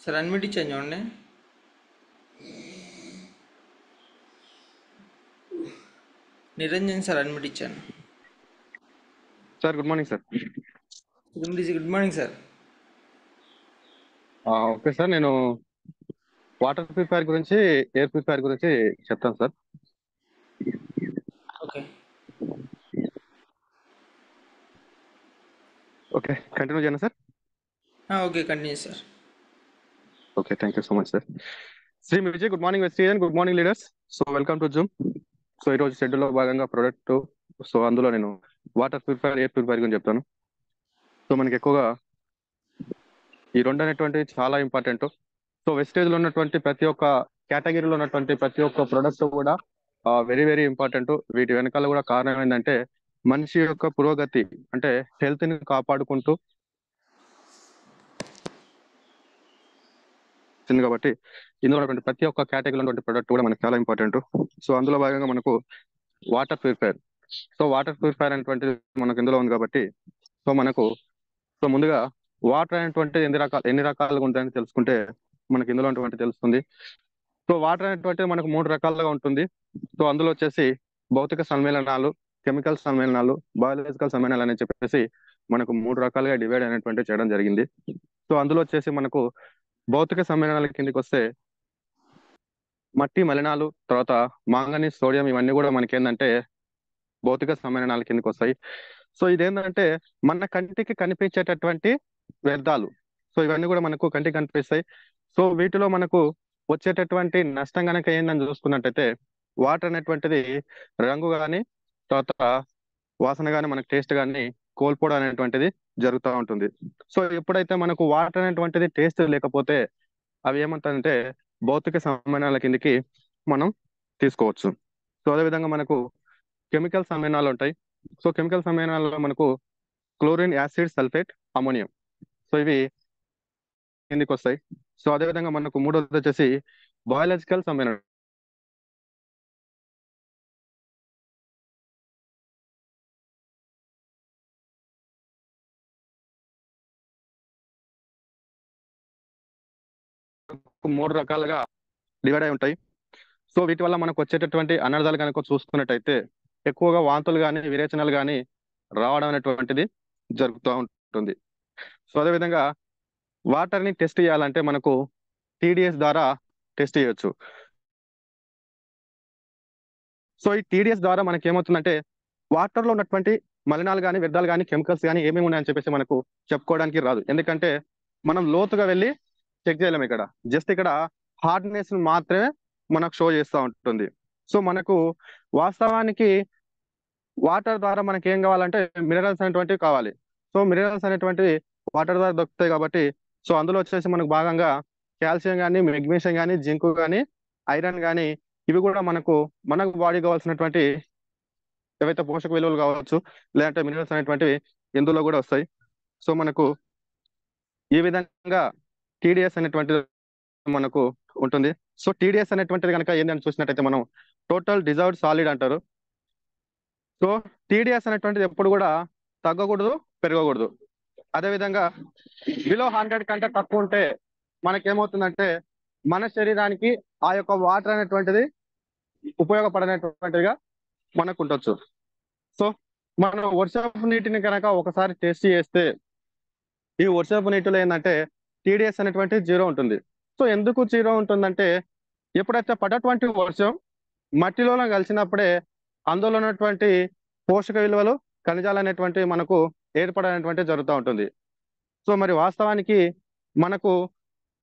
Sir unmute ఇచ్చాను చూడండి. Niranjan sir unmute ఇచ్చాను. Sir good morning sir. Good morning sir. Okay sir, నేను water purifier గురించి, ఎయిర్ ప్యూరిఫైర్ గురించి చెప్తాను సార్. ఓకే. ఓకే, కంటిన్యూ చేయనా sir? Okay, continue sir. Okay, thank you so much sir. Shri Vijay, good morning వెస్టీరియన్, good morning leaders. So welcome to Zoom. So ఈరోజు షెడ్యూల్లో భాగంగా ప్రొడక్ట్, సో అందులో నేను వాటర్ ప్యూరిఫైర్, ఎయిర్ ప్యూరిఫైర్ గురించి చెప్తాను. సో మనకి ఎక్కువగా ఈ రెండు అనేటువంటివి చాలా ఇంపార్టెంట్. సో వెస్టేజ్లో ఉన్నటువంటి ప్రతి ఒక్క కేటగిరీలో ఉన్నటువంటి ప్రతి ఒక్క ప్రొడక్ట్ కూడా వెరీ వెరీ ఇంపార్టెంట్. వీటి వెనకాల కూడా కారణం ఏంటంటే మనిషి యొక్క పురోగతి, అంటే హెల్త్ ని కాపాడుకుంటూ కాబట్టి ఇందులో ఉన్నటువంటి ప్రతి ఒక్క కేటగిరీలో ఉన్నటువంటి ప్రొడక్ట్ కూడా మనకి చాలా ఇంపార్టెంట్. సో అందులో భాగంగా మనకు water purifier. So water purifier అనేటువంటిది మనకు ఇందులో ఉంది కాబట్టి సో ముందుగా వాటర్ అనేటువంటి ఎన్ని రకాలుగా ఉంటాయని తెలుసుకుంటే మనకి ఇందులో ఉన్నటువంటి తెలుస్తుంది. సో వాటర్ అనేటువంటి మనకు 3 రకాలుగా ఉంటుంది. సో అందులో వచ్చేసి భౌతిక సమ్మేళనాలు, కెమికల్ సమ్మేళనాలు, బయాలజికల్ సమ్మేళనాలు అని చెప్పేసి మనకు 3 రకాలుగా డివైడ్ అయినటువంటి చేయడం జరిగింది. సో అందులో వచ్చేసి మనకు భౌతిక సమ్మేళనాల కిందకి వస్తే మట్టి మలినాలు, తర్వాత మాంగనీస్, సోడియం, ఇవన్నీ కూడా మనకి ఏంటంటే భౌతిక సమ్మేళనాల కిందకి వస్తాయి. సో ఇదేంటంటే మన కంటికి కనిపించేటటువంటి వ్యర్థాలు. సో ఇవన్నీ కూడా మనకు కంటికి కనిపిస్తాయి. సో వీటిలో మనకు వచ్చేటటువంటి నష్టం కనుక ఏందని చూసుకున్నట్టయితే వాటర్ అనేటువంటిది రంగు కానీ, తర్వాత వాసన కానీ, మనకు టేస్ట్ కానీ కోల్పోవడం అనేటువంటిది జరుగుతూ ఉంటుంది. సో ఎప్పుడైతే మనకు వాటర్ అనేటువంటిది టేస్ట్ లేకపోతే అవి ఏమంటారంటే భౌతిక సమ్మేళనాల కిందకి మనం తీసుకోవచ్చు. సో అదేవిధంగా మనకు కెమికల్ సమ్మేళనాలు ఉంటాయి. సో కెమికల్ సమ్మేళనాలలో మనకు chlorine, acid, sulphate, ammonium, so ఇవి కిందికి వస్తాయి. సో అదేవిధంగా మనకు మూడోది వచ్చేసి బయాలజికల్ సమ్మేళనం. మూడు రకాలుగా డివైడ్ అయి ఉంటాయి. సో వీటి వల్ల మనకు వచ్చేటటువంటి అనర్థాలు కనుక చూసుకున్నట్టయితే ఎక్కువగా వాంతులు కానీ, విరేచనాలు కానీ రావడం అనేటువంటిది జరుగుతూ ఉంటుంది. సో అదేవిధంగా వాటర్ని టెస్ట్ చేయాలంటే మనకు టీడీఎస్ ద్వారా టెస్ట్ చేయొచ్చు. సో ఈ టీడీఎస్ ద్వారా మనకి ఏమవుతుందంటే వాటర్లో ఉన్నటువంటి మలినాలు కానీ, వ్యర్థాలు కానీ, కెమికల్స్ కానీ ఏమేమి ఉన్నాయని చెప్పేసి మనకు చెప్పుకోవడానికి రాదు. ఎందుకంటే మనం లోతుగా వెళ్ళి చెక్ చేయలేము. ఇక్కడ జస్ట్ ఇక్కడ హార్డ్నెస్ మాత్రమే మనకు షో చేస్తూ ఉంటుంది. సో మనకు వాస్తవానికి వాటర్ ద్వారా మనకి ఏం కావాలంటే మినరల్స్ అనేటువంటివి కావాలి. సో మినరల్స్ అనేటువంటివి వాటర్ ద్వారా దొరుకుతాయి కాబట్టి సో అందులో వచ్చేసి మనకు భాగంగా కాల్షియం కానీ, మెగ్నీషియం కానీ, జింక్ కానీ, ఐరన్ కానీ, ఇవి కూడా మనకు బాడీ కావాల్సినటువంటి ఏవైతే పోషక విలువలు కావచ్చు, లేదంటే మినరల్స్ అనేటువంటివి ఇందులో కూడా వస్తాయి. సో మనకు ఈ విధంగా టీడీఎస్ అనేటువంటిది మనకు ఉంటుంది. సో టీడీఎస్ అనేటువంటిది కనుక ఏంటని చూసినట్టయితే మనం టోటల్ డిజాల్వ్డ్ సాలిడ్ అంటారు. సో టీడీఎస్ అనేటువంటిది ఎప్పుడు కూడా తగ్గకూడదు, పెరగకూడదు. అదేవిధంగా బిలో 100 కంటే తక్కువ ఉంటే మనకేమవుతుందంటే మన శరీరానికి ఆ యొక్క వాటర్ అనేటువంటిది ఉపయోగపడనటువంటిదిగా మనకు ఉండొచ్చు. సో మనం వర్షపు నీటిని కనుక ఒకసారి టెస్ట్ చేస్తే ఈ వర్షపు నీటిలో ఏంటంటే టీడీఎస్ అనేటువంటి 0 ఉంటుంది. సో ఎందుకు 0 ఉంటుందంటే ఎప్పుడైతే పడ్డటువంటి వర్షం మట్టిలో కలిసినప్పుడే అందులో ఉన్నటువంటి పోషక విలువలు, ఖనిజాలు అనేటువంటివి మనకు ఏర్పడనేటువంటి జరుగుతూ ఉంటుంది. సో మరి వాస్తవానికి మనకు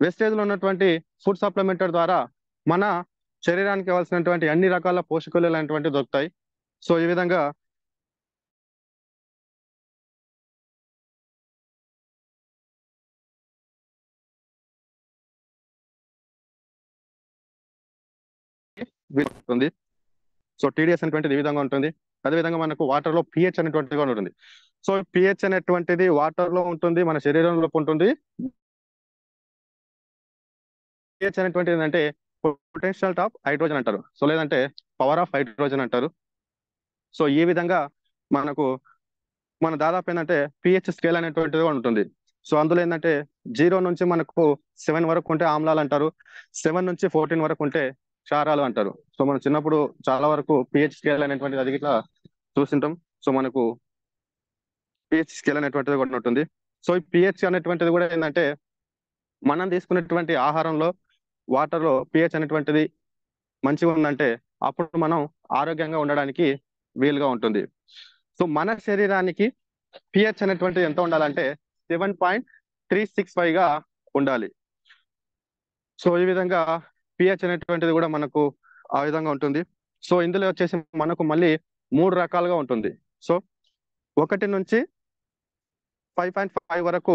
వెస్టేజ్లో ఉన్నటువంటి ఫుడ్ సప్లిమెంటర్ ద్వారా మన శరీరానికి కావాల్సినటువంటి అన్ని రకాల పోషక విలువలు అనేటువంటివి దొరుకుతాయి. సో ఈ విధంగా ఉంది. సో టీడీఎస్ అనేటువంటిది ఈ విధంగా ఉంటుంది. అదేవిధంగా మనకు వాటర్ లో పిహెచ్ అనేటువంటిది కూడా ఉంటుంది. సో పిహెచ్ అనేటువంటిది వాటర్ లో ఉంటుంది, మన శరీరంలో ఉంటుంది. పిహెచ్ అనేటువంటిది ఏంటంటే పొటెన్షియల్ ఆఫ్ హైడ్రోజన్ అంటారు, సో లేదంటే పవర్ ఆఫ్ హైడ్రోజన్ అంటారు. సో ఈ విధంగా మన దాదాపు ఏంటంటే పిహెచ్ స్కేల్ అనేటువంటిది కూడా ఉంటుంది. సో అందులో ఏంటంటే 0 నుంచి మనకు 7 వరకు ఉంటే ఆమ్లాలు అంటారు, 7 నుంచి 14 వరకు ఉంటే క్షారాలు అంటారు. సో మనం చిన్నప్పుడు చాలా వరకు పిహెచ్ స్కేల్ అనేటువంటిది అది ఇట్లా చూస్తుంటాం. సో మనకు పిహెచ్ స్కేల్ అనేటువంటిది కూడా ఉంటుంది. సో ఈ పిహెచ్ అనేటువంటిది కూడా ఏంటంటే మనం తీసుకున్నటువంటి ఆహారంలో వాటర్లో పిహెచ్ అనేటువంటిది మంచిగా ఉందంటే అప్పుడు మనం ఆరోగ్యంగా ఉండడానికి వీలుగా ఉంటుంది. సో మన శరీరానికి పిహెచ్ అనేటువంటిది ఎంత ఉండాలంటే 7.365 గా ఉండాలి. సో ఈ విధంగా పిహెచ్ అనేటువంటిది కూడా మనకు ఆ విధంగా ఉంటుంది. సో ఇందులో వచ్చేసి మనకు మళ్ళీ 3 రకాలుగా ఉంటుంది. సో 1 నుంచి 5.5 వరకు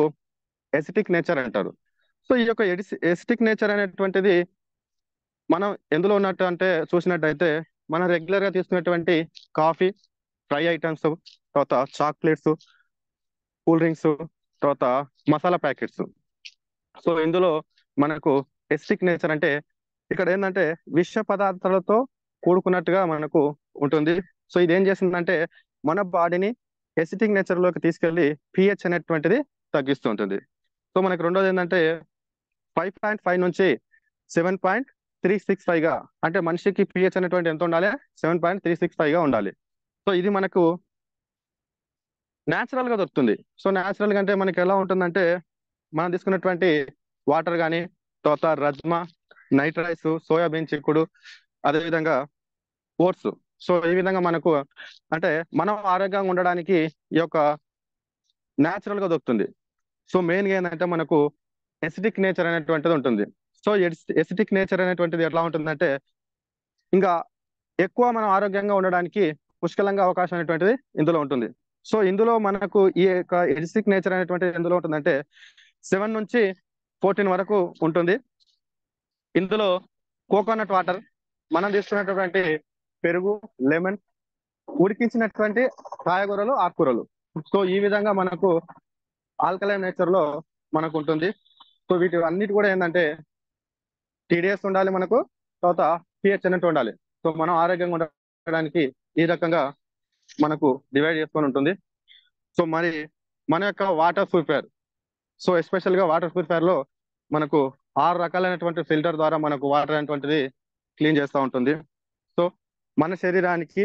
ఎసిటిక్ నేచర్ అంటారు. సో ఈ యొక్క ఎసిటిక్ నేచర్ అనేటువంటిది మనం ఎందులో ఉన్నట్టు అంటే చూసినట్టయితే మనం రెగ్యులర్ గా తీసుకునేటువంటి కాఫీ, ఫ్రై ఐటమ్స్, తర్వాత చాక్లెట్స్, కూల్ డ్రింక్స్, తర్వాత మసాలా ప్యాకెట్స్. సో ఇందులో మనకు ఎసిటిక్ నేచర్ అంటే ఇక్కడ ఏంటంటే విష పదార్థాలతో కూడుకున్నట్టుగా మనకు ఉంటుంది. సో ఇది ఏం చేస్తుందంటే మన బాడీని ఎసిటిక్ నేచర్ లోకి తీసుకెళ్లి పిహెచ్ అనేటువంటిది తగ్గిస్తూ ఉంటుంది. సో మనకు రెండోది ఏంటంటే 5.5 నుంచి 7.365 గా, అంటే మనిషికి పిహెచ్ అనేటువంటి ఎంత ఉండాలి? 7.365 గా ఉండాలి. సో ఇది మనకు న్యాచురల్ గా దొరుకుతుంది. సో న్యాచురల్ గా అంటే మనకి ఎలా ఉంటుందంటే మనం తీసుకున్నటువంటి వాటర్ కానీ, తర్వాత రజ్మా, నైట్ రైస్, సోయాబీన్ చిక్కుడు, అదేవిధంగా ఓట్స్. సో ఈ విధంగా మనకు అంటే మనం ఆరోగ్యంగా ఉండడానికి ఈ యొక్క న్యాచురల్ గా దొరుకుతుంది. సో మెయిన్ గా ఏంటంటే మనకు ఎసిడిక్ నేచర్ అనేటువంటిది ఉంటుంది. సో ఎసిడిక్ నేచర్ అనేటువంటిది ఎట్లా ఉంటుందంటే ఇంకా ఎక్కువ మనం ఆరోగ్యంగా ఉండడానికి పుష్కలంగా అవకాశం అనేటువంటిది ఇందులో ఉంటుంది. సో ఇందులో మనకు ఈ యొక్క ఎసిడిక్ నేచర్ అనేటువంటిది ఎందులో ఉంటుందంటే 7 నుంచి 14 వరకు ఉంటుంది. ఇందులో కోకోనట్ వాటర్, మనం తీసుకున్నటువంటి పెరుగు, లెమన్, ఉడికించినటువంటి కాయగూరలు, ఆకుకూరలు. సో ఈ విధంగా మనకు ఆల్కలైన్ నేచర్ లో మనకు ఉంటుంది. సో వీటి అన్నిటి కూడా ఏంటంటే టీడీఎస్ ఉండాలి మనకు, తర్వాత పిహెచ్ అనేది ఉండాలి. సో మనం ఆరోగ్యంగా ఉండడానికి ఈ రకంగా మనకు డివైడ్ చేసుకొని ఉంటుంది. సో మరి మన యొక్క వాటర్ ప్యూరిఫైయర్, సో ఎస్పెషల్ గా వాటర్ ప్యూరిఫైయర్ లో మనకు 6 రకాలైనటువంటి ఫిల్టర్ ద్వారా మనకు వాటర్ అనేటువంటిది క్లీన్ చేస్తూ ఉంటుంది. సో మన శరీరానికి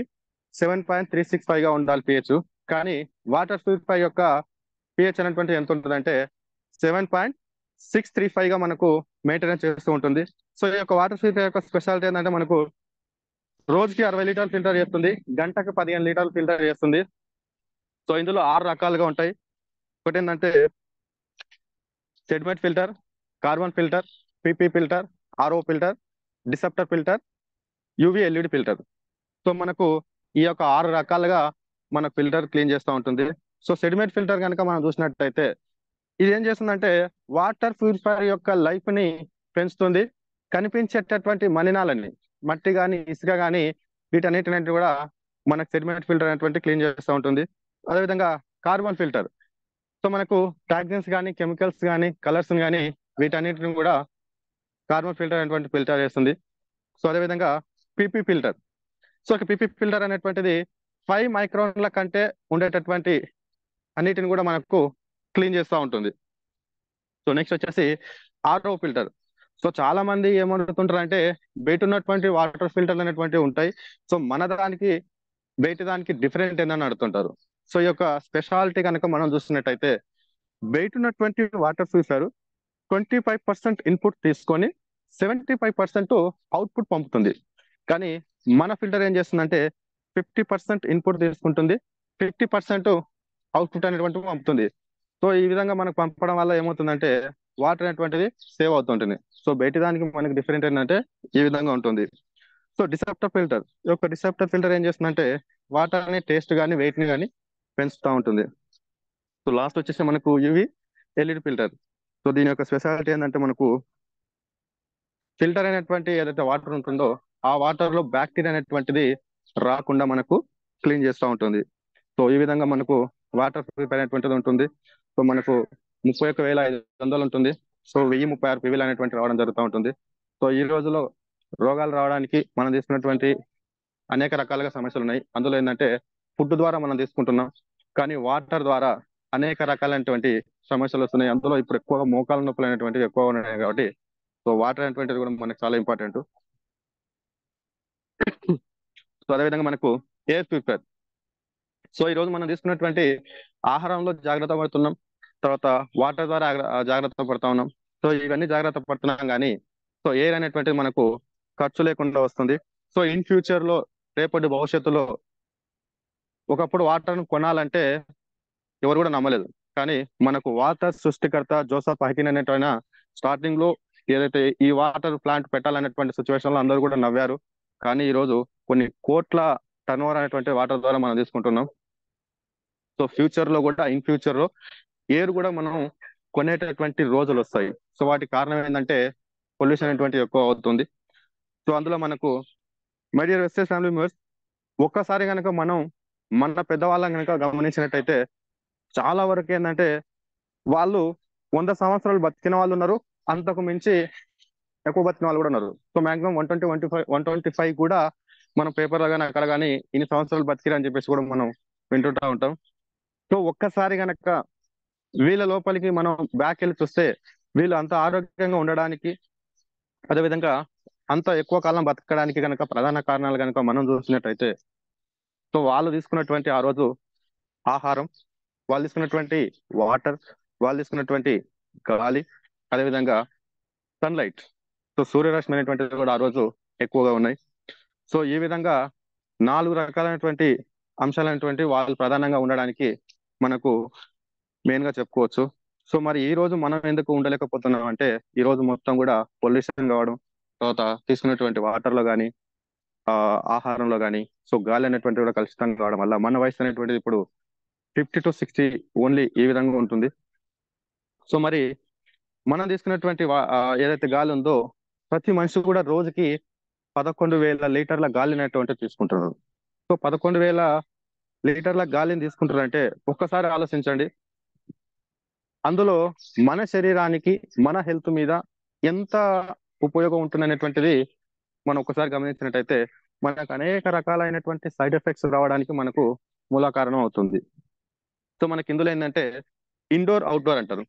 7.365 గా ఉండాలి పిహెచ్, కానీ వాటర్ ప్యూరిఫైయర్ యొక్క పిహెచ్ అనేటువంటి ఎంత ఉంటుందంటే 7.635 గా మనకు మెయింటెనెన్స్ చేస్తూ ఉంటుంది. సో ఈ యొక్క వాటర్ ప్యూరిఫైయర్ యొక్క స్పెషాలిటీ ఏంటంటే మనకు రోజుకి 60 లీటర్లు ఫిల్టర్ చేస్తుంది, గంటకు 15 లీటర్లు ఫిల్టర్ చేస్తుంది. సో ఇందులో 6 రకాలుగా ఉంటాయి. ఒకటి ఏంటంటే sediment filter, carbon filter, PP filter, RO filter, డిసెప్టర్ filter, UV LED filter. So మనకు ఈ యొక్క 6 రకాలుగా మన ఫిల్టర్ క్లీన్ చేస్తూ ఉంటుంది. సో సెడిమెంట్ ఫిల్టర్ కనుక మనం చూసినట్టయితే ఇది ఏం చేస్తుందంటే వాటర్ ప్యూరిఫైయర్ యొక్క లైఫ్ ని పెంచుతుంది. కనిపించేటటువంటి మలినాలని, మట్టి కానీ, ఇసుక కానీ, వీటన్నిటిని కూడా మనకు సెడిమెంట్ ఫిల్టర్ అనేటువంటి క్లీన్ చేస్తూ ఉంటుంది. అదేవిధంగా కార్బన్ ఫిల్టర్, సో మనకు టాక్సిన్స్ కానీ, కెమికల్స్ కానీ, కలర్స్ కానీ, వీటన్నిటిని కూడా కార్బన్ ఫిల్టర్ అనేటువంటి ఫిల్టర్ చేస్తుంది. సో అదేవిధంగా PP filter, so PP filter అనేటువంటిది 5 మైక్రాన్ల కంటే ఉండేటటువంటి అన్నిటిని కూడా మనకు క్లీన్ చేస్తూ ఉంటుంది. సో నెక్స్ట్ వచ్చేసి ఆర్ఓ ఫిల్టర్. సో చాలా మంది ఏమనుకుంటారు అంటే బయట ఉన్నటువంటి వాటర్ ఫిల్టర్లు అనేటువంటివి ఉంటాయి, సో మన దానికి బయట దానికి డిఫరెంట్ ఏందని అడుగుతుంటారు. సో ఈ యొక్క స్పెషాలిటీ కనుక మనం చూస్తున్నట్టయితే బయట ఉన్నటువంటి వాటర్ ఫిల్టర్ 25% ఇన్పుట్ తీసుకొని 75% అవుట్పుట్ పంపుతుంది. కానీ మన ఫిల్టర్ ఏం చేస్తుందంటే 50% ఇన్పుట్ తీసుకుంటుంది, 50% అవుట్పుట్ అనేటువంటి పంపుతుంది. సో ఈ విధంగా మనకు పంపడం వల్ల ఏమవుతుందంటే వాటర్ అనేటువంటిది సేవ్ అవుతుంటుంది. సో బయట దానికి మనకి డిఫరెంట్ ఏంటంటే ఈ విధంగా ఉంటుంది. సో డిసెప్టర్ ఫిల్టర్, ఈ యొక్క డిసెప్టర్ ఫిల్టర్ ఏం చేస్తుందంటే వాటర్ ని టేస్ట్ కానీ, వెయిట్ ని కానీ పెంచుతూ ఉంటుంది. సో లాస్ట్ వచ్చేసి మనకు యూవి ఎల్ఈడి ఫిల్టర్. సో దీని యొక్క స్పెషాలిటీ ఏంటంటే మనకు ఫిల్టర్ అయినటువంటి ఏదైతే వాటర్ ఉంటుందో ఆ వాటర్ లో బ్యాక్టీరియా అనేటువంటిది రాకుండా మనకు క్లీన్ చేస్తూ ఉంటుంది. సో ఈ విధంగా మనకు వాటర్ ప్యూరిఫైయర్ అనేటువంటిది ఉంటుంది. సో మనకు 31,500 ఉంటుంది. సో 1036 PVలు అనేటువంటి రావడం జరుగుతూ ఉంటుంది. సో ఈ రోజులో రోగాలు రావడానికి మనం తీసుకున్నటువంటి అనేక రకాలుగా సమస్యలు ఉన్నాయి. అందులో ఏంటంటే ఫుడ్ ద్వారా మనం తీసుకుంటున్నాం, కానీ వాటర్ ద్వారా అనేక రకాలైనటువంటి సమస్యలు వస్తున్నాయి. అందులో ఇప్పుడు ఎక్కువగా మోకాలు నొప్పులు అనేటువంటివి ఎక్కువగా ఉన్నాయి కాబట్టి సో వాటర్ అనేటువంటిది కూడా మనకు చాలా ఇంపార్టెంట్. సో అదేవిధంగా మనకు ఎయిర్ ప్యూరిఫైయర్. సో ఈ రోజు మనం తీసుకున్నటువంటి ఆహారంలో జాగ్రత్త పడుతున్నాం, తర్వాత వాటర్ ద్వారా జాగ్రత్త పడతా ఉన్నాం. సో ఇవన్నీ జాగ్రత్త పడుతున్నాం కానీ సో ఎయిర్ అనేటువంటిది మనకు ఖర్చు లేకుండా వస్తుంది. సో ఇన్ ఫ్యూచర్ లో రేపటి భవిష్యత్తులో ఒకప్పుడు వాటర్ను కొనాలంటే ఎవరు కూడా నమ్మలేదు. కానీ మనకు వాటర్ సృష్టికర్త జోసఫ్ హైకిన్ అనేటువంటి స్టార్టింగ్ లో ఏదైతే ఈ వాటర్ ప్లాంట్ పెట్టాలనేటువంటి సిచ్యువేషన్ లో అందరూ కూడా నవ్వారు. కానీ ఈ రోజు కొన్ని కోట్ల టర్న్ ఓవర్ అనేటువంటి వాటర్ ద్వారా మనం తీసుకుంటున్నాం. సో ఫ్యూచర్ లో కూడా ఇన్ ఫ్యూచర్ లో ఎయిర్ కూడా మనం కొనేటటువంటి రోజులు వస్తాయి. సో వాటికి కారణం ఏంటంటే పొల్యూషన్ అనేటువంటి ఎక్కువ అవుతుంది. సో అందులో మనకు my dear SS family members, ఒక్కసారి కనుక మనం మన పెద్దవాళ్ళని కనుక గమనించినట్టయితే చాలా వరకు ఏంటంటే వాళ్ళు 100 సంవత్సరాలు బతికిన వాళ్ళు ఉన్నారు, అంతకు మించి ఎక్కువ బతికిన వాళ్ళు కూడా ఉన్నారు. సో మాక్సిమం 125 కూడా మనం పేపర్లో కానీ అక్కడ కానీ ఇన్ని సంవత్సరాలు బతికిరు అని చెప్పేసి కూడా మనం వింటుంటా ఉంటాం. సో ఒక్కసారి గనక వీళ్ళ లోపలికి మనం బ్యాక్ వెళ్ళి చూస్తే వీళ్ళు అంత ఆరోగ్యంగా ఉండడానికి, అదేవిధంగా అంత ఎక్కువ కాలం బతకడానికి కనుక ప్రధాన కారణాలు కనుక మనం చూసినట్టయితే సో వాళ్ళు తీసుకున్నటువంటి ఆ రోజు ఆహారం, వాళ్ళు తీసుకున్నటువంటి వాటర్, వాళ్ళు తీసుకున్నటువంటి గాలి, అదేవిధంగా సన్లైట్. సో సూర్యరశ్మి అనేటువంటిది కూడా ఆ రోజు ఎక్కువగా ఉన్నాయి. సో ఈ విధంగా 4 రకాలైనటువంటి అంశాలైనటువంటి వాళ్ళు ప్రధానంగా ఉండడానికి మనకు మెయిన్ గా చెప్పుకోవచ్చు. సో మరి ఈ రోజు మనం ఎందుకు ఉండలేకపోతున్నాం అంటే ఈ రోజు మొత్తం కూడా పొల్యూషన్ కావడం, తర్వాత తీసుకున్నటువంటి వాటర్ లో కానీ ఆహారంలో కానీ సో గాలి అనేటువంటి కూడా కలుషితం కావడం వల్ల మన వయసు అనేటువంటిది ఇప్పుడు 50 to 60 ఓన్లీ ఈ విధంగా ఉంటుంది. సో మరి మనం తీసుకున్నటువంటి ఏదైతే గాలి ఉందో ప్రతి మనిషి కూడా రోజుకి 11,000 లీటర్ల గాలి అనేటువంటి తీసుకుంటున్నారు. సో 11,000 లీటర్ల గాలిని తీసుకుంటారంటే ఒక్కసారి ఆలోచించండి, అందులో మన శరీరానికి మన హెల్త్ మీద ఎంత ఉపయోగం ఉంటుంది అనేటువంటిది మనం ఒకసారి గమనించినట్టయితే మనకు అనేక రకాలైనటువంటి సైడ్ ఎఫెక్ట్స్ రావడానికి మనకు మూల కారణం అవుతుంది. సో మనకి ఇందులో ఏంటంటే ఇండోర్ అవుట్డోర్ అంటారు.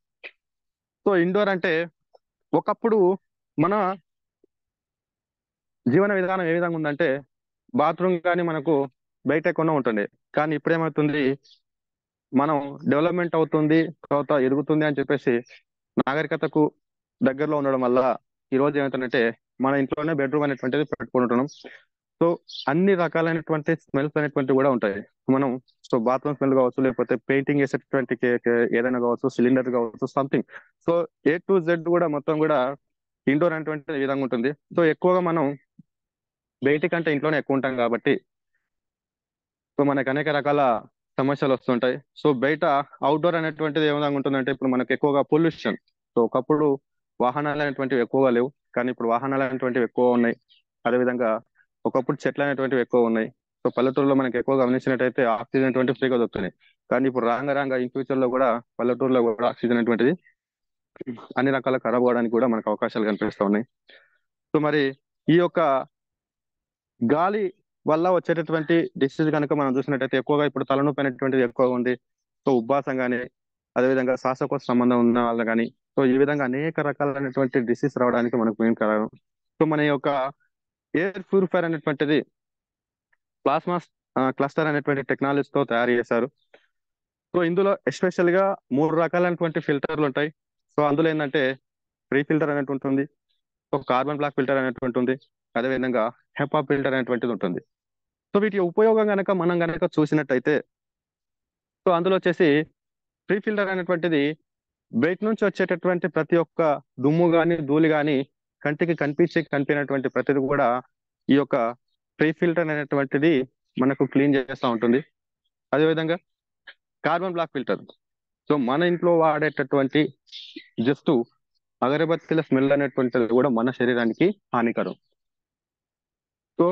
సో ఇండోర్ అంటే ఒకప్పుడు మన జీవన విధానం ఏ విధంగా ఉందంటే బాత్రూమ్ కానీ మనకు బయట ఎక్కువనే ఉంటుండే. కానీ ఇప్పుడు ఏమవుతుంది, మనం డెవలప్మెంట్ అవుతుంది, తర్వాత ఎదుగుతుంది అని చెప్పేసి నాగరికతకు దగ్గరలో ఉండడం వల్ల ఈ రోజు ఏమవుతుందంటే మన ఇంట్లోనే బెడ్రూమ్ అనేటువంటిది పెట్టుకుంటున్నాం. సో అన్ని రకాలైనటువంటి స్మెల్స్ అనేటువంటివి కూడా ఉంటాయి. మనం సో బాత్రూమ్ స్మెల్ కావచ్చు, లేకపోతే పెయింటింగ్ వేసేటటువంటి ఏదైనా కావచ్చు, సిలిండర్ కావచ్చు, something. So A to Z కూడా మొత్తం కూడా ఇండోర్ అనేటువంటి ఈ విధంగా ఉంటుంది. సో ఎక్కువగా మనం బయటి కంటే ఇంట్లోనే ఎక్కువ ఉంటాం కాబట్టి సో మనకు అనేక రకాల సమస్యలు వస్తుంటాయి. సో బయట అవుట్డోర్ అనేటువంటిది ఏ విధంగా ఉంటుందంటే ఇప్పుడు మనకు ఎక్కువగా పొల్యూషన్. సో ఒకప్పుడు వాహనాలు అనేటువంటివి ఎక్కువగా లేవు, కానీ ఇప్పుడు వాహనాలు అనేటువంటివి ఎక్కువ ఉన్నాయి. అదేవిధంగా ఒకప్పుడు చెట్లు అనేటువంటివి ఎక్కువ ఉన్నాయి. సో పల్లెటూరులో మనకి ఎక్కువ గమనించినట్టయితే ఆక్సిజన్ అనేటువంటి ఫ్రీగా దొరుకుతున్నాయి. కానీ ఇప్పుడు రాంగ ఇన్ ఫ్యూచర్ లో కూడా పల్లెటూరులో కూడా ఆక్సిజన్ అనేటువంటిది అన్ని రకాల ఖరాబ్ అవడానికి కూడా మనకు అవకాశాలు కనిపిస్తూ ఉన్నాయి. సో మరి ఈ యొక్క గాలి వల్ల వచ్చేటటువంటి డిసీజ్ కనుక మనం చూసినట్టయితే ఎక్కువగా ఇప్పుడు తలనొప్పి అనేటువంటిది ఎక్కువగా ఉంది. సో ఉబ్బసం కానీ, అదేవిధంగా శ్వాసకోశ సంబంధం ఉన్న వాళ్ళు కానీ, సో ఈ విధంగా అనేక రకాలైనటువంటి డిసీజ్ రావడానికి మనకు మెయిన్ కారణం. సో మన యొక్క ఎయిర్ ప్యూరిఫైర్ అనేటువంటిది ప్లాస్మా క్లస్టర్ అనేటువంటి టెక్నాలజీతో తయారు చేశారు. సో ఇందులో ఎస్పెషల్ గా 3 రకాలైనటువంటి ఫిల్టర్లు ఉంటాయి. సో అందులో ఏంటంటే ప్రీ ఫిల్టర్ అనేటువంటి ఉంటుంది, సో కార్బన్ బ్లాక్ ఫిల్టర్ అనేటువంటి ఉంటుంది, అదేవిధంగా హెపా ఫిల్టర్ అనేటువంటిది ఉంటుంది. సో వీటి ఉపయోగం కనుక మనం కనుక చూసినట్టయితే సో అందులో వచ్చేసి ప్రీ ఫిల్టర్ అనేటువంటిది బయట నుంచి వచ్చేటటువంటి ప్రతి ఒక్క దుమ్ము కానీ ధూళి కానీ కంటికి కనిపించినటువంటి ప్రతిది కూడా ఈ యొక్క ప్రీ ఫిల్టర్ అనేటువంటిది మనకు క్లీన్ చేస్తూ ఉంటుంది. అదేవిధంగా కార్బన్ బ్లాక్ ఫిల్టర్, సో మన ఇంట్లో వాడేటటువంటి జస్ట్ అగరబత్తిల స్మెల్ అనేటువంటిది కూడా మన శరీరానికి హానికరం. సో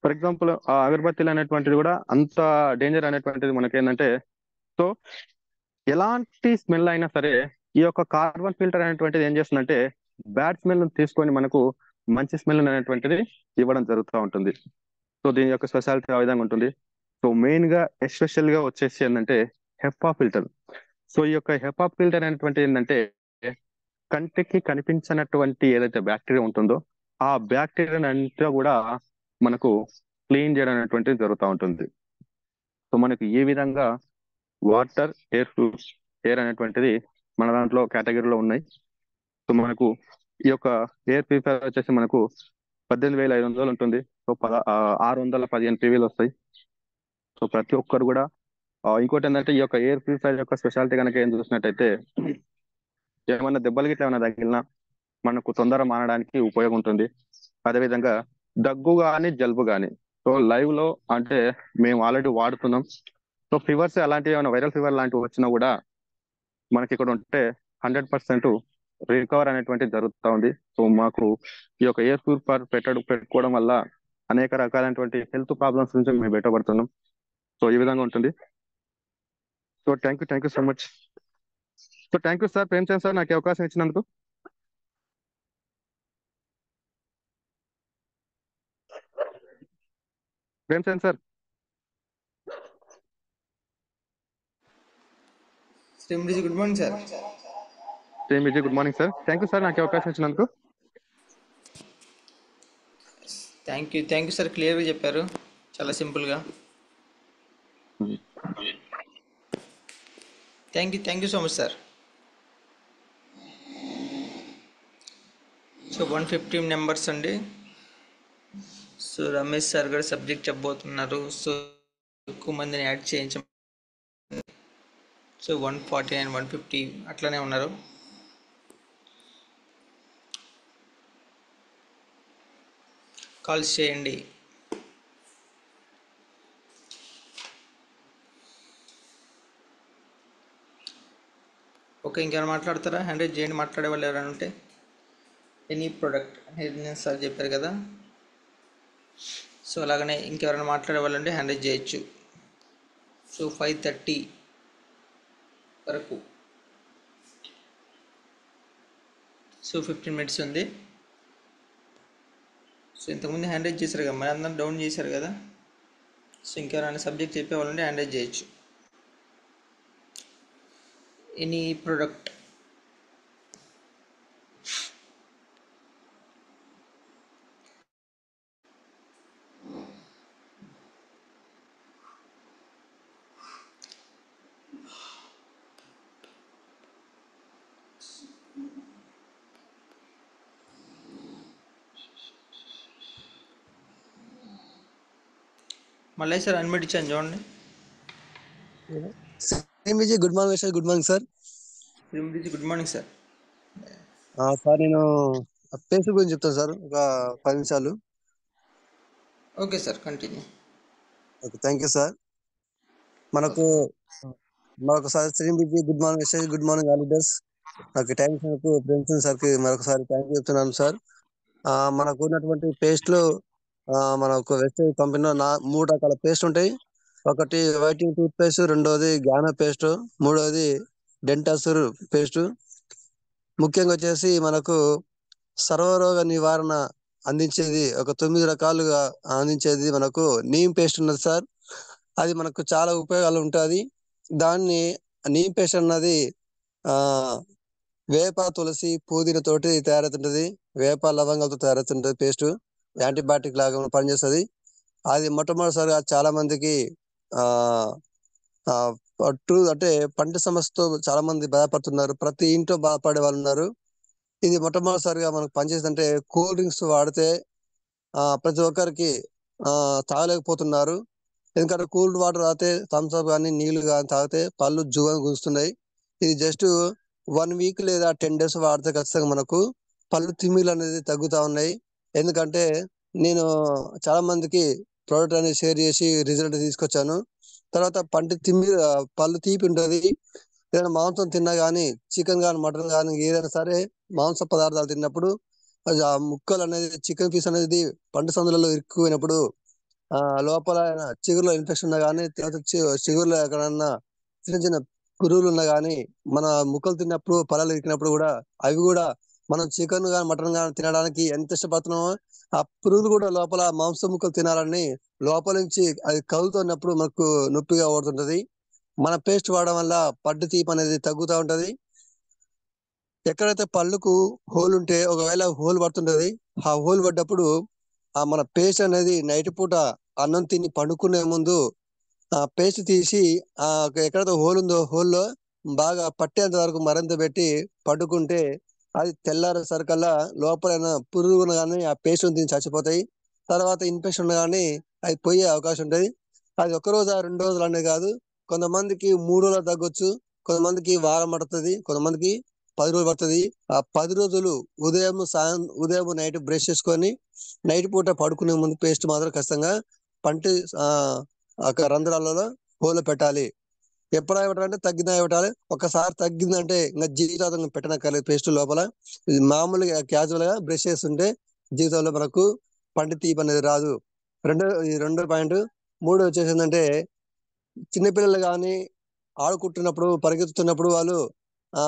ఫర్ ఎగ్జాంపుల్ ఆ అగరబత్తిలు అనేటువంటిది కూడా అంత డేంజర్ అనేటువంటిది మనకేంటంటే సో ఎలాంటి స్మెల్ అయినా సరే ఈ యొక్క కార్బన్ ఫిల్టర్ అనేటువంటిది ఏం చేస్తుందంటే బ్యాడ్ స్మెల్ తీసుకొని మనకు మంచి స్మెల్ అనేటువంటిది ఇవ్వడం జరుగుతూ ఉంటుంది. సో దీని యొక్క స్పెషాలిటీ ఆ విధంగా ఉంటుంది. సో మెయిన్ గా ఎస్పెషల్ గా వచ్చేసి ఏంటంటే హెపా ఫిల్టర్. సో ఈ యొక్క హెపా ఫిల్టర్ అనేటువంటి ఏంటంటే కంటికి కనిపించినటువంటి ఏదైతే బ్యాక్టీరియా ఉంటుందో ఆ బ్యాక్టీరియా అంతా కూడా మనకు క్లీన్ చేయడం అనేటువంటిది జరుగుతూ ఉంటుంది. సో మనకి ఈ విధంగా వాటర్, ఎయిర్ అనేటువంటిది మన దాంట్లో కేటగిరీలో ఉన్నాయి. సో మనకు ఈ యొక్క ఎయిర్ ప్యూరిఫైయర్ వచ్చేసి మనకు 18,500 ఉంటుంది. సో 615 PVలు వస్తాయి. సో ప్రతి ఒక్కరు కూడా ఇంకోటి ఏంటంటే ఈ యొక్క ఎయిర్ ప్యూరిఫైయర్ యొక్క స్పెషాలిటీ కనుక ఏం చూసినట్టయితే ఏమన్నా దెబ్బలు గిట్ల ఏమైనా తగిలినా మనకు తొందర మానడానికి ఉపయోగం ఉంటుంది. అదేవిధంగా దగ్గు కానీ జలుబు కానీ సో లైవ్ లో అంటే మేము ఆల్రెడీ వాడుతున్నాం. సో ఫీవర్స్ అలాంటివి ఏమైనా వైరల్ ఫీవర్ లాంటివి వచ్చినా కూడా మనకి ఇక్కడ ఉంటే 100% రికవర్ అనేటువంటి జరుగుతూ ఉంది. సో మాకు ఈ యొక్క ఎయిర్ ప్యూరిఫైయర్ పెట్టుకోవడం వల్ల అనేక రకాలైనటువంటి హెల్త్ ప్రాబ్లమ్స్ నుంచి మేము బయటపడుతున్నాం. సో ఈ విధంగా ఉంటుంది. So thank you so much. So thank you sir Premchand sir నాకు ఈ అవకాశం ఇచ్చినందుకు. ప్రేమ్చంద్ సార్. శ్రీమృజి గుడ్ మార్నింగ్ సార్. శ్రీమృజి good morning sir. Thank you sir నాకు ఈ అవకాశం ఇచ్చినందుకు. థ్యాంక్ యూ సార్, క్లియర్గా చెప్పారు, చాలా సింపుల్గా. Thank you so much sir. So 150 members అండి. సో రమేష్ సార్ గారు సబ్జెక్ట్ చెప్పబోతున్నారు. సో ఎక్కువ మందిని యాడ్ చేయించ. సో 149, 150 అట్లనే ఉన్నారు. కాల్స్ చేయండి. ఓకే, ఇంకేమైనా మాట్లాడతారా? హ్యాండ్ రైజ్ చేయండి మాట్లాడే వాళ్ళు ఎవరైనా ఉంటే. ఎనీ ప్రోడక్ట్ అనేది సార్ చెప్పారు కదా. సో అలాగనే ఇంకెవరైనా మాట్లాడే వాళ్ళు ఉంటే హ్యాండ్ రైజ్ చేయొచ్చు. సో 5:30 వరకు, సో 15 minutes ఉంది. సో ఇంతకుముందు హ్యాండ్ రైజ్ చేశారు కదా, మరి అందరం డౌన్ చేశారు కదా. సో ఇంకెవరైనా సబ్జెక్ట్ చెప్పే వాళ్ళు ఉంటే హ్యాండ్ రైజ్ చేయొచ్చు. Any product. మళ్ళీ సార్ అన్మిట్ ఇచ్చాను చూడండి. Vijay good morning sir. Good morning sir. Good morning sir. Sir నేను పేస్ట్ గురించి చెప్తాను సార్, ఒక 10 నిమిషాలు. Okay sir, continue. Okay, thank you sir. మనకు మరొకసారి శ్రీవిజి good morning sir. Good morning all leaders. నాకు టైం ఇచ్చినందుకు ప్రేమ్చంద్ సార్కి మరొకసారి థ్యాంక్ యూ చెప్తున్నాను సార్. మనకు ఉన్నటువంటి పేస్ట్లు మనకు వెబ్సైట్ పంపిన 3 రకాల పేస్ట్ ఉంటాయి. ఒకటి వైటింగ్ టూత్ పేస్ట్, రెండోది జ్ఞాన పేస్ట్, మూడోది డెంటాసూర్ పేస్ట్. ముఖ్యంగా వచ్చేసి మనకు సర్వరోగ నివారణ అందించేది ఒక 9 రకాలుగా అందించేది మనకు నీమ్ పేస్ట్ ఉన్నది సార్. అది మనకు చాలా ఉపయోగాలు ఉంటుంది. దాన్ని నీమ్ పేస్ట్ అన్నది వేప, తులసి, పుదీనా తోటి తయారవుతుంటది. వేప లవంగాలతో తయారవుతుంటది. పేస్ట్ యాంటీబయాటిక్ లాగా పనిచేస్తుంది. అది మొట్టమొదటిసారిగా చాలా మందికి అంటే పంట సమస్యతో చాలా మంది బాధపడుతున్నారు. ప్రతి ఇంట్లో బాధపడే వాళ్ళు ఉన్నారు. ఇది మొట్టమొదటిసారిగా మనకు పనిచేస్తుంటే కూల్ డ్రింక్స్ వాడితే ప్రతి ఒక్కరికి తాగలేకపోతున్నారు. ఎందుకంటే కూల్డ్ వాటర్ తాగితే థమ్స్ అప్ కానీ నీళ్లు కానీ తాగితే పళ్ళు జువ్వని గుంజుతున్నాయి. ఇది జస్ట్ 1 week లేదా 10 days వాడితే ఖచ్చితంగా మనకు పళ్ళు తిమ్మిలు అనేది తగ్గుతా ఉన్నాయి. ఎందుకంటే నేను చాలా మందికి ప్రోడక్ట్ అనేది షేర్ చేసి రిజల్ట్ తీసుకొచ్చాను. తర్వాత పళ్ళు తీపి ఉంటుంది. ఏదైనా మాంసం తిన్నా కానీ, చికెన్ కానీ, మటన్ కానీ, ఏదైనా సరే మాంస పదార్థాలు తిన్నప్పుడు ఆ ముక్కలు అనేది, చికెన్ పీస్ అనేది పంట సందులలో ఇరుక్కుపోయినప్పుడు లోపల చిగురులో ఇన్ఫెక్షన్ ఉన్నా కానీ, చిగురులో ఎక్కడన్నా చిన్న చిన్న పురుగులు ఉన్నా కానీ, మన ముక్కలు తిన్నప్పుడు పళ్ళలు ఇరికినప్పుడు కూడా అవి కూడా మనం చికెన్ కానీ మటన్ కానీ తినడానికి ఎంత ఇష్టపడుతున్నామో ఆ పురుగులు కూడా లోపల మాంసం ముక్కలు తినాలని లోపల నుంచి అది కదులుతున్నప్పుడు మనకు నొప్పిగా పడుతుంటది. మన పేస్ట్ వాడడం వల్ల పట్టు తీపి అనేది తగ్గుతూ ఉంటది. ఎక్కడైతే పళ్ళుకు హోల్ ఉంటే ఒకవేళ హోల్ పడుతుంటది, ఆ హోల్ పడ్డప్పుడు మన పేస్ట్ అనేది నైట్ పూట అన్నం తిని పండుకునే ముందు ఆ పేస్ట్ తీసి ఎక్కడైతే హోల్ ఉందో హోల్లో బాగా పట్టేంత వరకు మరింత పెట్టి పట్టుకుంటే అది తెల్లారే సరికల్లా లోపల పురుగులు కానీ ఆ పేస్ట్ తిని చచ్చిపోతాయి. తర్వాత ఇన్ఫెక్షన్ కానీ అది పోయే అవకాశం ఉంటుంది. అది ఒక రోజు 2 రోజులు అనేది కాదు, కొంతమందికి 3 రోజులు తగ్గొచ్చు, కొంతమందికి వారం పడుతుంది, కొంతమందికి 10 రోజులు పడుతుంది. ఆ 10 రోజులు ఉదయం నైట్ బ్రష్ చేసుకొని నైట్ పూట పడుకునే ముందు పేస్ట్ మాత్రం ఖచ్చితంగా పంటి రంధ్రాలలో హోల్ పెట్టాలి. ఎప్పుడా పెట్టాలంటే తగ్గినా పెట్టాలి. ఒకసారి తగ్గిందంటే ఇంకా జీవితాంతం పెట్టనక్కర్లేదు. పేస్ట్ లోపల ఇది మామూలుగా క్యాజువల్ గా బ్రష్ చేస్తుంటే జీవితంలో మనకు పంటి తీపి అనేది రాదు. రెండో పాయింట్. మూడు వచ్చేసి ఏంటంటే చిన్నపిల్లలు కానీ ఆడుకుంటున్నప్పుడు పరిగెత్తుతున్నప్పుడు వాళ్ళు ఆ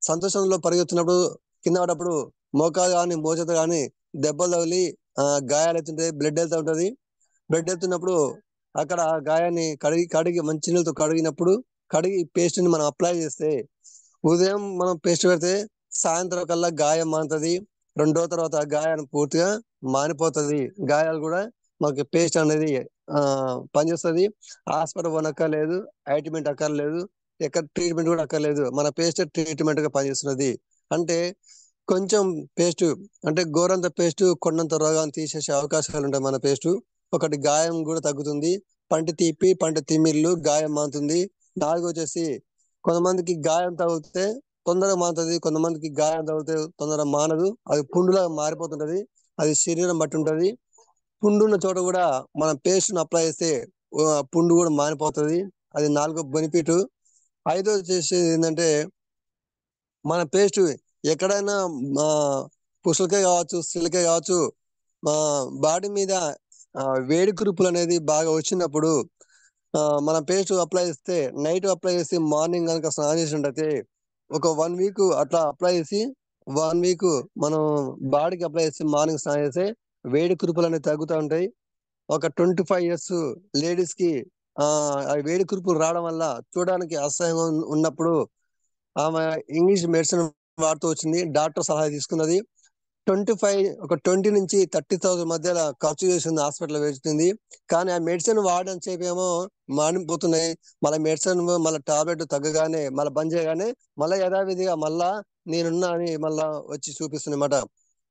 సంతోషంలో పరిగెత్తున్నప్పుడు కింద పడ్డప్పుడు మోకాలు కానీ మోచేత కానీ దెబ్బలు తగిలి గాయాలు అవుతుంటాయి, బ్లడ్ వెళ్తూ ఉంటది. బ్లడ్ వెళ్తున్నప్పుడు అక్కడ గాయాన్ని కడిగి మంచి నీళ్ళతో కడిగి పేస్ట్ ని మనం అప్లై చేస్తే ఉదయం మనం పేస్ట్ పెడితే సాయంత్రం కల్లా గాయం మానుతుంది. రెండో తర్వాత గాయాన్ని పూర్తిగా మానిపోతుంది. గాయాలు కూడా మనకి పేస్ట్ అనేది పనిచేస్తుంది. హాస్పిటల్ పోనక్కర్లేదు, ఆయింట్మెంట్ అక్కర్లేదు, ఎక్కడ ట్రీట్మెంట్ కూడా అక్కర్లేదు. మన పేస్ట్ ట్రీట్మెంట్ గా పనిచేస్తున్నది. అంటే కొంచెం పేస్ట్ అంటే గోరంత పేస్ట్ కొండంత రోగాన్ని తీసేసే అవకాశాలు ఉంటాయి. మన పేస్ట్ ఒకటి గాయం కూడా తగ్గుతుంది, పంటి తీపి పంటి తిమ్మిర్లు గాయం మానుతుంది. 4 వచ్చేసి కొంతమందికి గాయం తగిలితే తొందరగా మానుతుంది, కొంతమందికి గాయం తగిలితే తొందరగా మానదు. అది పుండులా మారిపోతుంటది. అది శరీరం బట్టి ఉంటది. పుండు ఉన్న చోట కూడా మనం పేస్ట్ అప్లై చేస్తే పుండు కూడా మానిపోతుంది. అది 4వ బెనిఫిట్. 5వ వచ్చేసి ఏంటంటే మన పేస్ట్ ఎక్కడైనా పుసలకాయ కావచ్చు, సిలికాయ కావచ్చు, బాడీ మీద వేడి కురుపులు అనేది బాగా వచ్చినప్పుడు మన పేస్ట్ అప్లై చేస్తే నైట్ అప్లై చేసి మార్నింగ్ కనుక స్నానం చేసినట్టయితే ఒక 1 వీక్ అట్లా అప్లై చేసి 1 వీక్ మనం బాడీకి అప్లై చేసి మార్నింగ్ స్నానం చేస్తే వేడి కురుపులు అనేవి తగ్గుతూ ఉంటాయి. ఒక 25 years లేడీస్ కి వేడి కురుపులు రావడం వల్ల చూడడానికి అసహ్యంగా ఉన్నప్పుడు ఆమె ఇంగ్లీష్ మెడిసిన్ వాడుతూ వచ్చింది. డాక్టర్ సలహా తీసుకున్నది. 20 నుంచి 30,000 మధ్యలో ఖర్చు చేసింది, హాస్పిటల్ వేస్తుంది. కానీ ఆ మెడిసిన్ వాడని చెప్పేమో మానిపోతున్నాయి. మళ్ళీ మెడిసిన్ మళ్ళీ టాబ్లెట్ తగ్గగానే మళ్ళీ బంద్ చేయగానే మళ్ళీ యథావిధిగా మళ్ళా నేనున్నా అని మళ్ళా వచ్చి చూపిస్తుంది అన్నమాట.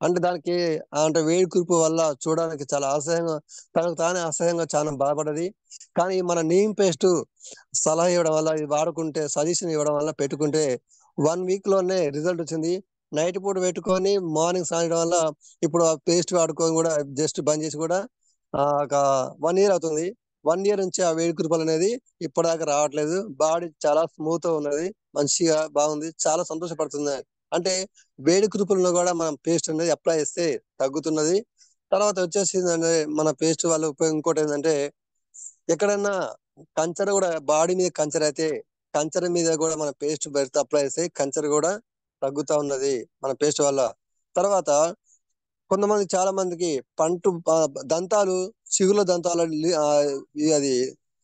అంటే దానికి అంటే వేడి కురుపు వల్ల చూడడానికి చాలా అసహ్యంగా, తనకు తానే అసహ్యంగా చాలా బాధపడది. కానీ మన నీమ్ పేస్ట్ సలహా ఇవ్వడం వల్ల, ఇది వాడుకుంటే సజెషన్ ఇవ్వడం వల్ల పెట్టుకుంటే 1 వీక్ లోనే రిజల్ట్ వచ్చింది. నైట్ పూట పెట్టుకొని మార్నింగ్ సాయడం వల్ల ఇప్పుడు ఆ పేస్ట్ వాడుకొని కూడా జస్ట్ బంద్ చేసి కూడా ఒక 1 year అవుతుంది. 1 year నుంచి ఆ వేడి కురుపులు అనేది ఇప్పటిదాకా రావట్లేదు. బాడీ చాలా స్మూత్ గా ఉన్నది, మంచిగా బాగుంది, చాలా సంతోషపడుతుంది. అంటే వేడి కురుపులను కూడా మనం పేస్ట్ అనేది అప్లై చేస్తే తగ్గుతున్నది. తర్వాత వచ్చేసి మన పేస్ట్ వల్ల ఉపయోగం ఇంకోటి ఏంటంటే ఎక్కడన్నా కంచర్ కూడా బాడీ మీద కంచర్ అయితే కంచర్ మీద కూడా మన పేస్ట్ పెడితే అప్లై చేస్తే కంచర్ కూడా తగ్గుతా ఉన్నది మన పేస్ట్ వల్ల. తర్వాత కొంతమంది చాలా మందికి దంతాలు చిగుళ్ళ దంతాలు అది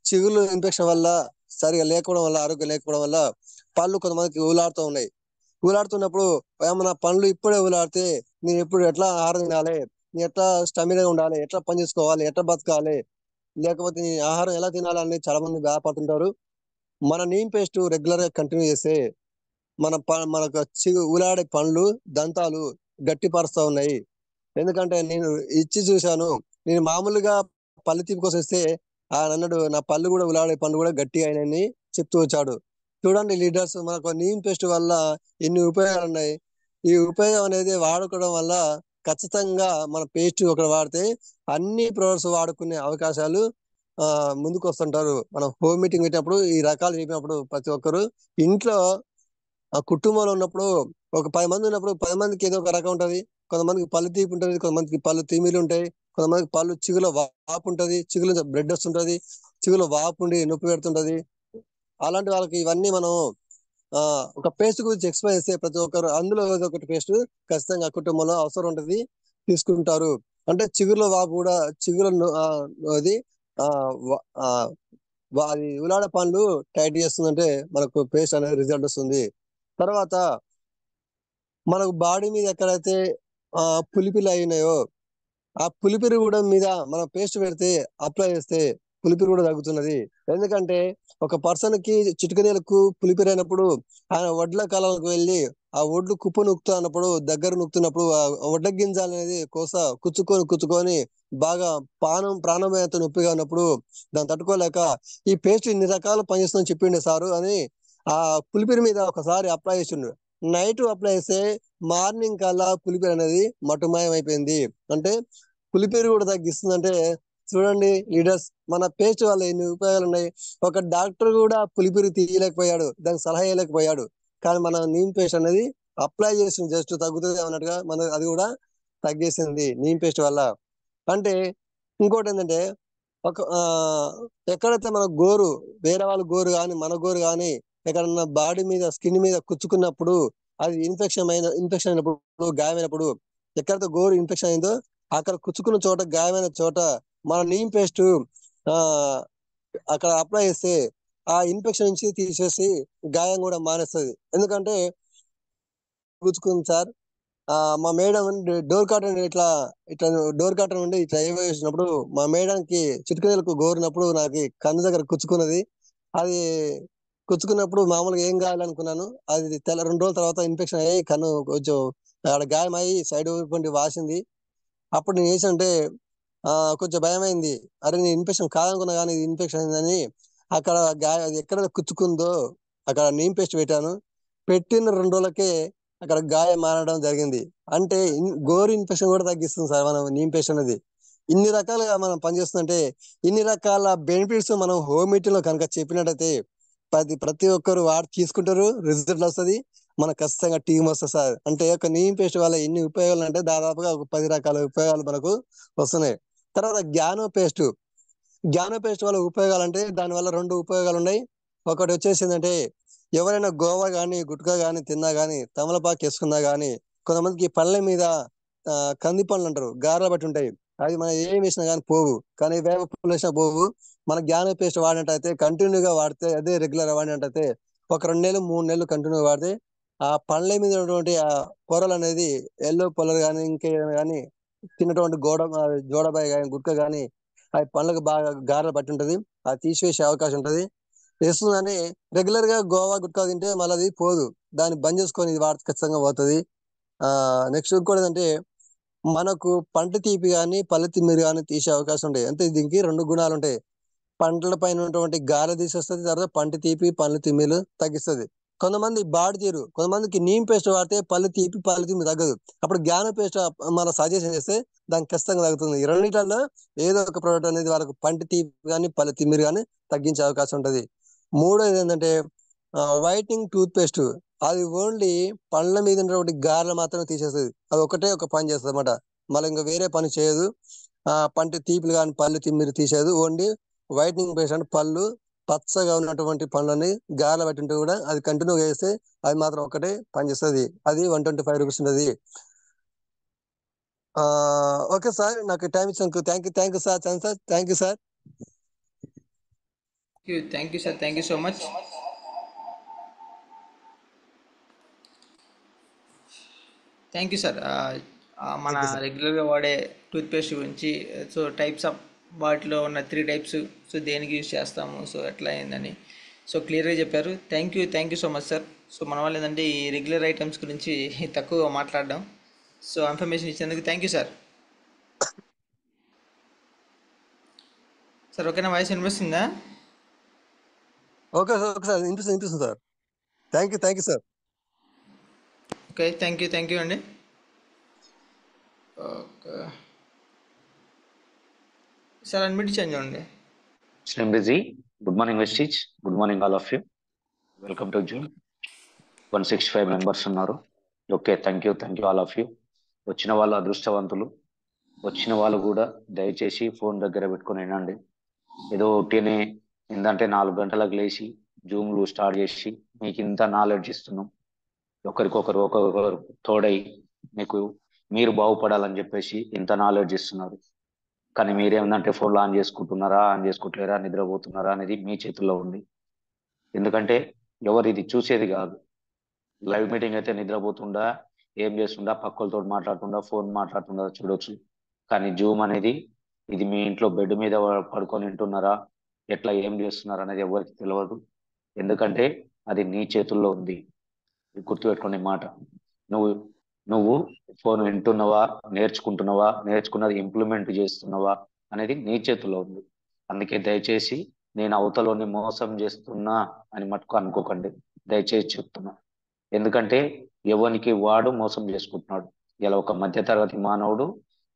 చిగుళ్ళు ఇన్ఫెక్షన్ వల్ల సరిగా లేకపోవడం వల్ల, ఆరోగ్యం లేకపోవడం వల్ల పళ్ళు కొంతమందికి ఊలాడుతూ ఉన్నాయి. ఊలాడుతున్నప్పుడు ఏమన్నా పండ్లు ఇప్పుడే ఊలాడితే నేను ఎప్పుడు ఎట్లా ఆహారం తినాలి, నేను ఎట్లా స్టమినా ఉండాలి, ఎట్లా పని చేసుకోవాలి, ఎట్లా బతకాలి, లేకపోతే నీ ఆహారం ఎలా తినాలని చాలా మంది బాధపడుతుంటారు. మన నీమ్ పేస్ట్ రెగ్యులర్ గా కంటిన్యూ చేస్తే మనకు ఊలాడే పండ్లు దంతాలు గట్టిపరుస్తా ఉన్నాయి. ఎందుకంటే నేను ఇచ్చి చూశాను. నేను మామూలుగా పళ్ళు తీపి కోసం ఇస్తే ఆయన అన్నాడు నా పళ్ళు కూడా ఉలాడే పండు కూడా గట్టి అయినని చెప్తూ వచ్చాడు. చూడండి లీడర్స్, మనకు నీమ్ పేస్ట్ వల్ల ఎన్ని ఉపయోగాలు ఉన్నాయి. ఈ ఉపయోగం అనేది వాడుకోవడం వల్ల ఖచ్చితంగా మన పేస్ట్ ఒకటి వాడితే అన్ని ప్రొడక్ట్స్ వాడుకునే అవకాశాలు ముందుకు వస్తుంటారు. మనం హోమ్ మీటింగ్ పెట్టినప్పుడు ఈ రకాలు చెప్పినప్పుడు ప్రతి ఒక్కరు ఇంట్లో ఆ కుటుంబంలో ఉన్నప్పుడు ఒక 10 మంది ఉన్నప్పుడు 10 మందికి ఏదో ఒక రకం ఉంటది. కొంతమందికి పళ్ళు తీపి ఉంటది, కొంతమందికి పళ్ళు తిమ్మిలు ఉంటాయి, కొంతమందికి పళ్ళు చిగులో వాపు ఉంటది, చిగుల నుంచి బ్లడ్ వస్తుంటది, చిగులో వాపు ఉండి నొప్పి పెడుతుంటది. అలాంటి వాళ్ళకి ఇవన్నీ మనం ఒక పేస్ట్ గురించి ఎక్స్ప్లెయిన్ చేస్తే ప్రతి ఒక్కరు అందులో ఏదో ఒకటి పేస్ట్ ఖచ్చితంగా కుటుంబంలో అవసరం ఉంటది, తీసుకుంటారు. అంటే చిగురులో వాపు కూడా చిగురు అది అది ఉలాడ పండ్లు టైట్ చేస్తుందంటే మనకు పేస్ట్ అనేది రిజల్ట్ వస్తుంది. తర్వాత మనకు బాడీ మీద ఎక్కడైతే పులిపిలు అయినాయో ఆ పులిపిరి కూడా మీద మనం పేస్ట్ పెడితే అప్లై చేస్తే పులిపిరి కూడా తగ్గుతున్నది. ఎందుకంటే ఒక పర్సన్ కి చిటికనేలకు పులిపిరి అయినప్పుడు ఆయన వడ్ల కాలంలోకి వెళ్ళి ఆ ఒడ్లు కుప్ప నొక్కుతా అన్నప్పుడు దగ్గర నొక్కుతున్నప్పుడు ఆ వడ్ల గింజలు అనేది కుచ్చుకొని బాగా ప్రాణమయంతో నొప్పిగా ఉన్నప్పుడు దాన్ని తట్టుకోలేక ఈ పేస్ట్ ఇన్ని రకాలు పనిచేస్తుందని చెప్పిండే సారు అని ఆ పులిపిరి మీద ఒకసారి అప్లై చేసిండు. నైట్ అప్లై చేస్తే మార్నింగ్ కల్లా పులిపిరి అనేది మటుమాయం అయిపోయింది. అంటే పులిపిరి కూడా తగ్గిస్తుందంటే చూడండి లీడర్స్, మన పేస్ట్ వల్ల ఎన్ని ఉపయోగాలు ఉన్నాయి. ఒక డాక్టర్ కూడా పులిపిరి తీయలేకపోయాడు, దానికి సలహా ఇవ్వలేకపోయాడు. కానీ మన నీమ్ పేస్ట్ అనేది అప్లై చేసింది, జస్ట్ తగ్గుతుంది అన్నట్టుగా మన అది కూడా తగ్గేసింది నీమ్ పేస్ట్ వల్ల. అంటే ఇంకోటి ఏంటంటే ఒక ఎక్కడైతే మన గోరు వేరే వాళ్ళ గోరు కానీ మన గోరు కానీ ఎక్కడన్నా బాడీ మీద స్కిన్ మీద కుచ్చుకున్నప్పుడు అది ఇన్ఫెక్షన్ అయినప్పుడు గాయమైనప్పుడు ఎక్కడైతే గోరు ఇన్ఫెక్షన్ అయిందో అక్కడ కుచ్చుకున్న చోట గాయమైన చోట మన నీమ్ పేస్ట్ అక్కడ అప్లై చేస్తే ఆ ఇన్ఫెక్షన్ నుంచి తీసేసి గాయం కూడా మానేస్తుంది. ఎందుకంటే గుచ్చుకుంది సార్, మా మేడం డోర్ కాటన్ ఇట్లా ఇట్లా డోర్ కాటన్ ఉండి ఇట్లా వేసినప్పుడు మా మేడంకి చిటికలకు గోరినప్పుడు నాకు కన్ను దగ్గర కుచ్చుకున్నది. అది కుచ్చుకున్నప్పుడు మామూలుగా ఏం కావాలనుకున్నాను, అది 2 రోజుల తర్వాత ఇన్ఫెక్షన్ అయ్యి కన్ను కొంచెం అక్కడ గాయం అయ్యి సైడ్ పండి వాసింది. అప్పుడు నేను చేసానంటే కొంచెం భయమైంది. అరే నేను ఇన్ఫెక్షన్ కాదనుకున్నా కానీ ఇది ఇన్ఫెక్షన్ అయిందని అక్కడ అది ఎక్కడ కుచ్చుకుందో అక్కడ నీమ్ పేస్ట్ పెట్టాను. పెట్టిన 2 రోజులకే అక్కడ గాయం మారడం జరిగింది. అంటే గోరు ఇన్ఫెక్షన్ కూడా తగ్గిస్తుంది సార్ మనం నీమ్ పేస్ట్ అనేది. ఇన్ని రకాలుగా మనం పనిచేస్తుందంటే ఇన్ని రకాల బెనిఫిట్స్ మనం హోమ్ మీటింగ్ లో కనుక చెప్పినట్టయితే ప్రతి ఒక్కరు వాడు తీసుకుంటారు, రిజల్ట్ వస్తుంది, మనకు ఖచ్చితంగా టీం వస్తుంది సార్. అంటే ఒక నీమ్ పేస్ట్ వల్ల ఎన్ని ఉపయోగాలు అంటే దాదాపుగా ఒక 10 రకాల ఉపయోగాలు మనకు వస్తున్నాయి. తర్వాత జ్ఞానో పేస్ట్ వల్ల ఉపయోగాలు అంటే దాని వల్ల 2 ఉపయోగాలు ఉన్నాయి. ఒకటి వచ్చేసిందంటే ఎవరైనా గోవా గానీ గుట్కా గానీ తిన్నా గానీ తమలపాకు వేసుకున్నా గానీ కొంతమందికి పళ్ళ మీద కంది పళ్ళు అంటారు, గారెల బట్టి ఉంటాయి, అది మనం ఏం వేసినా కానీ పోవు. కానీ వేప పువ్వులు వేసినా పోవు. మన జ్ఞాన పేస్ట్ వాడినట్టయితే కంటిన్యూగా వాడితే అదే రెగ్యులర్ వాడినట్టయితే ఒక 2 నెలలు 3 నెలలు కంటిన్యూగా వాడితే ఆ పళ్ళ మీద ఉన్నటువంటి ఆ పొరలు అనేది ఎల్లో పొరలు కానీ ఇంకేమైనా కానీ తిన్నటువంటి జోడబాయి కానీ గుట్క కానీ అది పళ్ళకు బాగా గారెలు పట్టి ఉంటది, అది తీసివేసే అవకాశం ఉంటది. వేస్తుందని రెగ్యులర్ గా గోవా గుట్కా తింటే మళ్ళీ అది పోదు, దాన్ని బంద్ చేసుకొని ఇది వాడితే ఖచ్చితంగా పోతుంది. నెక్స్ట్ ఇంకోటి ఏంటంటే మనకు పంట తీపి కానీ పళ్ళు తిమ్మిరి కానీ తీసే అవకాశం ఉంటాయి. అంటే దీనికి 2 గుణాలు ఉంటాయి. పంటల పైన ఉన్నటువంటి గారె తీసేస్తుంది, తర్వాత పంట తీపి పళ్ళు తిమ్మిలు తగ్గిస్తుంది. కొంతమంది బాడీ తీరు, కొంతమందికి నీమ్ పేస్ట్ వాడితే పళ్ళు తీపి పళ్ళు తిమ్మి తగ్గదు. అప్పుడు జ్ఞాన పేస్ట్ మన సజెషన్ చేస్తే దానికి ఖచ్చితంగా తగ్గుతుంది. ఈ రెండింటిలో ఏదో ఒక ప్రోడక్ట్ అనేది వాళ్ళకు పంట తీపి కానీ పళ్ళు తిమ్మిరి కానీ తగ్గించే అవకాశం ఉంటది. మూడోది ఏంటంటే వైట్నింగ్ టూత్ పేస్ట్, అది ఓన్లీ పళ్ళ మీద ఉన్నటువంటి గారెలు మాత్రమే తీసేస్తుంది. అది ఒకటే ఒక పని చేస్తుంది అనమాట, మళ్ళీ ఇంకా వేరే పని చేయదు. పంట తీపిలు కానీ పళ్ళు తిమ్మిరి తీసేది. ఓన్లీ వైట్నింగ్ పేస్ట్ అంటే పళ్ళు పచ్చగా ఉన్నటువంటి పళ్ళని గారెలు బట్టి ఉంటే కూడా అది కంటిన్యూగా చేస్తే అది మాత్రం ఒకటే పని చేస్తుంది. అది 125 రూపీస్ ఉంటుంది. ఓకే సార్, నాకు టైం ఇచ్చినందుకు thank you sir. Thank you sir. Thank you sir, thank you so much. Thank you sir. మన రెగ్యులర్గా వాడే టూత్పేస్ట్ గురించి, సో టైప్స్ ఆఫ్ వాటిలో ఉన్న 3 టైప్స్, సో దేనికి యూజ్ చేస్తాము, సో ఎట్లా అయిందని సో క్లియర్గా చెప్పారు. Thank you so much sir. So మన వాళ్ళు ఏంటంటే ఈ రెగ్యులర్ ఐటమ్స్ గురించి తక్కువగా మాట్లాడడం, సో ఇన్ఫర్మేషన్ ఇచ్చినందుకు థ్యాంక్ యూ సార్. సార్ ఓకేనా, వాయిస్ వినిపిస్తుందా? ఓకే సార్, వినిపిస్తుంది sir. Thank you sir. Okay, thank you అండి. ఓకే సార్, అడ్మిట్ చేంజ్ అండి. Slim busy. Good morning, Vestige. Good morning, all of you. Welcome to June. 165 members ఉన్నారు. Okay, thank you all of you. వచ్చిన వాళ్ళు అదృష్టవంతులు. వచ్చిన వాళ్ళు కూడా దయచేసి ఫోన్ దగ్గర పెట్టుకుని వినండి. ఏదో ఒకటినే ఏంటంటే 4 గంటలకు లేచి జూమ్లు స్టార్ట్ చేసి మీకు ఇంత నాలెడ్జ్ ఇస్తున్నాం. ఒకరికొకరు తోడై మీకు మీరు బాగుపడాలని చెప్పేసి ఇంత నాలెడ్జ్ ఇస్తున్నారు. కానీ మీరేమందంటే ఫోన్లో ఆన్ చేసుకుంటున్నారా, ఆన్ చేసుకోవట్లేరా, నిద్రపోతున్నారా అనేది మీ చేతుల్లో ఉంది. ఎందుకంటే ఎవరు ఇది చూసేది కాదు. లైవ్ మీటింగ్ అయితే నిద్రపోతుండా, ఏం చేస్తుండా, పక్కలతో మాట్లాడుతుండా, ఫోన్ మాట్లాడుతుండా చూడొచ్చు. కానీ జూమ్ అనేది ఇది మీ ఇంట్లో బెడ్ మీద పడుకొని వింటున్నారా, ఎట్లా ఏం చేస్తున్నారా అనేది ఎవరికి తెలియదు. ఎందుకంటే అది నీ చేతుల్లో ఉంది. గుర్తుపెట్టుకునే మాట. నువ్వు నువ్వు ఫోన్ వింటున్నావా, నేర్చుకుంటున్నావా, నేర్చుకున్నది ఇంప్లిమెంట్ చేస్తున్నావా అనేది నీ చేతుల్లో ఉంది. అందుకే దయచేసి నేను అవతలని మోసం చేస్తున్నా అని మటుకు అనుకోకండి. దయచేసి చెప్తున్నా. ఎందుకంటే ఎవరికి వాడు మోసం చేసుకుంటున్నాడు. ఇలా ఒక మధ్యతరగతి మానవుడు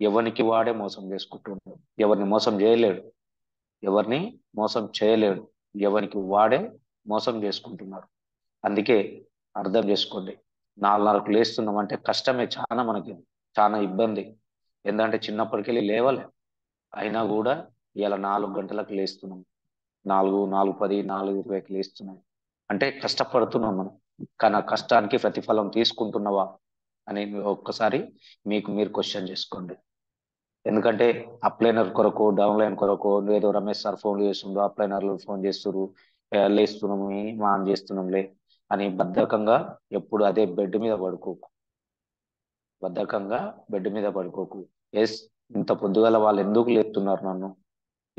ఎవరికి వాడే మోసం చేసుకుంటున్నాడు. ఎవరిని మోసం చేయలేడు. ఎవరిని మోసం చేయలేడు. ఎవరికి వాడే మోసం చేసుకుంటున్నాడు. అందుకే అర్థం చేసుకోండి. 4:30కు లేస్తున్నాం అంటే కష్టమే, చాలా మనకి చాలా ఇబ్బంది. ఎందుకంటే చిన్నప్పటికెళ్ళి లేవలే, అయినా కూడా ఇలా 4 గంటలకు లేస్తున్నాం. 4:10, 4:20కి లేస్తున్నాం అంటే కష్టపడుతున్నాం మనం. కానీ ఆ కష్టానికి ప్రతిఫలం తీసుకుంటున్నావా అని ఒక్కసారి మీకు మీరు క్వశ్చన్ చేసుకోండి. ఎందుకంటే అప్లైనర్ కొరకు, డౌన్లైన్ కొరకు ఏదో రమేష్ సార్ ఫోన్ చేస్తుండ్రు, అప్లైనర్లు ఫోన్ చేస్తున్నారు, లేస్తున్నాము, ఆన్ చేస్తున్నాంలే అని బద్ధకంగా ఎప్పుడు అదే బెడ్ మీద పడుకోకు. బద్ధకంగా బెడ్ మీద పడుకోకు. ఎస్, ఇంత పొద్దుగల వాళ్ళు ఎందుకు లేపుతున్నారు నన్ను,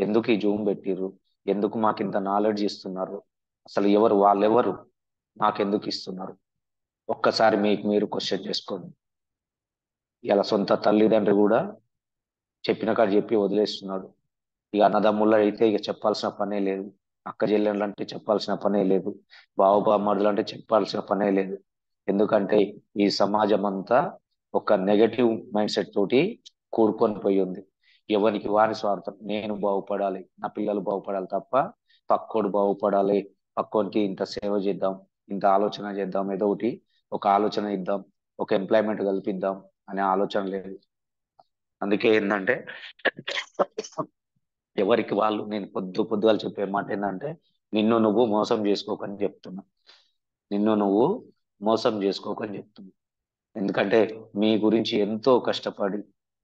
ఎందుకు ఈ జూమ్ పెట్టిర్రు, ఎందుకు మాకు ఇంత నాలెడ్జ్ ఇస్తున్నారు, అసలు ఎవరు వాళ్ళెవరు, మాకెందుకు ఇస్తున్నారు, ఒక్కసారి మీకు మీరు క్వశ్చన్ చేసుకోండి. ఇలా సొంత తల్లిదండ్రి కూడా చెప్పిన కాడ చెప్పి వదిలేస్తున్నాడు. ఇక అన్నదమ్ముళ్ళు అయితే ఇక చెప్పాల్సిన పనే లేదు. అక్క చెల్లెళ్ళు అంటే చెప్పాల్సిన పనే లేదు. బావబామరుదులు అంటే చెప్పాల్సిన పనే లేదు. ఎందుకంటే ఈ సమాజం అంతా ఒక నెగటివ్ మైండ్ సెట్ తోటి కూడుకొని పోయి ఉంది. ఎవరికి వారి స్వార్థం, నేను బాగుపడాలి, నా పిల్లలు బాగుపడాలి తప్ప పక్కోడు బాగుపడాలి, పక్కోడికి ఇంత సేవ చేద్దాం, ఇంత ఆలోచన చేద్దాం, ఏదో ఒకటి ఒక ఆలోచన ఇద్దాం, ఒక ఎంప్లాయ్మెంట్ కల్పిద్దాం అనే ఆలోచన లేదు. అందుకే ఏంటంటే ఎవరికి వాళ్ళు, నేను పొద్దుగాల చెప్పే మాట ఏంటంటే నిన్ను నువ్వు మోసం చేసుకోకని చెప్తున్నా. నిన్ను నువ్వు మోసం చేసుకోకని చెప్తున్నా. ఎందుకంటే మీ గురించి ఎంతో కష్టపడి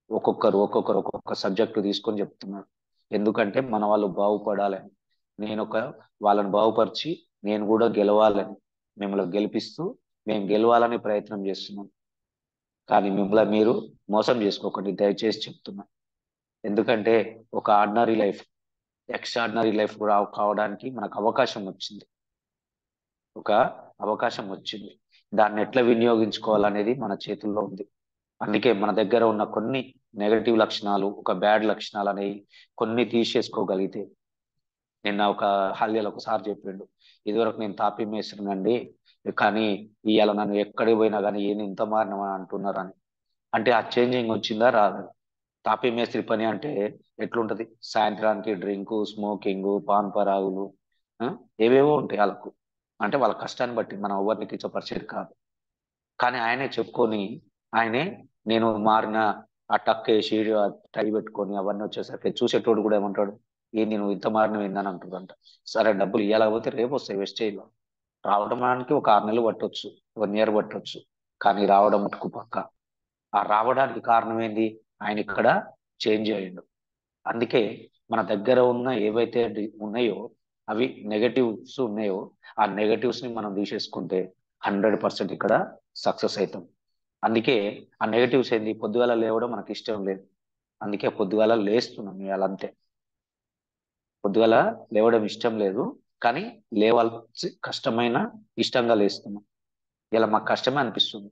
ఒక్కొక్క సబ్జెక్టు తీసుకొని చెప్తున్నారు. ఎందుకంటే మన వాళ్ళు బాగుపడాలని, నేను వాళ్ళని బాగుపరిచి నేను కూడా గెలవాలని, మిమ్మల్ని గెలిపిస్తూ మేము గెలవాలని ప్రయత్నం చేస్తున్నాం. కానీ మిమ్మల్ని మీరు మోసం చేసుకోకండి, దయచేసి చెప్తున్నా. ఎందుకంటే ఒక ఆర్డినరీ లైఫ్ ఎక్స్ట్రాడినరీ లైఫ్ కావడానికి మనకు అవకాశం వచ్చింది. ఒక అవకాశం వచ్చింది. దాన్ని ఎట్లా వినియోగించుకోవాలనేది మన చేతుల్లో ఉంది. అందుకే మన దగ్గర ఉన్న కొన్ని నెగటివ్ లక్షణాలు, ఒక బ్యాడ్ లక్షణాలు అనేవి కొన్ని తీసేసుకోగలిగితే, నిన్న ఒక హల్యాలో ఒకసారి చెప్పిండు, ఇదివరకు నేను తాపీ మేస్తున్నాండి, కానీ ఇవాళ నన్ను ఎక్కడికి పోయినా కానీ ఏం ఇంత మారినమని అంటున్నారు అని. అంటే ఆ చేంజింగ్ వచ్చిందా రాదు. తాపీ మేస్త్రి పని అంటే ఎట్లుంటది, సాయంత్రానికి డ్రింకు, స్మోకింగ్, పాన్ పరాగులు, ఏవేవో ఉంటాయి వాళ్ళకు. అంటే వాళ్ళ కష్టాన్ని బట్టి మనం ఎవరిని కించపరిచేది కాదు. కానీ ఆయనే చెప్పుకొని, ఆయనే నేను మారిన, ఆ టక్ వేసి టై పెట్టుకొని అవన్నీ వచ్చేసరికి చూసేటోడు కూడా ఏమంటాడు, ఏంది నువ్వు ఇంత మారిన ఏందని అంటుందంట. సరే డబ్బులు ఇవ్వలేకపోతే రేపు వస్తాయి వెస్టేజ్లో. రావడానికి ఒక 6 నెలలు పట్టొచ్చు, 1 ఇయర్ పట్టొచ్చు, కానీ రావడం మటుకు పక్క. ఆ రావడానికి కారణం ఏంది, ఆయన ఇక్కడ చేంజ్ అయ్యిండు. అందుకే మన దగ్గర ఉన్న ఏవైతే ఉన్నాయో అవి నెగటివ్స్ ఉన్నాయో ఆ నెగటివ్స్ ని మనం తీసేసుకుంటే 100% ఇక్కడ సక్సెస్ అవుతాం. అందుకే ఆ నెగటివ్స్ ఏంది, పొద్దుగాల లేవడం మనకి ఇష్టం లేదు, అందుకే పొద్దుగాల లేస్తున్నాం ఇవాళ అంతే. పొద్దుగాల లేవడం ఇష్టం లేదు, కానీ లేవాల్సి కష్టమైన ఇష్టంగా లేస్తున్నాం. ఇలా మాకు కష్టమే అనిపిస్తుంది.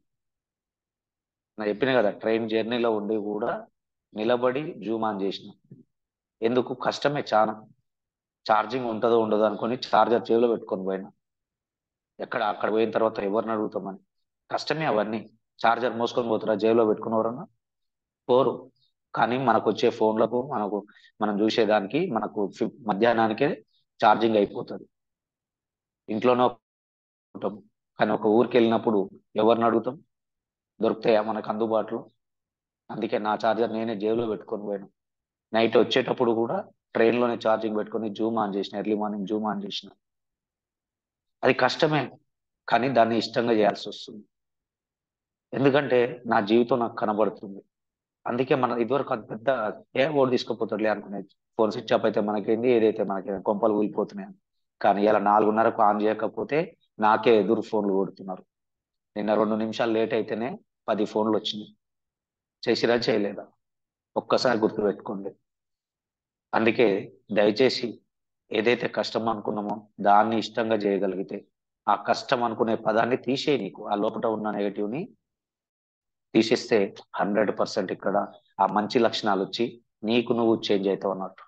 నేను చెప్పిన కదా, ట్రైన్ జర్నీలో ఉండి కూడా నిలబడి జూమ్ ఆన్ చేసిన. ఎందుకు, కష్టమే చాలా. ఛార్జింగ్ ఉంటుందో ఉండదో అనుకొని ఛార్జర్ జేబులో పెట్టుకొని పోయినా. అక్కడ పోయిన తర్వాత ఎవరిని అడుగుతామని, కష్టమే అవన్నీ. ఛార్జర్ మోసుకొని పోతారా జేబులో పెట్టుకున్నవరన్నా? పోరు. కానీ మనకు వచ్చే ఫోన్లకు, మనం చూసేదానికి మనకు మధ్యాహ్నానికే ఛార్జింగ్ అయిపోతుంది. ఇంట్లోనే ఉంటాం, కానీ ఒక ఊరికి వెళ్ళినప్పుడు ఎవరిని అడుగుతాం, దొరుకుతాయా మనకు అందుబాటులో? అందుకే నా ఛార్జర్ నేనే జేబులో పెట్టుకొని పోయాను. నైట్ వచ్చేటప్పుడు కూడా ట్రైన్లోనే ఛార్జింగ్ పెట్టుకొని జూమ్ ఆన్ చేసిన, ఎర్లీ మార్నింగ్ జూమ్ ఆన్ చేసిన. అది కష్టమే, కానీ దాన్ని ఇష్టంగా చేయాల్సి వస్తుంది. ఎందుకంటే నా జీవితం నాకు కనబడుతుంది. అందుకే మన ఇదివరకు అంత పెద్ద ఓడి తీసుకోపోతాడులే అనుకునేది. ఫోన్ స్విచ్ ఆఫ్ అయితే మనకేంది, ఏదైతే మనకి కొంపలు కూలిపోతున్నాయి. కానీ ఇలా 4:30కు ఆన్ చేయకపోతే నాకే ఎదురు ఫోన్లు కొడుతున్నారు. నిన్న 2 నిమిషాలు లేట్ అయితేనే 10 ఫోన్లు వచ్చినాయి. చేసిరా చేయలేదా ఒక్కసారి గుర్తు పెట్టుకోండి. అందుకే దయచేసి ఏదైతే కష్టం అనుకున్నామో దాన్ని ఇష్టంగా చేయగలిగితే, ఆ కష్టం అనుకునే పదాన్ని తీసేయి. నీకు ఆ లోపల ఉన్న నెగటివ్ ని తీసేస్తే 100% ఇక్కడ ఆ మంచి లక్షణాలు వచ్చి నీకు నువ్వు చేంజ్ అవుతావు అన్నట్టు.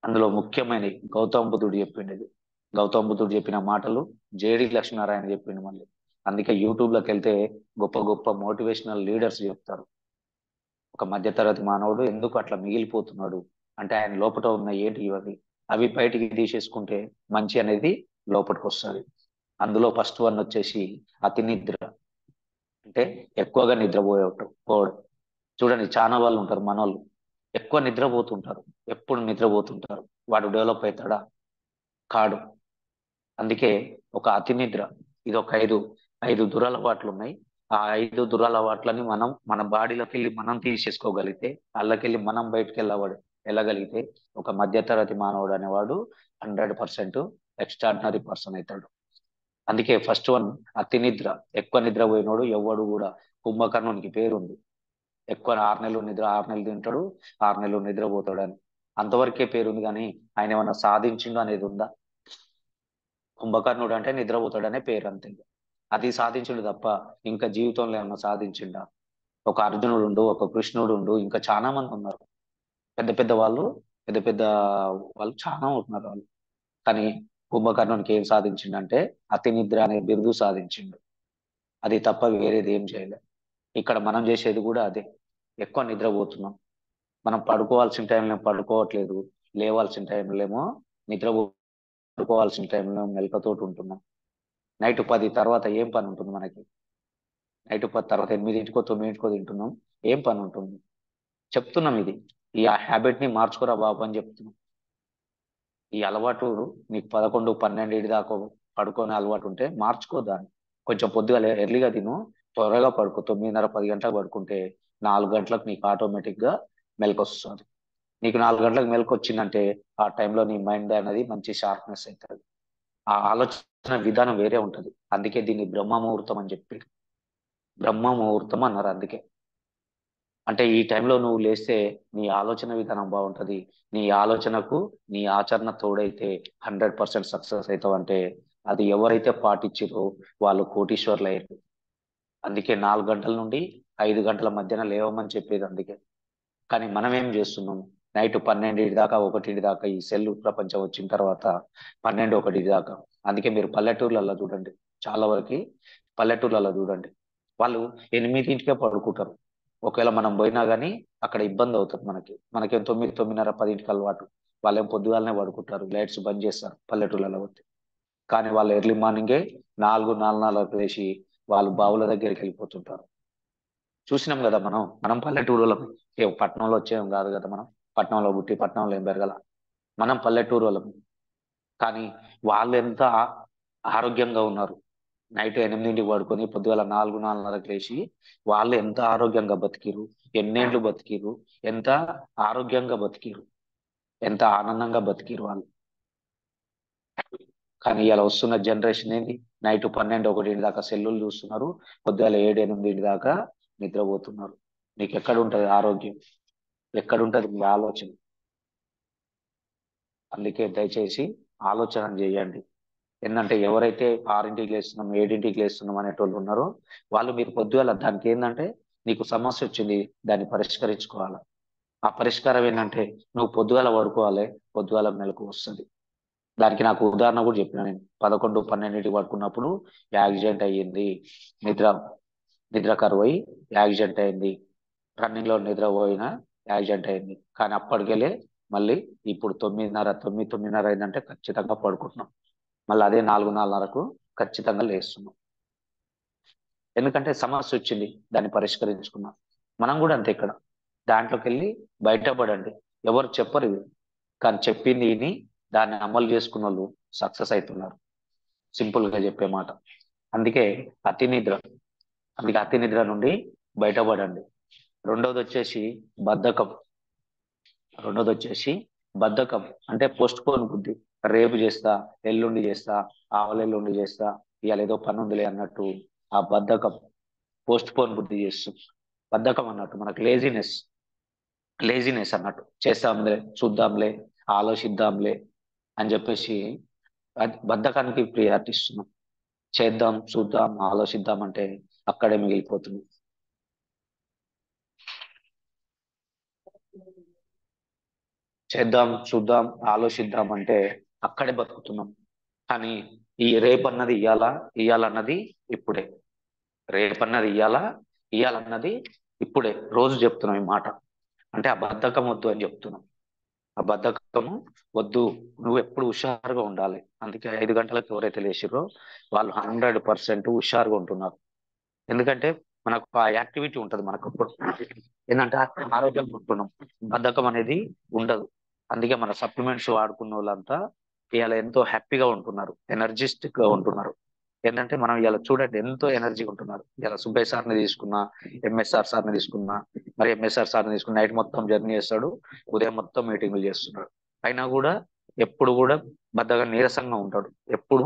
అందులో ముఖ్యమైన గౌతమ బుద్ధుడు చెప్పిండు ఇది. గౌతమ బుద్ధుడు చెప్పిన మాటలు జేడి లక్ష్మీనారాయణ చెప్పిండు మళ్ళీ. అందుకే యూట్యూబ్ లోకి వెళ్తే గొప్ప గొప్ప మోటివేషనల్ లీడర్స్ చెప్తారు ఒక మధ్యతరగతి మానవుడు ఎందుకు అట్లా మిగిలిపోతున్నాడు అంటే ఆయన లోపల ఉన్న ఏంటి ఇవన్నీ అవి బయటికి తీసేసుకుంటే మంచి అనేది లోపలికి వస్తుంది. అందులో ఫస్ట్ వన్ వచ్చేసి అతి నిద్ర. అంటే ఎక్కువగా పోవడం. చూడండి చాలా వాళ్ళు ఉంటారు మనోళ్ళు ఎక్కువ నిద్రపోతుంటారు, ఎప్పుడు నిద్రపోతుంటారు. వాడు డెవలప్ అవుతాడా? కాడు. అందుకే ఒక అతి నిద్ర ఇది ఒక ఐదు దురలవాట్లు ఉన్నాయి. ఆ 5 దురలవాట్లని మనం మన బాడీలోకి వెళ్ళి మనం తీసేసుకోగలిగితే, వాళ్ళకెళ్ళి మనం బయటకు వెళ్ళగలిగితే ఒక మధ్యతరగతి మానవుడు అనేవాడు 100% ఎక్స్ట్రాడినరీ పర్సన్ అవుతాడు. అందుకే ఫస్ట్ వన్ అతి నిద్ర. ఎక్కువ నిద్రపోయినోడు ఎవడు కూడా కుంభకర్ణునికి పేరుంది. ఎక్కువ 6 నెలలు 6 నెలలు తింటాడు, 6 నెలలు నిద్రపోతాడు అని. అంతవరకే పేరుంది కానీ ఆయన ఏమన్నా సాధించిండు అనేది ఉందా? కుంభకర్ణుడు అంటే నిద్రపోతాడనే పేరు అంతే. అది సాధించుడు తప్ప ఇంకా జీవితంలో ఏమన్నా సాధించిండా? ఒక అర్జునుడు ఉండు, ఒక కృష్ణుడు ఉండు, ఇంకా చాలా మంది ఉన్నారు. పెద్ద పెద్ద వాళ్ళు చాలా ఉంటున్నారు వాళ్ళు. కానీ కుంభకర్ణునికి ఏం సాధించిండంటే అతి నిద్ర అనే బిరుదు సాధించిండు. అది తప్ప వేరేది ఏం చేయలే. ఇక్కడ మనం చేసేది కూడా అదే. ఎక్కువ నిద్రపోతున్నాం. మనం పడుకోవాల్సిన టైంలో పడుకోవట్లేదు, లేవాల్సిన టైంలో ఏమో పడుకోవాల్సిన టైంలో మెలకతోటి ఉంటున్నాం. నైట్ 10 తర్వాత ఏం పని ఉంటుంది మనకి? నైట్ 10 తర్వాత 8కో 9కో తింటున్నాం. ఏం పని ఉంటుంది? చెప్తున్నాం ఇది. ఈ హ్యాబిట్ ని మార్చుకోరా బాబు అని చెప్తున్నాం. ఈ అలవాటు నీకు 11, 12 దాకా పడుకోనే అలవాటు ఉంటే మార్చుకో దాన్ని. కొంచెం పొద్దుగా ఎర్లీగా తిను, త్వరగా పడుకో. 9:30, 10 గంటలకు పడుకుంటే 4 గంటలకు నీకు ఆటోమేటిక్ గా మెలకు వస్తుంది. నీకు 4 గంటలకు మెలకు వచ్చిందంటే ఆ టైంలో నీ మైండ్ అనేది మంచి షార్ప్నెస్ అవుతుంది. ఆ ఆలోచన విధానం వేరే ఉంటది. అందుకే దీన్ని బ్రహ్మ ముహూర్తం అని చెప్పి బ్రహ్మ ముహూర్తం అన్నారు. అందుకే అంటే ఈ టైంలో నువ్వు లేస్తే నీ ఆలోచన విధానం బాగుంటది. నీ ఆలోచనకు నీ ఆచరణ తోడైతే 100% సక్సెస్ అవుతావు. అంటే అది ఎవరైతే పాటించారో వాళ్ళు కోటీశ్వర్లు అయ్యారు. అందుకే 4 గంటల నుండి 5 గంటల మధ్యన లేవమని చెప్పేది అందుకే. కానీ మనం ఏం చేస్తున్నాం? నైట్ 12 దాకా 1 దాకా ఈ సెల్ ప్రపంచం వచ్చిన తర్వాత 12, 1 దాకా. అందుకే మీరు పల్లెటూర్లలో చూడండి, చాలా వరకు పల్లెటూర్లలో చూడండి, వాళ్ళు 8కే పడుకుంటారు. ఒకవేళ మనం పోయినా కానీ అక్కడ ఇబ్బంది అవుతుంది మనకేం 9, 9:30, 10 అలవాటు. వాళ్ళేం పొద్దుగాలనే పడుకుంటారు, లైట్స్ బంద్ చేస్తారు పల్లెటూర్లలో పోతే. కానీ వాళ్ళు ఎర్లీ మార్నింగే 4, 4:30 లేచి వాళ్ళు బావుల దగ్గరికి వెళ్ళిపోతుంటారు. చూసినాం కదా మనం పల్లెటూరులో పట్టణంలో వచ్చేయం కాదు కదా. మనం పట్టణంలో పుట్టి పట్టణంలో ఏం పెరగల. మనం పల్లెటూరు వాళ్ళం. కానీ వాళ్ళు ఎంత ఆరోగ్యంగా ఉన్నారు. నైట్ 8కి పడుకొని పొద్దుగాల 4, 4:30 లేచి వాళ్ళు ఎంత ఆరోగ్యంగా బతికిరు, ఎన్నేళ్ళు బతికిరు, ఎంత ఆరోగ్యంగా బతికిరు, ఎంత ఆనందంగా బతికిరు వాళ్ళు. కానీ ఇలా వస్తున్న జనరేషన్ ఏంటి? నైట్ 12, 1 దాకా సెల్లులు చూస్తున్నారు, పొద్దుగాల 7, 8 దాకా నిద్రపోతున్నారు. నీకు ఎక్కడ ఉంటది ఆరోగ్యం? ఎక్కడుంటది మీ ఆలోచన? అందుకే దయచేసి ఆలోచన చేయండి. ఏంటంటే ఎవరైతే 6కి లేస్తున్నాం, 7కి లేస్తున్నాం అనేటోళ్ళు ఉన్నారో వాళ్ళు మీరు పొద్దుగాల దానికి ఏంటంటే నీకు సమస్య వచ్చింది, దాన్ని పరిష్కరించుకోవాలి. ఆ పరిష్కారం ఏంటంటే నువ్వు పొద్దుగాల పడుకోవాలి, పొద్దుగాల మెలకు వస్తుంది. దానికి నాకు ఉదాహరణ కూడా చెప్పిన నేను. 11, 12కి పడుకున్నప్పుడు యాక్సిడెంట్ అయ్యింది. నిద్ర కరువై యాక్సిడెంట్ అయింది. రన్నింగ్ లో నిద్రపోయినా యాక్సిడెంట్ అయింది. కానీ అప్పటికెళ్ళే మళ్ళీ ఇప్పుడు 9:30, 9:30 అయిందంటే ఖచ్చితంగా పడుకుంటున్నాం. మళ్ళీ అదే 4, 4:30కు ఖచ్చితంగా లేస్తున్నాం. ఎందుకంటే సమస్య వచ్చింది, దాన్ని పరిష్కరించుకున్నాం. మనం కూడా అంతే. ఇక్కడ దాంట్లోకి వెళ్ళి బయటపడండి. ఎవరు చెప్పరు ఇది, కానీ చెప్పింది విని దాన్ని అమలు చేసుకున్న వాళ్ళు సక్సెస్ అవుతున్నారు. సింపుల్ గా చెప్పే మాట. అందుకే అతి నిద్ర. అందుకే అతి నిద్ర నుండి బయటపడండి. రెండోది వచ్చేసి బద్ధకం. రెండోది వచ్చేసి బద్ధకం అంటే పోస్ట్ పోన్ బుద్ధి. రేపు చేస్తా, ఎల్లుండి చేస్తా, ఆవలెల్లుండి చేస్తా, ఇవాళ ఏదో పని ఉందిలే అన్నట్టు ఆ బద్ధకం పోస్ట్ పోన్ బుద్ధి చేస్తుంది. బద్ధకం అన్నట్టు మనకు లేజినెస్ అన్నట్టు, చేస్తాంలే, చూద్దాంలే, ఆలోచిద్దాంలే అని చెప్పేసి బద్ధకానికి ప్రియారిటీ ఇస్తున్నాం. చేద్దాం, చూద్దాం, ఆలోచిద్దాం అంటే అక్కడే మిగిలిపోతుంది. చేద్దాం, చూద్దాం, ఆలోచిద్దాం అంటే అక్కడే బతుకుతున్నాం. కానీ ఈ రేపన్నది ఇయ్యాలన్నది ఇప్పుడే. రేపన్నది ఇయ్యాలన్నది ఇప్పుడే. రోజు చెప్తున్నాం ఈ మాట. అంటే ఆ బద్ధకం వద్దు అని చెప్తున్నాం. ఆ బద్ధకము వద్దు, నువ్వు ఎప్పుడు హుషారుగా ఉండాలి. అందుకే 5 గంటలకు ఎవరైతే లేచిర్రో వాళ్ళు 100% హుషారుగా ఉంటున్నారు. ఎందుకంటే మనకు ఆ యాక్టివిటీ ఉంటది మనకు అప్పుడు. ఏంటంటే ఆరోగ్యంగా ఉంటున్నాం, బద్ధకం అనేది ఉండదు. అందుకే మన సప్లిమెంట్స్ వాడుకున్న వాళ్ళంతా ఇవాళ ఎంతో హ్యాపీగా ఉంటున్నారు, ఎనర్జిస్టిక్ గా ఉంటున్నారు. ఏంటంటే మనం ఇలా చూడండి ఎంతో ఎనర్జీగా ఉంటున్నారు. ఇలా సుబ్బయ్య సార్ని తీసుకున్నా, ఎంఎస్ఆర్ సార్ని తీసుకున్నా, మరి ఎంఎస్ఆర్ సార్ని తీసుకున్న నైట్ మొత్తం జర్నీ చేస్తాడు, ఉదయం మొత్తం మీటింగ్లు చేస్తున్నాడు. అయినా కూడా ఎప్పుడు కూడా బద్దగా నీరసంగా ఉంటాడు, ఎప్పుడు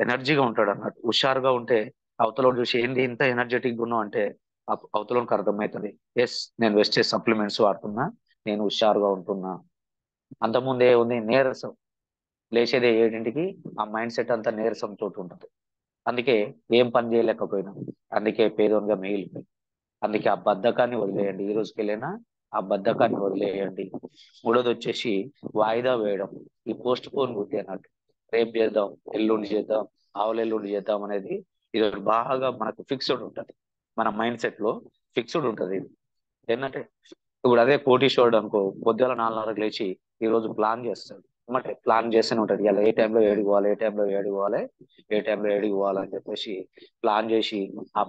ఎనర్జీగా ఉంటాడు అన్నట్టు. హుషారుగా ఉంటే అవతలోడు చూసి ఏంది ఇంత ఎనర్జెటిక్ ఉన్నావు అంటే అవతలోనికి అర్థమవుతుంది, ఎస్ నేను వెస్ట్ సప్లిమెంట్స్ వాడుతున్నా, నేను హుషారుగా ఉంటున్నా. అంతకుముందే ఉంది నీరసం, లేచేదే 7ంటికి, ఆ మైండ్ సెట్ అంతా నీరసం తోటి ఉంటుంది. అందుకే ఏం పని చేయలేకపోయినా, అందుకే పేదోనిగా మిగిలిపోయి. అందుకే ఆ బద్ధకాన్ని వదిలేయండి, ఈ రోజుకి వెళ్ళినా ఆ బద్ధకాన్ని వదిలేయండి. మూడోది వచ్చేసి వాయిదా వేయడం, ఈ పోస్ట్ పోన్ బుద్ధి అన్నట్టు. రేపు చేద్దాం, ఎల్లుండి చేద్దాం, ఆవులెల్లుండి చేద్దాం అనేది ఇది బాగా మనకు ఫిక్స్డ్ ఉంటుంది, మన మైండ్ సెట్ లో ఫిక్స్డ్ ఉంటుంది. ఇది ఏంటంటే ఇప్పుడు అదే కోటీశ్వరుడు అనుకో, పొద్దుల 4:30కు లేచి ఈ రోజు ప్లాన్ చేస్తాడు. అంటే ప్లాన్ చేస్తూనే ఉంటాడు, ఇలా ఏ టైంలో ఏడికి పోవాలి, ఏ టైంలో ఏడికి పోవాలి, ఏ టైంలో ఏడికి పోవాలి అని చెప్పేసి ప్లాన్ చేసి ఆ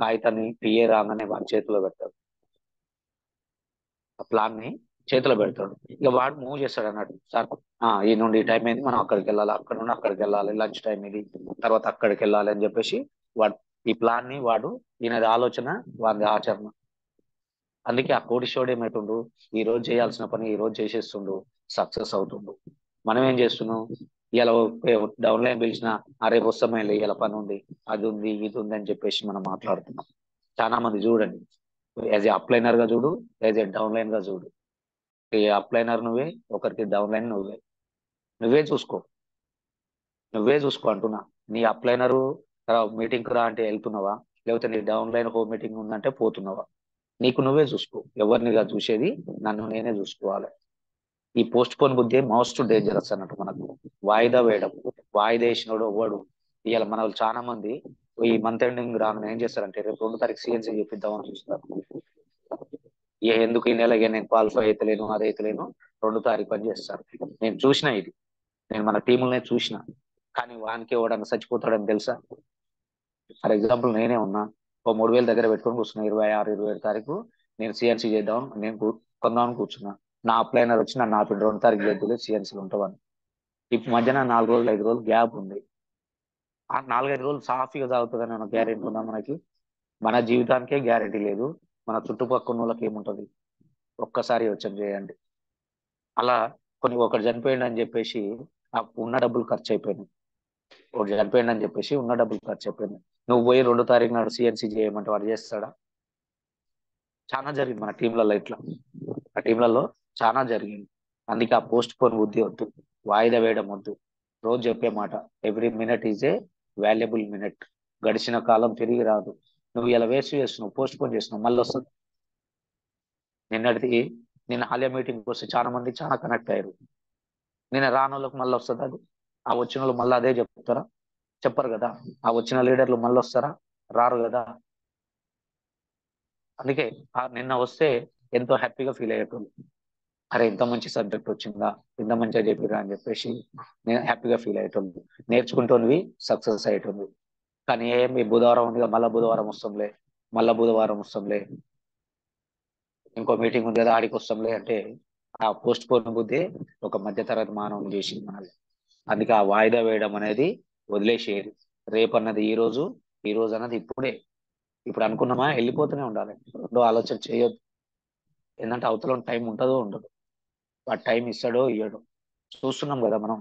కాగితాన్ని పిఏ రాగానే వాడి చేతిలో పెడతాడు. ఆ ప్లాన్ ని చేతిలో పెడతాడు. ఇక వాడు మూవ్ చేస్తాడు అన్నట్టు. సార్ ఈ నుండి ఈ టైం అయింది, మనం అక్కడికి వెళ్ళాలి, అక్కడ నుండి అక్కడికి వెళ్ళాలి, లంచ్ టైం ఇది, తర్వాత అక్కడికి వెళ్ళాలి అని చెప్పేసి వాడు ఈ ప్లాన్ ని ఈయనది ఆలోచన, వాడి ఆచరణ. అందుకే ఆ కోటీశ్వరుడు ఏమైతుండు, ఈ రోజు చేయాల్సిన పని ఈ రోజు చేసేస్తుండు, సక్సెస్ అవుతుండు. మనం ఏం చేస్తున్నాం, ఇలా డౌన్లైన్ పిలిచిన రేపు వస్తామే, ఇలా పని ఉంది, అది ఉంది, ఇది ఉంది అని చెప్పేసి మనం మాట్లాడుతున్నాం. చాలా మంది చూడండి, యాజ్ ఏ అప్లైనర్ గా చూడు, యాజ్ ఏ డౌన్లైన్ గా చూడు. ఈ అప్లైనర్ నువ్వే, ఒకరికి డౌన్లైన్ నువ్వే. నువ్వే చూసుకో అంటున్నా. నీ అప్లైనరు మీటింగ్ రా అంటే వెళ్తున్నావా, లేకపోతే నీ డౌన్లైన్ హోమ్ మీటింగ్ ఉందంటే పోతున్నావా? నీకు నువ్వే చూసుకో. ఎవరినిగా చూసేది, నన్ను నేనే చూసుకోవాలి. ఈ పోస్ట్ పోన్ బుద్ధి మోస్ట్ డేంజరస్ అన్నట్టు మనకు. వాయిదా వేయడం, వాయిదా వేసినోడు వాడు. ఇవాళ మన వాళ్ళు చాలా మంది ఈ మంత్ ఎండింగ్ రాగానే ఏం చేస్తారంటే రేపు 2 తారీఖు సిఎన్సీ చెప్పిద్దామని చూస్తారు. ఎందుకు ఈ నెల నేను క్వాలిఫై అయితలేను, అది అయితలేను, 2 తారీఖు పని చేస్తారు. నేను చూసిన ఇది, నేను మన టీములనే చూసిన. కానీ వానికి ఇవ్వడానికి చచ్చిపోతాడని తెలుసా? ఫర్ ఎగ్జాంపుల్ నేనే ఉన్నా, ఓ 3,000 దగ్గర పెట్టుకొని కూర్చున్నా, 26, 27 తారీఖు నేను సిఎన్సీ చేద్దాం, నేను కొందామని కూర్చున్నా. నా అప్లైనర్ వచ్చి నన్ను ఆపి 2 తారీఖు లేదు సిఎన్సీ ఉంటామని. ఇప్పుడు మధ్యన 4 రోజులు 5 రోజులు గ్యాప్ ఉంది. ఆ 4-5 రోజులు సాఫీగా సాగుతుందని మన గ్యారెంటీ ఉందా మనకి? మన జీవితానికే గ్యారెంటీ లేదు, మన చుట్టుపక్కల వాళ్ళకి ఏముంటది? ఒక్కసారి యోచన చేయండి. అలా ఒకటి చనిపోయింది అని చెప్పేసి ఆ ఉన్న డబ్బులు ఖర్చు అయిపోయినాయి. ఒకటి చనిపోయింది అని చెప్పేసి ఉన్న డబ్బులు ఖర్చు అయిపోయినాయి. నువ్వు పోయి 2 తారీఖు నాడు సిఎన్సీ చేయమంటే వాడు చేస్తాడా? చాలా జరిగింది మన టీంలలో ఇట్లా, ఆ టీంలలో చాలా జరిగింది. అందుకే ఆ పోస్ట్ పోన్ బుద్ధి వద్దు, వాయిదా వేయడం వద్దు. రోజు చెప్పే మాట, every minute is a valuable minute. గడిచిన కాలం తిరిగి రాదు. నువ్వు ఇలా వేస్ట్ చేస్తున్నావు, పోస్ట్ పోన్ చేస్తున్నావు, మళ్ళీ వస్తుంది. నిన్న ఆలయ మీటింగ్ వస్తే చాలా మంది చాలా కనెక్ట్ అయ్యారు. నిన్న రాని వాళ్ళకి మళ్ళీ వస్తుంది అది. ఆ వచ్చిన వాళ్ళు మళ్ళీ అదే చెప్తారా? చెప్పరు కదా. ఆ వచ్చిన లీడర్లు మళ్ళీ వస్తారా? రారు కదా. అందుకే నిన్న వస్తే ఎంతో హ్యాపీగా ఫీల్ అయ్యేటోళ్ళు, అరే ఇంత మంచి సబ్జెక్ట్ వచ్చిందా, ఇంత మంచిగా చెప్పిరా అని చెప్పేసి నేను హ్యాపీగా ఫీల్ అయ్యేటోళ్ళు. నేర్చుకుంటోనివి సక్సెస్ అయ్యేటోళ్ళు. కానీ ఏమి బుధవారం ఉంది, మళ్ళీ బుధవారం వస్తాంలే, మళ్ళీ బుధవారం వస్తాంలే, ఇంకో మీటింగ్ ఉంది కదా ఆడికి వస్తాంలే అంటే ఆ పోస్ట్ పోన్ బుద్ధి ఒక మధ్యతరగతి మానవుని చేసింది మనల్ని. అందుకే ఆ వాయిదా వేయడం అనేది వదిలేసేది. రేపు అన్నది ఈ రోజు, ఈ రోజు అన్నది ఇప్పుడే. ఇప్పుడు అనుకున్నామా వెళ్ళిపోతూనే ఉండాలి, రెండో ఆలోచన చేయొద్దు. ఏంటంటే అవతల టైం ఉంటుందో ఉండదు, ఆ టైం ఇస్తాడో ఇయ్యడో చూస్తున్నాం కదా మనం,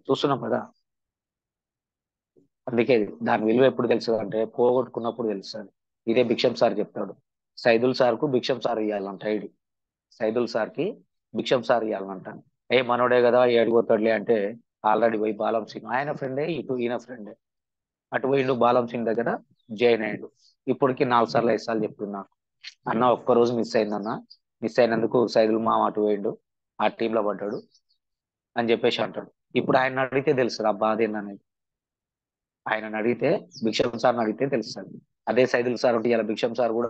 చూస్తున్నాం కదా. అందుకే దాని విలువ ఎప్పుడు తెలుస్తుంది అంటే పోగొట్టుకున్నప్పుడు తెలుస్తుంది. ఇదే భిక్షం సార్ చెప్తాడు, సైదుల్ సార్కు భిక్షం సార్ ఇవ్వాలంట. ఐడి సైదుల్ సార్కి భిక్షం సార్ ఇవ్వాలంట. ఏ మనోడే కదా ఏడిపోతాడులే అంటే ఆల్రెడీ పోయి బాలం సింగ్ ఆయన ఫ్రెండే, ఇటు ఈయన ఫ్రెండే. అటు పోయిండు బాలం సింగ్ దగ్గర జాయిన్ అయ్యిండు. ఇప్పటికి 4 సార్లు 5 సార్లు చెప్తున్నా, అన్న ఒక్కరోజు మిస్ అయిందన్న, మిస్ అయినందుకు సైదుల్ మామ అటు పోయిండు, ఆ టీంలో పడ్డాడు అని చెప్పేసి అంటాడు. ఇప్పుడు ఆయన అడిగితే తెలుస్తుంది ఆ బాధ ఏందనేది. ఆయన అడిగితే, భిక్షం సార్ని అడిగితే తెలుస్తుంది. అదే సైదుల్ సార్ ఉంటే ఇలా భిక్షం సార్ కూడా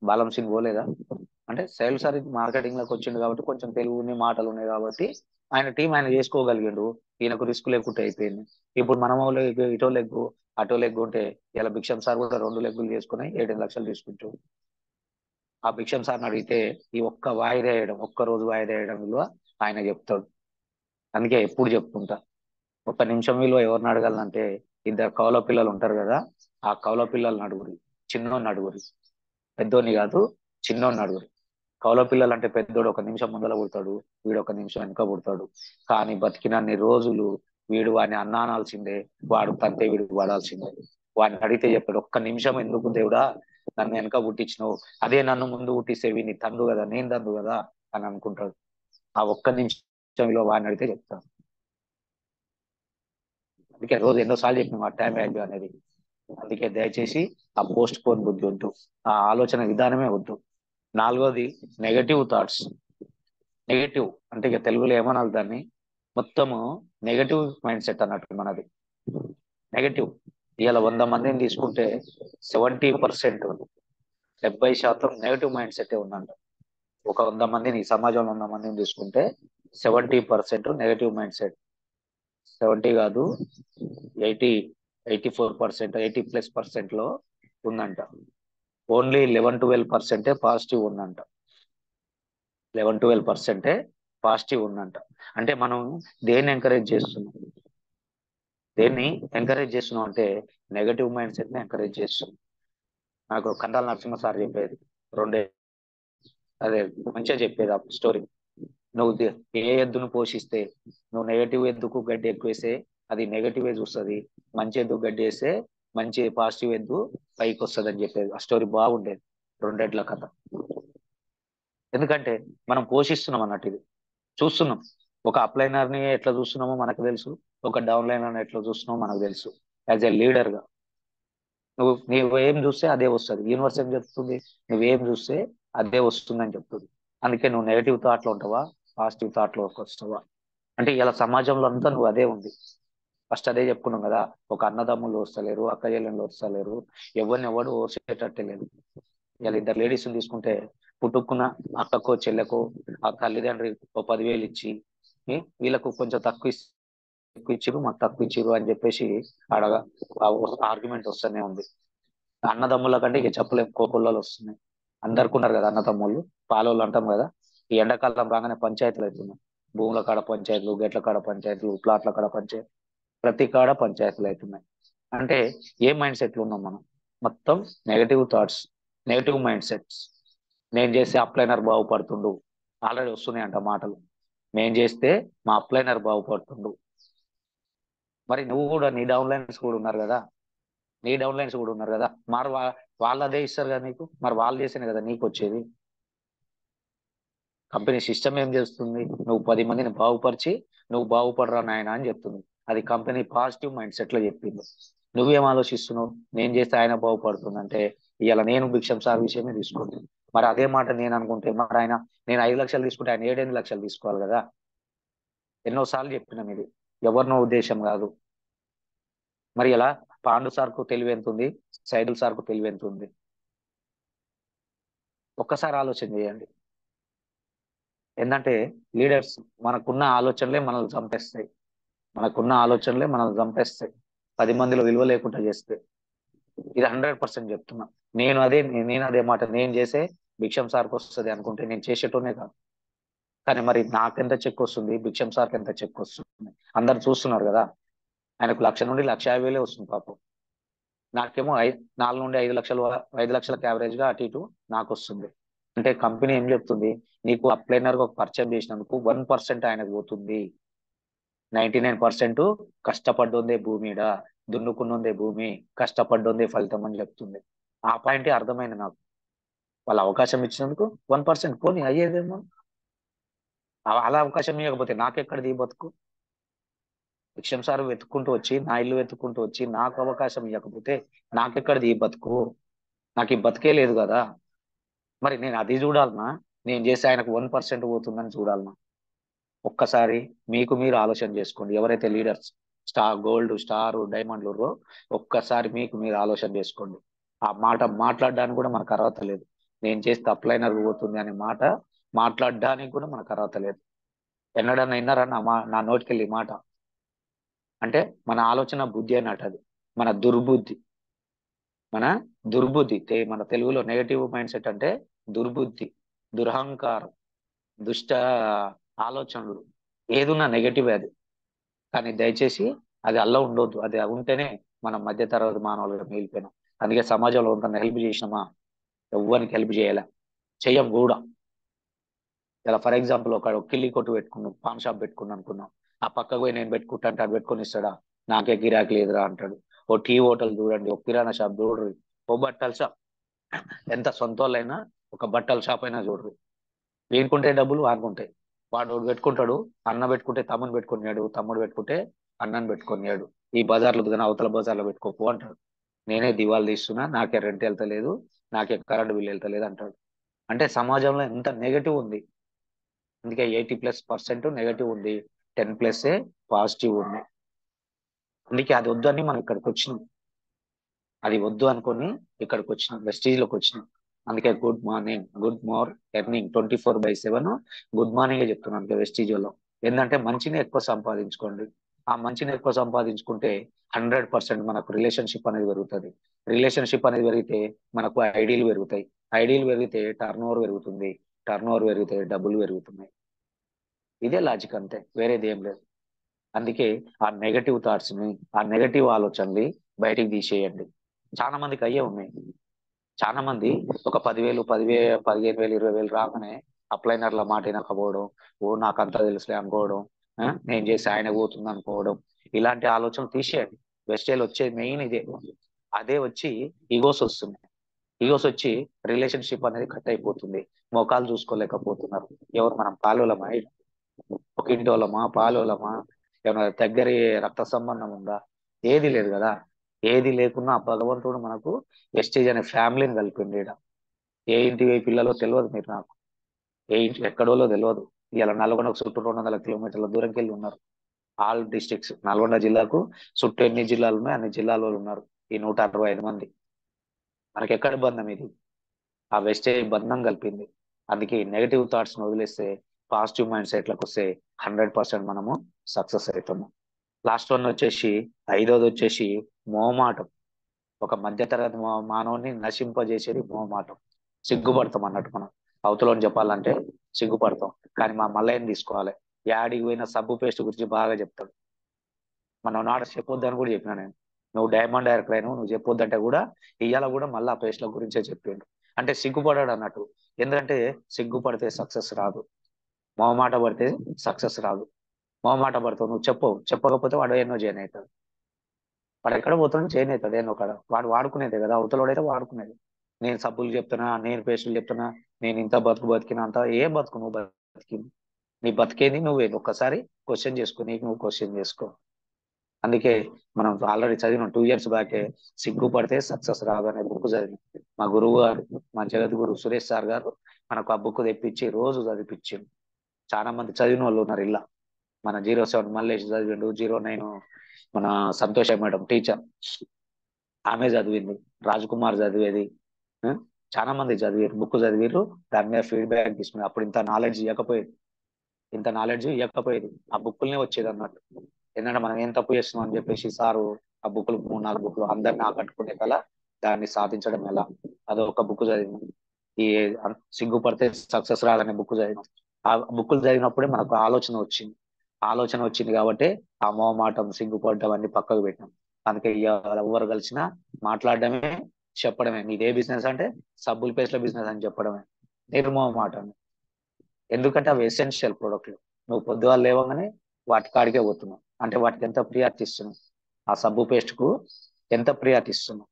బాలం సింగ్ పోలేదా అంటే సైదుల్ సార్ మార్కెటింగ్ లోకి వచ్చిండు కాబట్టి కొంచెం తెలుగు మాటలు ఉన్నాయి కాబట్టి ఆయన టీం ఆయన చేసుకోగలిగాడు, ఈయనకు రిస్క్ లేకుంటే అయిపోయింది. ఇప్పుడు మనం ఇటో లెగ్గు అటో లెగ్గు ఉంటే ఇలా భిక్షం సార్ కూడా 2 లెగ్గులు చేసుకుని 7 లక్షలు తీసుకుంటూ ఆ భిక్షం సార్ని అడిగితే ఈ ఒక్క వాయిదా వేయడం, ఒక్క రోజు వాయిదా వేయడం విలువ ఆయన చెప్తాడు. అందుకే ఎప్పుడు చెప్తుంటా, ఒక్క నిమిషం విలువ ఎవరిని అడగాలంటే 2 కౌల పిల్లలు ఉంటారు కదా, ఆ కౌల పిల్లల్ని అడుగురి, చిన్నోని అడుగురి, పెద్దోని కాదు చిన్నోని అడుగురి. కౌల పిల్లలు అంటే పెద్దోడు 1 నిమిషం ముందర పుడతాడు, వీడు 1 నిమిషం వెనక పుడతాడు. కానీ బతికినన్ని రోజులు వీడు వాడిని అన్నానాల్సిందే, వాడు తంతే వీడు పడాల్సిందే. వాడిని అడిగితే చెప్పాడు, 1 నిమిషం ఎందుకు దేవుడా నన్ను వెనక పుట్టించినావు, అదే నన్ను ముందు పుట్టిస్తే వీడిని తందు కదా, నేను తందు కదా అని అనుకుంటాడు. ఆ 1 నిమిషంలో వాడిని అడిగితే చెప్తాను. అందుకే రోజు ఎన్నోసార్లు చెప్పిన ఆ టైం వాల్యూ అనేది. అందుకే దయచేసి ఆ పోస్ట్ పోన్ బుద్ధి వద్దు, ఆ ఆలోచన విధానమే వద్దు. 4వది నెగటివ్ థాట్స్. నెగటివ్ అంటే ఇక తెలుగులో ఏమనాలి దాన్ని, మొత్తము నెగటివ్ మైండ్ సెట్ అన్నట్టు మనది. నెగటివ్ ఇవాళ 100 మందిని తీసుకుంటే 70%, 70% నెగటివ్ మైండ్ సెట్ ఉందంట. ఒక 100 మందిని, సమాజంలో 100 మందిని తీసుకుంటే 70% నెగటివ్ మైండ్ సెట్. 70 కాదు 80, 84%, 80+% లో ఉందంట. ఓన్లీ 11-12% పాజిటివ్ ఉందంట. 11-12% పాజిటివ్ ఉందంట. అంటే మనం దేన్ని ఎంకరేజ్ చేస్తున్నాం, దేన్ని ఎంకరేజ్ చేస్తున్నాం అంటే నెగటివ్ మైండ్ సెట్ ని ఎంకరేజ్ చేస్తున్నాం. నాకు కందాల నరసింహ సార్ చెప్పేది, రెండే అదే మంచిగా చెప్పేది ఆ స్టోరీ. నువ్వు ఏ ఎద్దును పోషిస్తే, నువ్వు నెగటివ్ ఎద్దుకు గడ్డి ఎక్కువేస్తే అది నెగటివే చూస్తుంది, మంచి ఎద్దుకు గడ్డి వేస్తే మంచి పాజిటివ్ ఎద్దు పైకి వస్తుంది అని చెప్పేది. ఆ స్టోరీ బాగుండేది, 2 ఎడ్ల కథ. ఎందుకంటే మనం పోషిస్తున్నాం అన్నట్టు, ఇది చూస్తున్నాం. ఒక అప్లైనర్ ని ఎట్లా చూస్తున్నామో మనకు తెలుసు, ఒక డౌన్ లైనర్ ని ఎట్లా చూస్తున్నామో మనకు తెలుసు. యాజ్ ఎ లీడర్ గా నువ్వు ఏం చూస్తే అదే వస్తుంది. యూనివర్స్ ఏం చెప్తుంది, నువ్వేం చూస్తే అదే వస్తుంది అని చెప్తుంది. అందుకే నువ్వు నెగటివ్ థాట్ లో ఉంటావా, పాజిటివ్ థాట్ లో వస్తావా అంటే ఇలా సమాజంలో అంతా నువ్వు అదే ఉంది. ఫస్ట్ అదే చెప్పుకున్నాం కదా, ఒక అన్నదమ్ములు వస్తలేరు, అక్క చెల్లెళ్ళు వస్తలేరు, ఎవరు ఓర్చేటట్టే లేదు. ఇలా 2 లేడీస్ తీసుకుంటే పుట్టుకున్న అక్కకో చెల్లెకో ఆ తల్లిదండ్రి ఓ 10,000 ఇచ్చి వీళ్ళకు కొంచెం ఎక్కువ ఇచ్చిరు, మాకు తక్కువ ఇచ్చిరు అని చెప్పేసి అడగా ఆర్గ్యుమెంట్ వస్తూనే ఉంది. అన్నదమ్ముల కంటే ఇక చెప్పలేం, కోపుల్లో వస్తున్నాయి. అందరికి ఉన్నారు కదా అన్నదమ్ముళ్ళు, పాలోళ్ళు అంటాం కదా. ఈ ఎండాకాలం రాగానే పంచాయతీలు అవుతున్నాయి, భూముల కాడ పంచాయతీలు, గెట్ల కాడ పంచాయతీలు, ప్లాట్ల కాడ పంచాయతీ, ప్రతి కాడ పంచాయతీలు అవుతున్నాయి. అంటే ఏ మైండ్ సెట్లు ఉన్నాం మనం, మొత్తం negative thoughts, negative mind sets. నేను చేస్తే అప్లైనర్ బాగుపడుతుండు, ఆల్రెడీ వస్తున్నాయి అంట మాటలు, నేను చేస్తే మా అప్లైనర్ బాగుపడుతుండు. మరి నువ్వు కూడా నీ డౌన్లైన్స్ కూడా ఉన్నారు కదా, నీ డౌన్లైన్స్ కూడా ఉన్నారు కదా, మరి వాళ్ళు అదే ఇస్తారు కదా నీకు, మరి వాళ్ళు చేసేనే కదా నీకు వచ్చేది. కంపెనీ సిస్టమ్ ఏం చేస్తుంది, నువ్వు 10 మందిని బాగుపరిచి నువ్వు బాగుపడరా నాయన అని చెప్తుంది. అది కంపెనీ పాజిటివ్ మైండ్ సెట్ లో చెప్పింది. నువ్వేం ఆలోచిస్తున్నావు, నేను చేస్తే ఆయన బాగుపడుతుందంటే ఇవాళ నేను భిక్షం సార్ విషయమే తీసుకుంటాను. మరి అదే మాట నేను అనుకుంటే, మరి ఆయన నేను 5 లక్షలు తీసుకుంటే ఆయన 7-8 లక్షలు తీసుకోవాలి కదా. ఎన్నోసార్లు చెప్పినాం ఇది, ఎవరినో ఉద్దేశం కాదు. మరి ఇలా పాండు సార్కు తెలివి ఎంత ఉంది, సైదుల్ సార్కు తెలివి ఎంత ఉంది, ఒక్కసారి ఆలోచన చేయండి. ఏంటంటే లీడర్స్, మనకున్న ఆలోచనలే మనల్ని చంపేస్తాయి, మనకున్న ఆలోచనలే మనల్ని చంపేస్తాయి 10 మందిలో విలువ లేకుండా చేస్తే. ఇది 100% చెప్తున్నా. నేను అదే మాట, నేను చేసే భిక్షం సార్కి వస్తుంది అనుకుంటే నేను చేసేటోనే కాదు. కానీ మరి నాకెంత చెక్ వస్తుంది, భిక్షం సార్కి ఎంత చెక్ వస్తుంది, అందరు చూస్తున్నారు కదా. ఆయనకు 1,00,000 నుండి 1,50,000 వస్తుంది పాపం. నాకేమో 4 నుండి 5 లక్షలు 5 లక్షలకు యావరేజ్ గా అటు ఇటు నాకు వస్తుంది. అంటే కంపెనీ ఏం చెప్తుంది, నీకు అప్లైనర్ గా ఒక పరిచయం చేసినందుకు 1% ఆయనకు పోతుంది, 99% కష్టపడ్డోందే భూమిడ, దున్నుకున్నోందే భూమి, కష్టపడ్డోందే ఫలితం అని చెప్తుంది. ఆ పాయింటే అర్థమైంది నాకు. వాళ్ళ అవకాశం ఇచ్చినందుకు 1% పోనీ అయ్యేదేమో. అలా అవకాశం ఇవ్వకపోతే నాకెక్కడిది ఈ బతుకు? విషయం సార్ వెతుక్కుంటూ వచ్చి, నా ఇల్లు వెతుక్కుంటూ వచ్చి నాకు అవకాశం ఇవ్వకపోతే నాకెక్కడిది ఈ బతుకు? నాకు ఈ బతికే లేదు కదా. మరి నేను అది చూడాలనా, నేను చేసి ఆయనకు 1% పోతుందని చూడాలనా? ఒక్కసారి మీకు మీరు ఆలోచన చేసుకోండి. ఎవరైతే లీడర్స్ గోల్డ్ స్టార్ డైమండ్లు ఒక్కసారి మీకు మీరు ఆలోచన చేసుకోండి. ఆ మాట మాట్లాడడానికి కూడా మనకు అర్హత లేదు. నేను చేస్తే అప్లైనర్ పోతుంది అనే మాట మాట్లాడడానికి కూడా మనకు అర్హత లేదు. ఎన్నడన్నా విన్నారా నా నోటికెళ్ళి ఈ మాట? అంటే మన ఆలోచన బుద్ధి అన్నట్టు, అది మన దుర్బుద్ధి. మన దుర్బుద్ధి మన తెలుగులో నెగటివ్ మైండ్ సెట్ అంటే దుర్బుద్ధి, దురహంకారం, దుష్ట ఆలోచనలు, ఏదున్నా నెగటివ్ అది. కానీ దయచేసి అది అల్ల ఉండొద్దు. అది ఉంటేనే మనం మధ్యతరగతి మానవులుగా మిగిలిపోయినాం. అందుకే సమాజంలో కొంత హెల్ప్ చేసినామా? ఎవ్వరికి హెల్ప్ చేయాల, చెయ్యం కూడా. ఇలా ఫర్ ఎగ్జాంపుల్ ఒక కిల్లి కొట్టు పెట్టుకున్నాం, పాన్ షాప్ పెట్టుకున్నాం అనుకున్నాం. ఆ పక్కకు పోయి నేను పెట్టుకుంటా అంటే అది పెట్టుకొని ఇస్తాడా? నాకే గిరాకీ లేదురా అంటాడు. ఓ టీ హోటల్ చూడండి, ఒక కిరాణా షాప్ చూడరు, ఓ బట్టల షాప్, ఎంత సొంత వాళ్ళైనా ఒక బట్టల షాప్ అయినా చూడరు. వీనుకుంటే డబ్బులు వానుకుంటాయి. వాడు పెట్టుకుంటాడు, అన్న పెట్టుకుంటే తమ్ముని పెట్టుకున్నాడు, తమ్ముడు పెట్టుకుంటే అన్నని పెట్టుకున్నాడు. ఈ బజార్లు కానీ అవతల బజార్లో పెట్టుకోకు అంటాడు. నేనే దివాళు తీస్తున్నా, నాకే రెంట్ వెళ్తలేదు, నాకే కరెంట్ బిల్ వెళ్తలేదు అంటాడు. అంటే సమాజంలో ఎంత నెగటివ్ ఉంది. అందుకే 80+% నెగటివ్ ఉంది, 10+ పాజిటివ్ ఉంది. అందుకే అది వద్దు అని మనం ఇక్కడికి వచ్చినాం. అది వద్దు అనుకొని ఇక్కడికి వచ్చినాం, వెస్టీజ్లోకి వచ్చినాం. అందుకే good morning, good earning 24/7 good మార్నింగే చెప్తున్నాను వెస్టీజ్లో. ఏంటంటే మంచిని ఎక్కువ సంపాదించుకోండి. ఆ మంచిని ఎక్కువ సంపాదించుకుంటే 100% మనకు రిలేషన్షిప్ అనేది పెరుగుతుంది. రిలేషన్షిప్ అనేది పెరిగితే మనకు ఐడీలు పెరుగుతాయి. ఐడీలు పెరిగితే టర్న్ ఓవర్ పెరుగుతుంది. టర్న్ ఓవర్ పెరిగితే డబ్బులు పెరుగుతున్నాయి. ఇదే లాజిక్, అంతే, వేరేది ఏం లేదు. అందుకే ఆ నెగటివ్ థాట్స్ ని, ఆ నెగటివ్ ఆలోచనని బయటికి తీసేయండి. చాలా మందికి అయ్యే ఉన్నాయి. చాలా మంది ఒక 10,000 15,000 20,000 రాగానే అప్లైనర్ల మాట వినకపోవడం, ఓ నాకంతా తెలుసులే అనుకోవడం, నేను చేసి ఆయన పోతుంది అనుకోవడం, ఇలాంటి ఆలోచనలు తీసేయండి. వెస్టేల్ వచ్చేది మెయిన్ ఇదే. అదే వచ్చి ఈగోస్ వస్తున్నాయి. ఈగోస్ వచ్చి రిలేషన్షిప్ అనేది కట్ అయిపోతుంది. మొఖాలు చూసుకోలేకపోతున్నారు. ఎవరు మనం పాలోలమా? ఒక ఇంటి వాళ్ళమా, పాలోలమా? ఏమైనా దగ్గర రక్త సంబంధం ఉందా? ఏది లేదు కదా. ఏది లేకున్నా ఆ భగవంతుడు మనకు వెస్టేజ్ అనే ఫ్యామిలీని కలిపింది ఈడ. ఏ ఇంటి పిల్లలో తెలియదు మీరు నాకు, ఏ ఇంటి ఎక్కడోలో తెలియదు. ఇలా నల్గొండకు చుట్టూ 200 కిలోమీటర్ల దూరంకి వెళ్ళి ఉన్నారు. ఆల్ డిస్ట్రిక్ట్స్, నల్గొండ జిల్లాకు చుట్టూ ఎన్ని జిల్లాలు ఉన్నాయి అన్ని జిల్లాల వాళ్ళు ఉన్నారు. ఈ 165 మంది. మనకి ఎక్కడ బంధం ఇది? ఆ వెస్టేజ్ బంధం కలిపింది. అందుకే నెగటివ్ థాట్స్ వదిలేస్తే పాజిటివ్ మైండ్ సెట్లకు వస్తే 100% మనము సక్సెస్ అవుతాము. లాస్ట్ వన్ వచ్చేసి, ఐదోది వచ్చేసి మోహమాటం. ఒక మధ్యతరగతి మానవుని నశింపజేసేది మోహమాటం. సిగ్గుపడతాం అన్నట్టు మనం. అవతలని చెప్పాలంటే సిగ్గుపడతాం. కానీ మా మల్లయ్యని తీసుకోవాలి, యాడికి పోయిన సబ్బు పేస్ట్ గురించి బాగా చెప్తాడు. మనం నాట చెప్పొద్దని కూడా చెప్పినా నేను. నువ్వు డైమండ్ డైరెక్టర్ అయినా నువ్వు చెప్పొద్దంటే కూడా ఇవాళ కూడా మళ్ళీ ఆ పేస్ట్ల గురించే చెప్పిండు. అంటే సిగ్గుపడాడు అన్నట్టు. ఎందుకంటే సిగ్గుపడితే సక్సెస్ రాదు, మొహమాట పడితే సక్సెస్ రాదు. మొహమాట పడతావు, నువ్వు చెప్పకపోతే వాడు ఎన్నో చేయని అవుతాడు. వాడు ఎక్కడ పోతాడు, చేయని అవుతాడు ఎన్నో కాడ. వాడు వాడుకునేదే కదా, అవతలవాడైతే వాడుకునేది. నేను సబ్బులు చెప్తున్నా, నేను పేస్టులు చెప్తున్నా, నేను ఇంత బతికినా అంత ఏ బతుకు నువ్వు బతికింది? నీ బతికేది నువ్వేది ఒక్కసారి క్వశ్చన్ చేసుకో, నీకు నువ్వు క్వశ్చన్ చేసుకో. అందుకే మనం ఆల్రెడీ చదివిన 2 years బ్యాకే సిగ్గుపడితే సక్సెస్ రాదు అనే బుక్ చదివిన. మా గురువు గారు, మా జగద్గురు సురేష్ సార్ గారు మనకు ఆ బుక్ తెప్పించి రోజు చదివిపించింది. చాలా మంది చదివిన వాళ్ళు ఉన్నారు ఇలా. మన 07 మల్లేష్ చదివిండు, 09 మన సంతోష మేడం టీచర్, ఆమె చదివింది, రాజ్ కుమార్ చదివేది. ఆ? చాలా మంది చదివారు, బుక్ చదివారు, దాని మీద ఫీడ్బ్యాక్ తీసుకున్నారు. అప్పుడు ఇంత నాలెడ్జ్ ఇవ్వకపోయేది, ఆ బుక్కులనే వచ్చేది అన్నట్టు. ఏంటంటే మనం ఏం తప్పు చేస్తున్నాం అని చెప్పేసి సారు ఆ బుక్కులు 3-4 బుక్లు అందరిని ఆకట్టుకునే కల దాన్ని సాధించడం ఎలా, అదో ఒక బుక్ చదివినాం. ఈ సిగ్గుపడితే సక్సెస్ రాదనే బుక్ చదివినాం. ఆ బుక్కులు చదివినప్పుడే మనకు ఆలోచన వచ్చింది. ఆలోచన వచ్చింది కాబట్టి ఆ మొహమాటం సిగ్గుపడడం అన్ని పక్కకు పెట్టినాం. అందుకే ఎవరు కలిసినా మాట్లాడడమే, చెప్పడమే. నీదే బిజినెస్ అంటే సబ్బుల పేస్ట్ల బిజినెస్ అని చెప్పడమే నిర్మోహమాటం. ఎందుకంటే అవి ఎసెన్షియల్ ప్రొడక్ట్లు. నువ్వు పొద్దుగాలు లేవగానే వాటి కాడికే పోతున్నావు అంటే వాటికి ఎంత ప్రియారిటీ ఇస్తున్నావు, ఆ సబ్బు పేస్ట్ కు ఎంత ప్రియారిటీ ఇస్తున్నావు.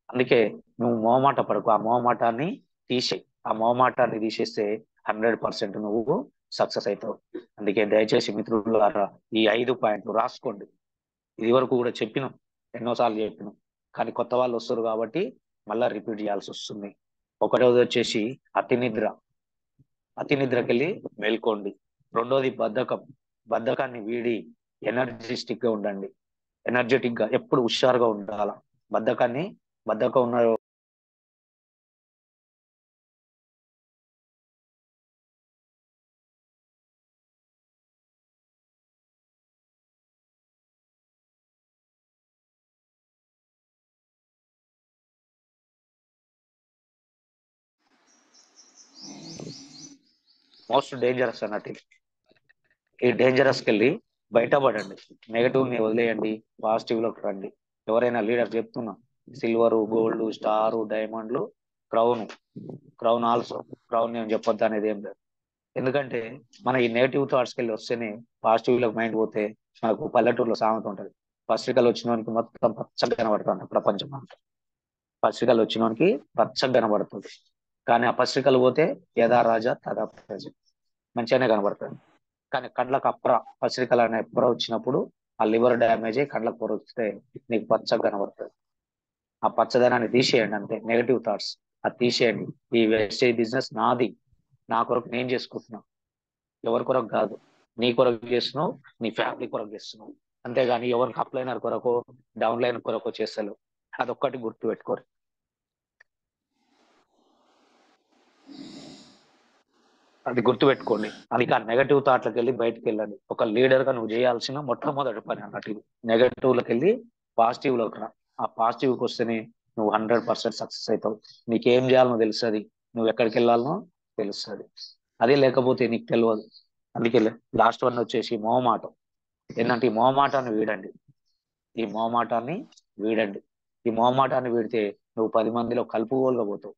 అందుకే నువ్వు మొహమాట పడకు, ఆ మొహమాటాన్ని తీసేయి. ఆ మొహమాటాన్ని తీసేస్తే 100% నువ్వు సక్సెస్ అవుతావు. అందుకే దయచేసి మిత్రులారా ఈ 5 పాయింట్లు రాసుకోండి. ఇది వరకు కూడా చెప్పినాం, ఎన్నోసార్లు చెప్పినాం, కానీ కొత్త వాళ్ళు వస్తారు కాబట్టి మళ్ళా రిపీట్ చేయాల్సి వస్తుంది. ఒకటోది వచ్చేసి అతి నిద్ర. అతి నిద్రకెళ్ళి మేల్కోండి. రెండోది బద్ధకం. బద్ధకాన్ని వీడి ఎనర్జిస్టిక్ గా ఉండండి. ఎనర్జెటిక్ గా ఎప్పుడు హుషారుగా ఉండాల. బద్ధకం ఉన్న మోస్ట్ డేంజరస్ అన్నట్టు. ఈ డేంజరస్కి వెళ్ళి బయటపడండి. నెగటివ్ ని వదిలేయండి, పాజిటివ్ లోకి రండి. ఎవరైనా లీడర్ చెప్తున్నా, సిల్వరు, గోల్డ్, స్టారు, డైమండ్లు, క్రౌన్ ఆల్సో. క్రౌన్ ఏం చెప్పొద్దు అనేది ఏం లేదు. ఎందుకంటే మన ఈ నెగిటివ్ థాట్స్కి వెళ్ళి వస్తేనే పాజిటివ్ లోకి మైండ్ పోతే, మనకు పల్లెటూరులో సామెత ఉంటది, పత్రికలు వచ్చినోనికి మొత్తం పచ్చగా కనబడుతుంది ప్రపంచం అంతా. పత్రికలు వచ్చినోనికి పచ్చగా కనబడుతుంది, కానీ ఆ పత్రికలు పోతే యథా రాజా తదా ప్రజ, మంచిగానే కనబడుతుంది. కానీ కళ్ళకు పసిరికలు అనే పొర వచ్చినప్పుడు ఆ లివర్ డ్యామేజ్ అయ్యి కళ్ళకు పొర వస్తే నీకు పచ్చగా కనబడుతుంది. ఆ పచ్చదనాన్ని తీసేయండి అంతే. నెగటివ్ థాట్స్ అది తీసేయండి. ఈ వెస్టేజ్ బిజినెస్ నాది, నా కొరకు నేను చేసుకుంటున్నా, ఎవరి కొరకు కాదు. నీ కొరకు చేస్తున్నావు, నీ ఫ్యామిలీ కొరకు చేస్తున్నావు, అంతేగాని ఎవరికి అప్లైనర్ కొరకు, డౌన్ లైన్ కొరకు చేస్తలేవు. అదొక్కటి గుర్తు పెట్టుకోరు. అది గుర్తుపెట్టుకోండి. అందుకే ఆ నెగటివ్ థాట్లకు వెళ్ళి బయటకు వెళ్ళండి. ఒక లీడర్ గా నువ్వు చేయాల్సిన మొట్టమొదటి పని అన్నట్టు ఇది. నెగటివ్లకు వెళ్ళి పాజిటివ్ లోకి రా. ఆ పాజిటివ్కి వస్తేనే నువ్వు 100% సక్సెస్ అవుతావు. నీకేం చేయాలనో తెలుస్తుంది, నువ్వు ఎక్కడికి వెళ్ళాలనో తెలుస్తుంది. అదే లేకపోతే నీకు తెలియదు. అందుకే లాస్ట్ వన్ వచ్చేసి మొహమాటం. ఏంటంటే ఈ మొహమాటాన్ని వీడండి. ఈ మొహమాటాన్ని వీడండి. ఈ మొహమాటాన్ని వీడితే నువ్వు 10 మందిలో కలుపుగోలుగా పోతావు,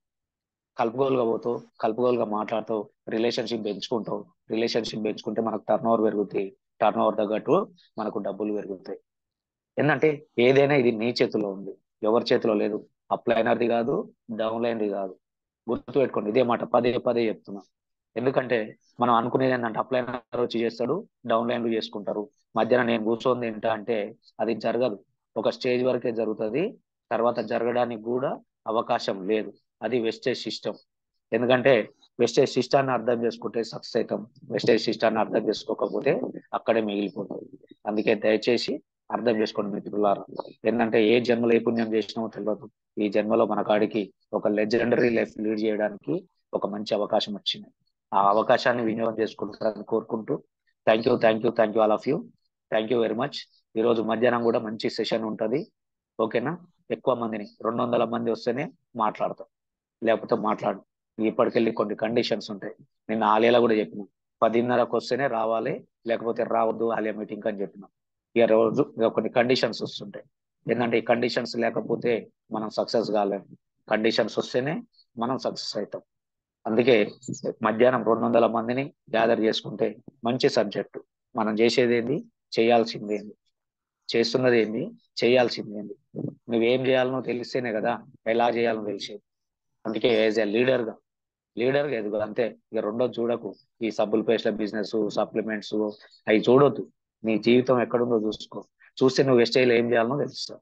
కలుపుగోలుగా మాట్లాడతావు, రిలేషన్షిప్ పెంచుకుంటే మనకు టర్న్ ఓవర్ పెరుగుతాయి. టర్న్ ఓవర్ తగ్గట్టు మనకు డబ్బులు పెరుగుతాయి. ఏంటంటే ఏదైనా ఇది నీ చేతిలో ఉంది, ఎవరి చేతిలో లేదు. అప్లైనర్ది కాదు, డౌన్ లైన్ది కాదు. గుర్తు పెట్టుకోండి, ఇదే మాట పదే పదే చెప్తున్నా. ఎందుకంటే మనం అనుకునేది ఏంటంటే అప్లైనర్ వచ్చి చేస్తాడు, డౌన్ లైన్లు చేసుకుంటారు, మధ్యన నేను కూర్చొని తింటా అంటే అది జరగదు. ఒక స్టేజ్ వరకే జరుగుతుంది, తర్వాత జరగడానికి కూడా అవకాశం లేదు. అది వెస్టేజ్ సిస్టమ్. ఎందుకంటే వెస్టేజ్ సిస్టాన్ని అర్థం చేసుకుంటే సక్సెస్ అవుతాం, వెస్టేజ్ సిస్టాన్ని అర్థం చేసుకోకపోతే అక్కడే మిగిలిపోతాం. అందుకే దయచేసి అర్థం చేసుకోండి మిత్రులారా. ఏంటంటే ఏ జన్మలో ఏ పుణ్యం చేసినామో తెలియదు. ఈ జన్మలో మన కాడికి ఒక లెజెండరీ లైఫ్ లీడ్ చేయడానికి ఒక మంచి అవకాశం వచ్చింది. ఆ అవకాశాన్ని వినియోగం చేసుకుంటారని కోరుకుంటూ thank you all of you. Thank you very much. ఈరోజు మధ్యాహ్నం కూడా మంచి సెషన్ ఉంటుంది, ఓకేనా? ఎక్కువ మందిని 200 మంది వస్తేనే మాట్లాడతాం, లేకపోతే మాట్లాడు. ఇప్పటికెళ్ళి కొన్ని కండిషన్స్ ఉంటాయి. నిన్న ఆలయాలో కూడా చెప్పిన 10:30కు వస్తేనే రావాలి, లేకపోతే రావద్దు ఆలయ మీటింగ్ అని చెప్పినాం. ఇక కొన్ని కండిషన్స్ వస్తుంటాయి. ఏంటంటే ఈ కండిషన్స్ లేకపోతే మనం సక్సెస్ కాలేము. కండిషన్స్ వస్తేనే మనం సక్సెస్ అవుతాం. అందుకే మధ్యాహ్నం 200 మందిని గ్యాదర్ చేసుకుంటే మంచి సబ్జెక్టు. మనం చేసేది ఏంది, చేయాల్సింది ఏంది, చేస్తున్నది ఏంది, చేయాల్సింది ఏంది. నువ్వేం చేయాలనో తెలిస్తేనే కదా ఎలా చేయాలనో తెలిసేది. అందుకే యాజ్ ఎ లీడర్గా ఎదుగు అంతే. ఇక రెండోది చూడకు, ఈ సబ్బుల పేస్ట్ల బిజినెస్, సప్లిమెంట్స్ అవి చూడొద్దు. నీ జీవితం ఎక్కడుందో చూసుకో. చూస్తే నువ్వు వెస్టేజ్లో ఏం చేయాలనో తెలుస్తావు.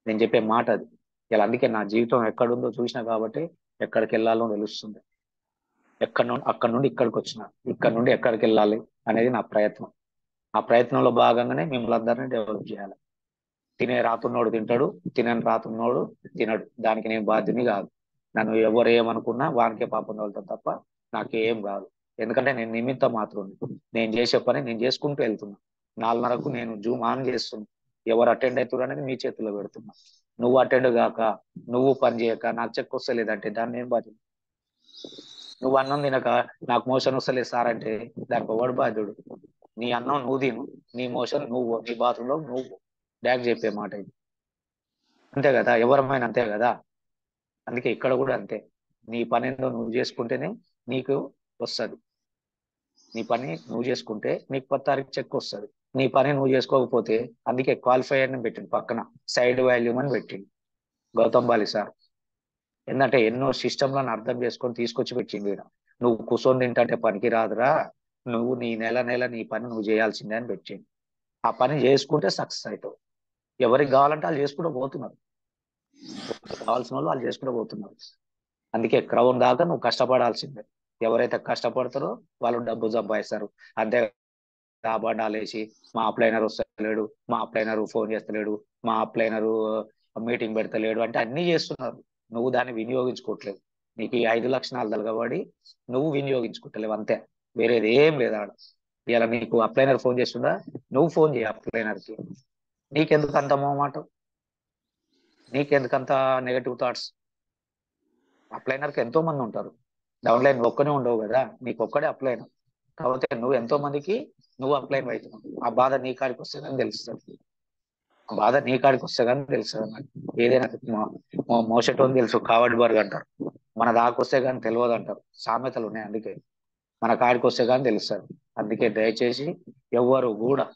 నేను చెప్పే మాట అది. ఇలా అందుకే నా జీవితం ఎక్కడుందో చూసినా కాబట్టి ఎక్కడికి వెళ్ళాలో తెలుస్తుంది. అక్కడ నుండి ఇక్కడికి వచ్చిన, ఇక్కడ నుండి ఎక్కడికి వెళ్ళాలి అనేది నా ప్రయత్నం. ఆ ప్రయత్నంలో భాగంగానే మిమ్మల్ని అందరినీ డెవలప్ చేయాలి. తినే రాతున్నోడు తింటాడు, తినని రాతున్నోడు తినడు. దానికి నేను బాధ్యుని కాదు. నన్ను ఎవరు ఏమనుకున్నా వానికే పాపం తగులుతాను తప్ప నాకేం కాదు. ఎందుకంటే నేను నిమిత్తం మాత్రం, నేను చేసే పని నేను చేసుకుంటూ వెళ్తున్నా. 4:30కు నేను జూమ్ ఆన్ చేస్తున్నా. ఎవరు అటెండ్ అవుతారు అనేది మీ చేతిలో పెడుతున్నా. నువ్వు అటెండ్ కాక, నువ్వు పని చేయక నాకు చెక్ వస్తలేదంటే దాన్ని ఏం బాధ్యత? నువ్వు అన్నం తినక నాకు మోషన్ వస్తలేదు సార్ అంటే దానికి ఒకడు బాధ్యుడు. నీ అన్నం నువ్వు తిను, నీ మోషన్ నువ్వు, నీ బాత్రూంలో నువ్వు డాక్ చెప్పే మాట ఇది. అంతే కదా, ఎవరమైనా అంతే కదా. అందుకే ఇక్కడ కూడా అంతే. నీ పని ఏందో నువ్వు చేసుకుంటేనే నీకు వస్తుంది. నీ పని నువ్వు చేసుకుంటే నీకు 10 తారీఖు చెక్ వస్తుంది. నీ పని నువ్వు చేసుకోకపోతే, అందుకే క్వాలిఫై అని పెట్టింది పక్కన, సైడ్ వాల్యూమ్ అని పెట్టింది గౌతమ్ బాలి సార్. ఏంటంటే ఎన్నో సిస్టంలను అర్థం చేసుకొని తీసుకొచ్చి పెట్టింది ఈడ. నువ్వు కూర్చొని తింటే పనికి రాదురా, నువ్వు నీ నెల నీ పని నువ్వు చేయాల్సిందే అని పెట్టింది. ఆ పని చేసుకుంటే సక్సెస్ అవుతావు. ఎవరికి కావాలంటే వాళ్ళు చేసుకుంటూ పోతున్నారు, కావాల్సిన వాళ్ళు వాళ్ళు చేసుకుంటూ పోతున్నారు. అందుకే క్రౌన్ దాకా నువ్వు కష్టపడాల్సిందే. ఎవరైతే కష్టపడతారో వాళ్ళు డబ్బు సంపాదిస్తారు. అంతే అబద్ధాలు వేసి మా అప్లైనర్ వస్తలేడు, మా అప్లైనర్ ఫోన్ చేస్తలేడు, మా అప్లైనర్ మీటింగ్ పెడతలేడు అంటే అన్ని చేస్తున్నారు. నువ్వు దాన్ని వినియోగించుకోవట్లేదు. నీకు ఈ 5 లక్షణాలు తలగబడి నువ్వు వినియోగించుకుంటలేవు అంతే, వేరేది ఏం లేదు ఆడ. ఇలా నీకు అప్లైనర్ ఫోన్ చేస్తుందా, నువ్వు ఫోన్ చేయ అప్లైనర్కి. నీకెందుకు అంత మొహమాటం, నీకెందుకంత నెగటివ్ థాట్స్? అప్లైనర్కి ఎంతో మంది ఉంటారు, డౌన్లైన్ ఒక్కనే ఉండవు కదా, నీకు ఒక్కడే అప్లైనర్. కాకపోతే నువ్వు ఎంతో మందికి నువ్వు అప్లైన్ అవుతున్నావు. ఆ బాధ నీ కాడికి వస్తే కానీ తెలుస్తుంది, ఆ బాధ నీ కాడికి వస్తే కానీ తెలుస్తుంది నాకు. ఏదైనా మోసటోని తెలుసు కావడి బర్గ్ అంటారు, మన దాకా వస్తే కానీ తెలియదు అంటారు, సామెతలు ఉన్నాయి. అందుకే మన కాడికి వస్తే కానీ తెలుస్తారు. అందుకే దయచేసి ఎవ్వరు కూడా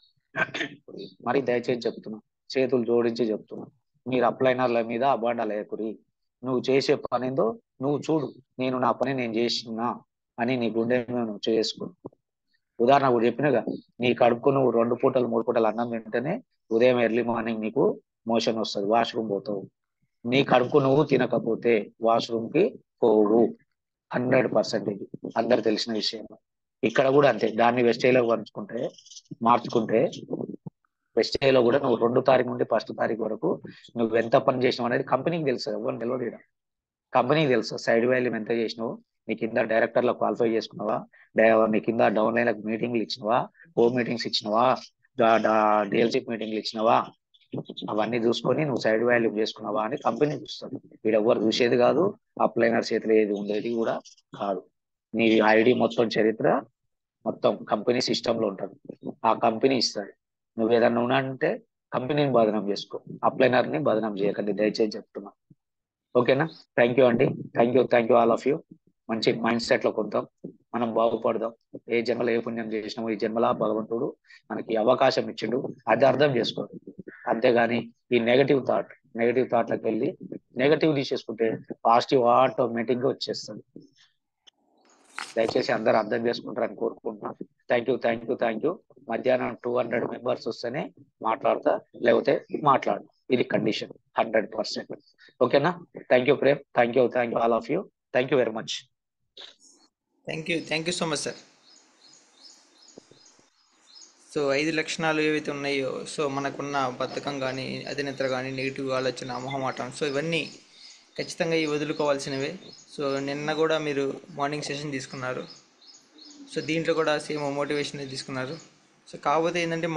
మరి దయచేసి చెప్తున్నా, చేతులు జోడించి చెప్తున్నా, మీరు అప్లైనర్ల మీద అబాండాలు వేయకురి. నువ్వు చేసే పని ఏందో నువ్వు చూడు, నేను నా పని నేను చేస్తున్నా అని నీ గుండె మీద నువ్వు చేసుకో. ఉదాహరణకు చెప్పినగా, నీ కడుపుకు నువ్వు 2 పూటలు 3 పూటలు అన్నం తింటేనే ఉదయం ఎర్లీ మార్నింగ్ నీకు మోషన్ వస్తుంది, వాష్రూమ్ పోతావు. నీ కడుపుకు నువ్వు తినకపోతే వాష్రూమ్ కి పోవు, 100%. అందరు తెలిసిన విషయం. ఇక్కడ కూడా అంతే, దాన్ని వెస్టేలో మార్చుకుంటే వెస్టేలో కూడా నువ్వు 2 తారీఖు నుండి 1 తారీఖు వరకు నువ్వు ఎంత పని చేసినావు అనేది కంపెనీకి తెలుసు, ఎవరిని తెలియదు ఇక్కడ. కంపెనీకి తెలుసు సైడ్ వాల్యూమ్ ఎంత చేసినావు, నీ కింద డైరెక్టర్లో క్వాలిఫై చేసుకున్నావా, నీ కింద డౌన్ లైన్లకు మీటింగ్లు ఇచ్చినవా, హోమ్ మీటింగ్స్ ఇచ్చినవా, డీఎల్షిప్ మీటింగ్లు ఇచ్చినవా, అవన్నీ చూసుకొని నువ్వు సైడ్ వాల్యూమ్ చేసుకున్నావా అని కంపెనీ చూస్తుంది. వీడు ఎవరు చూసేది కాదు, అప్లైనర్ చేతిలో ఏది ఉండేది కూడా కాదు. నీ ఐడి మొత్తం చరిత్ర మొత్తం కంపెనీ సిస్టంలో ఉంటుంది, ఆ కంపెనీ ఇస్తుంది. నువ్వు ఏదన్నా ఉన్నా అంటే కంపెనీని బదనాం చేసుకో, అప్లైనర్ని బదనాం చేయకండి, దయచేసి చెప్తున్నా. ఓకేనా? థ్యాంక్ యూ అండి, thank you all of you. మంచి మైండ్ సెట్ లో కొందాం, మనం బాగుపడదాం. ఏ జన్మలో ఏ పుణ్యం చేసినామో ఈ జన్మలా భగవంతుడు మనకి అవకాశం ఇచ్చిండు, అది అర్థం చేసుకోండి. అంతేగాని ఈ నెగటివ్ థాట్లకు వెళ్ళి నెగటివ్ తీసేసుకుంటే పాజిటివ్ ఆటోమేటిక్ గా వచ్చేస్తుంది. దయచేసి అందరూ అర్థం చేసుకుంటారని కోరుకుంటున్నాను. Thank you. మధ్యాహ్నం 200 మెంబర్స్ వస్తేనే మాట్లాడతా, లేకపోతే మాట్లాడు, ఇది కండిషన్ 100%. ఓకేనా? Thank you Prem, thank you all of you. Thank you very much. Thank you so much sir. So 5 లక్షణాలు ఏవైతే ఉన్నాయో, సో మనకున్న బద్ధకం కానీ, అధినేత్ర కానీ, నెగిటివ్ ఆలోచన, మొహమాటం, సో ఇవన్నీ ఖచ్చితంగా ఇవి వదులుకోవాల్సినవే. సో నిన్న కూడా మీరు మార్నింగ్ సెషన్ తీసుకున్నారు, సో దీంట్లో కూడా సేమ్ మోటివేషన్ తీసుకున్నారు. సో కాకపోతే ఏంటంటే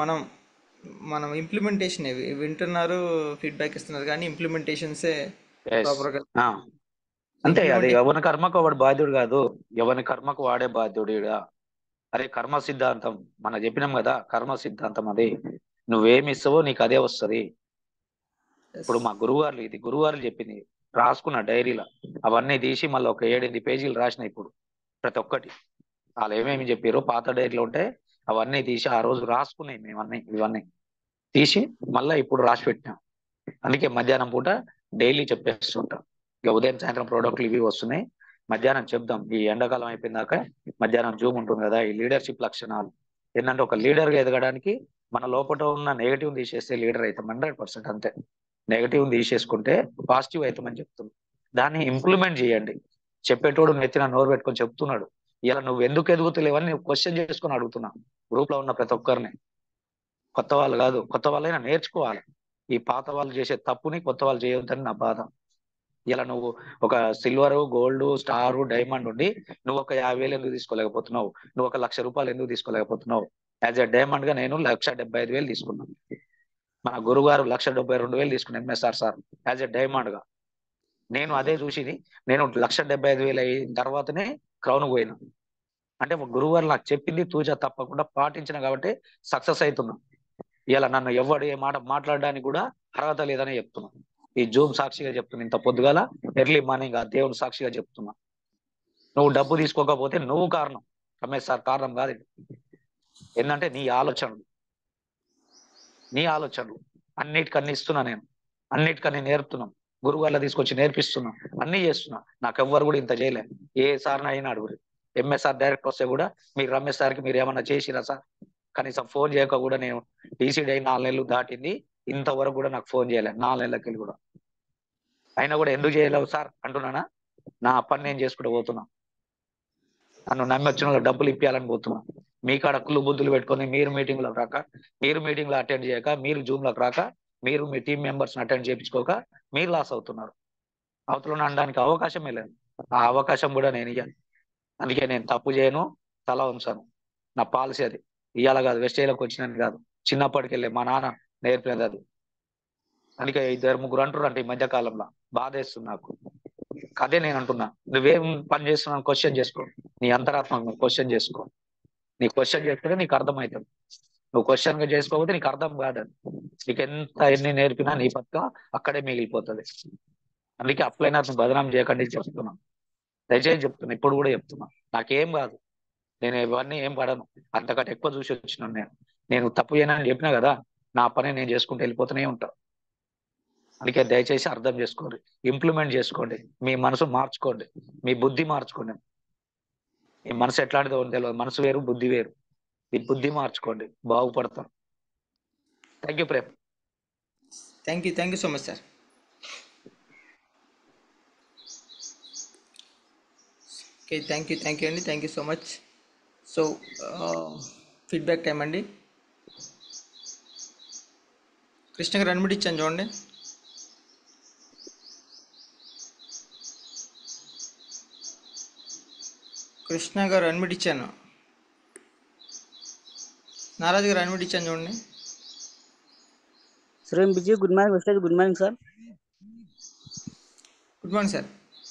మనం ఇంప్లిమెంటేషన్ వింటున్నారు, ఫీడ్బ్యాక్ ఇస్తున్నారు, కానీ ఇంప్లిమెంటేషన్సే ప్రాపర్గా. అంతే, అది ఎవరి కర్మకు వాడు బాధ్యుడు కాదు, ఎవరి కర్మకు వాడే బాధ్యుడు. అరే కర్మ సిద్ధాంతం మనం చెప్పినాం కదా, కర్మ సిద్ధాంతం అది. నువ్వేమి ఇస్తావో నీకు అదే వస్తుంది. ఇప్పుడు మా గురువారు చెప్పింది రాసుకున్న డైరీలో, అవన్నీ తీసి మళ్ళీ ఒక 7-8 పేజీలు రాసిన. ఇప్పుడు ప్రతి ఒక్కటి వాళ్ళు ఏమేమి చెప్పారో పాత డైరీలో ఉంటే అవన్నీ తీసి ఆ రోజు రాసుకున్నాయి మేము, ఇవన్నీ తీసి మళ్ళీ ఇప్పుడు రాసి పెట్టినాం. అందుకే మధ్యాహ్నం పూట డైలీ చెప్పేస్తుంటాం. ఇక ఉదయం సాయంత్రం ప్రోడక్ట్లు ఇవి వస్తున్నాయి, మధ్యాహ్నం చెప్దాం. ఈ ఎండాకాలం అయిపోయిందాక మధ్యాహ్నం జూమ్ ఉంటుంది కదా, ఈ లీడర్షిప్ లక్షణాలు ఏంటంటే, ఒక లీడర్గా ఎదగడానికి మన లోపల ఉన్న నెగటివ్ తీసేస్తే లీడర్ అవుతాం 100%. అంతే, నెగటివ్ తీసేసుకుంటే పాజిటివ్ అవుతామని చెప్తుంది. దాన్ని ఇంప్లిమెంట్ చేయండి. చెప్పేటోడు నెత్తిన నోరు పెట్టుకొని చెప్తున్నాడు, ఇలా నువ్వు ఎందుకు ఎదుగుతలేవని నువ్వు క్వశ్చన్ చేసుకుని అడుగుతున్నా గ్రూప్ లో ఉన్న ప్రతి ఒక్కరిని. కొత్త వాళ్ళు కాదు, కొత్త వాళ్ళైనా నేర్చుకోవాలి. ఈ పాత వాళ్ళు చేసే తప్పుని కొత్త వాళ్ళు చేయొద్దని నా బాధ. ఇలా నువ్వు ఒక సిల్వర్, గోల్డ్, స్టార్, డైమండ్ ఉండి నువ్వు ఒక 50,000 ఎందుకు తీసుకోలేకపోతున్నావు, నువ్వు ఒక 1,00,000 రూపాయలు ఎందుకు తీసుకోలేకపోతున్నావు? యాజ్ ఎ డైమండ్ గా నేను 1,75,000 తీసుకున్నాను. మన గురుగారు 1,72,200 తీసుకున్నాను MSR sir as a diamond గా. నేను అదే చూసింది. నేను 1,75,000 అయిన తర్వాతనే క్రౌన్ పోయినా. అంటే గురువు గారు నాకు చెప్పింది తూచా తప్పకుండా పాటించిన కాబట్టి సక్సెస్ అవుతున్నా. ఇలా నన్ను ఎవడు ఏ మాట మాట్లాడడానికి కూడా అర్హత లేదని చెప్తున్నా. ఈ జూమ్ సాక్షిగా చెప్తున్నా. ఇంత పొద్దుగాల ఎర్లీ మార్నింగ్ ఆ దేవుని సాక్షిగా చెప్తున్నా. నువ్వు డబ్బు తీసుకోకపోతే నువ్వు కారణం, రమేష్ సార్ కారణం కాదు. ఏంటంటే నీ ఆలోచనలు అన్నిటికన్నీ ఇస్తున్నా. నేను అన్నిటికన్నీ నేర్పుతున్నాను. గురువు వల్ల తీసుకొచ్చి నేర్పిస్తున్నా, అన్ని చేస్తున్నా. నాకు ఎవ్వరు కూడా ఇంత చేయలే. ఏ సార్ని అయినా అడుగురు. ఎంఎస్ఆర్ డైరెక్ట్ వస్తే కూడా మీరు రమేష్ సార్కి మీరు ఏమన్నా చేసిరా సార్? కనీసం ఫోన్ చేయక కూడా నేను టీసీడీ అయి 4 నెలలు దాటింది, ఇంతవరకు కూడా నాకు ఫోన్ చేయలే 4 నెలలకి కూడా. అయినా కూడా ఎందుకు చేయలేవు సార్ అంటున్నానా? నా పని నేను చేసుకుంటూ పోతున్నా. నన్ను నమ్మి వచ్చిన వాళ్ళకి డబ్బులు ఇప్పించాలని పోతున్నా. మీ కాడ కుళ్ళు బుద్ధులు పెట్టుకొని మీరు మీటింగ్లకు రాక, మీరు మీటింగ్లో అటెండ్ చేయక, మీరు జూమ్లకు రాక, మీరు మీ టీం మెంబర్స్ని అటెండ్ చేయించుకోక మీరు లాస్ అవుతున్నారు. అవతల అనడానికి అవకాశమే లేదు. ఆ అవకాశం కూడా నేను ఇయ్యాను. అందుకే నేను తప్పు చేయను, తల ఉంచాను. నా పాలసీ అది. ఇవాళ కాదు, వెస్టేజ్లోకి వచ్చినని కాదు, చిన్నప్పటికెళ్ళి మా నాన్న నేర్పినది అది. అందుకే 2-3 అంటారు అంటే ఈ మధ్య కాలంలో బాధేస్తుంది నాకు. అదే నేను అంటున్నా, నువ్వేం పని చేస్తున్నావు క్వశ్చన్ చేసుకో. నీ అంతరాత్మ క్వశ్చన్ చేసుకో. నీ క్వశ్చన్ చేస్తే నీకు అర్థమవుతుంది. నువ్వు క్వశ్చన్ గా చేసుకోకపోతే నీకు అర్థం కాదు. నీకు ఎన్ని నేర్పినా నీ పక్క అక్కడే మిగిలిపోతుంది. అందుకే అప్లైనర్స్ బదనాం చేయకండి చెప్తున్నా. దయచేసి చెప్తున్నా, ఇప్పుడు కూడా చెప్తున్నా. నాకేం కాదు, నేను ఇవన్నీ ఏం పడను. అంతకంటే ఎక్కువ చూసి వచ్చినాను నేను తప్పు చేయనని చెప్పినా కదా, నా పని నేను చేసుకుంటూ వెళ్ళిపోతూనే ఉంటా. అందుకే దయచేసి అర్థం చేసుకోండి, ఇంప్లిమెంట్ చేసుకోండి, మీ మనసు మార్చుకోండి, మీ బుద్ధి మార్చుకోండి. మీ మనసు ఎట్లాంటిదో తెలియదు, మనసు వేరు బుద్ధి వేరు. మీ బుద్ధి మార్చుకోండి, బాగుపడతాం. Thank you Prem. Thank you so much sir. Okay, thank you అండి. Thank you so much. So feedback time అండి. కృష్ణ గారు అన్మిట్ ఇచ్చాను చూడండి. కృష్ణ గారు అన్మిట్ ఇచ్చాను. నారాజు గారు అన్మిట్ ఇచ్చాను చూడండి. శ్రీం బిజీ, గుడ్ మార్నింగ్ వెస్టేజ్. Good morning sir. Good morning sir,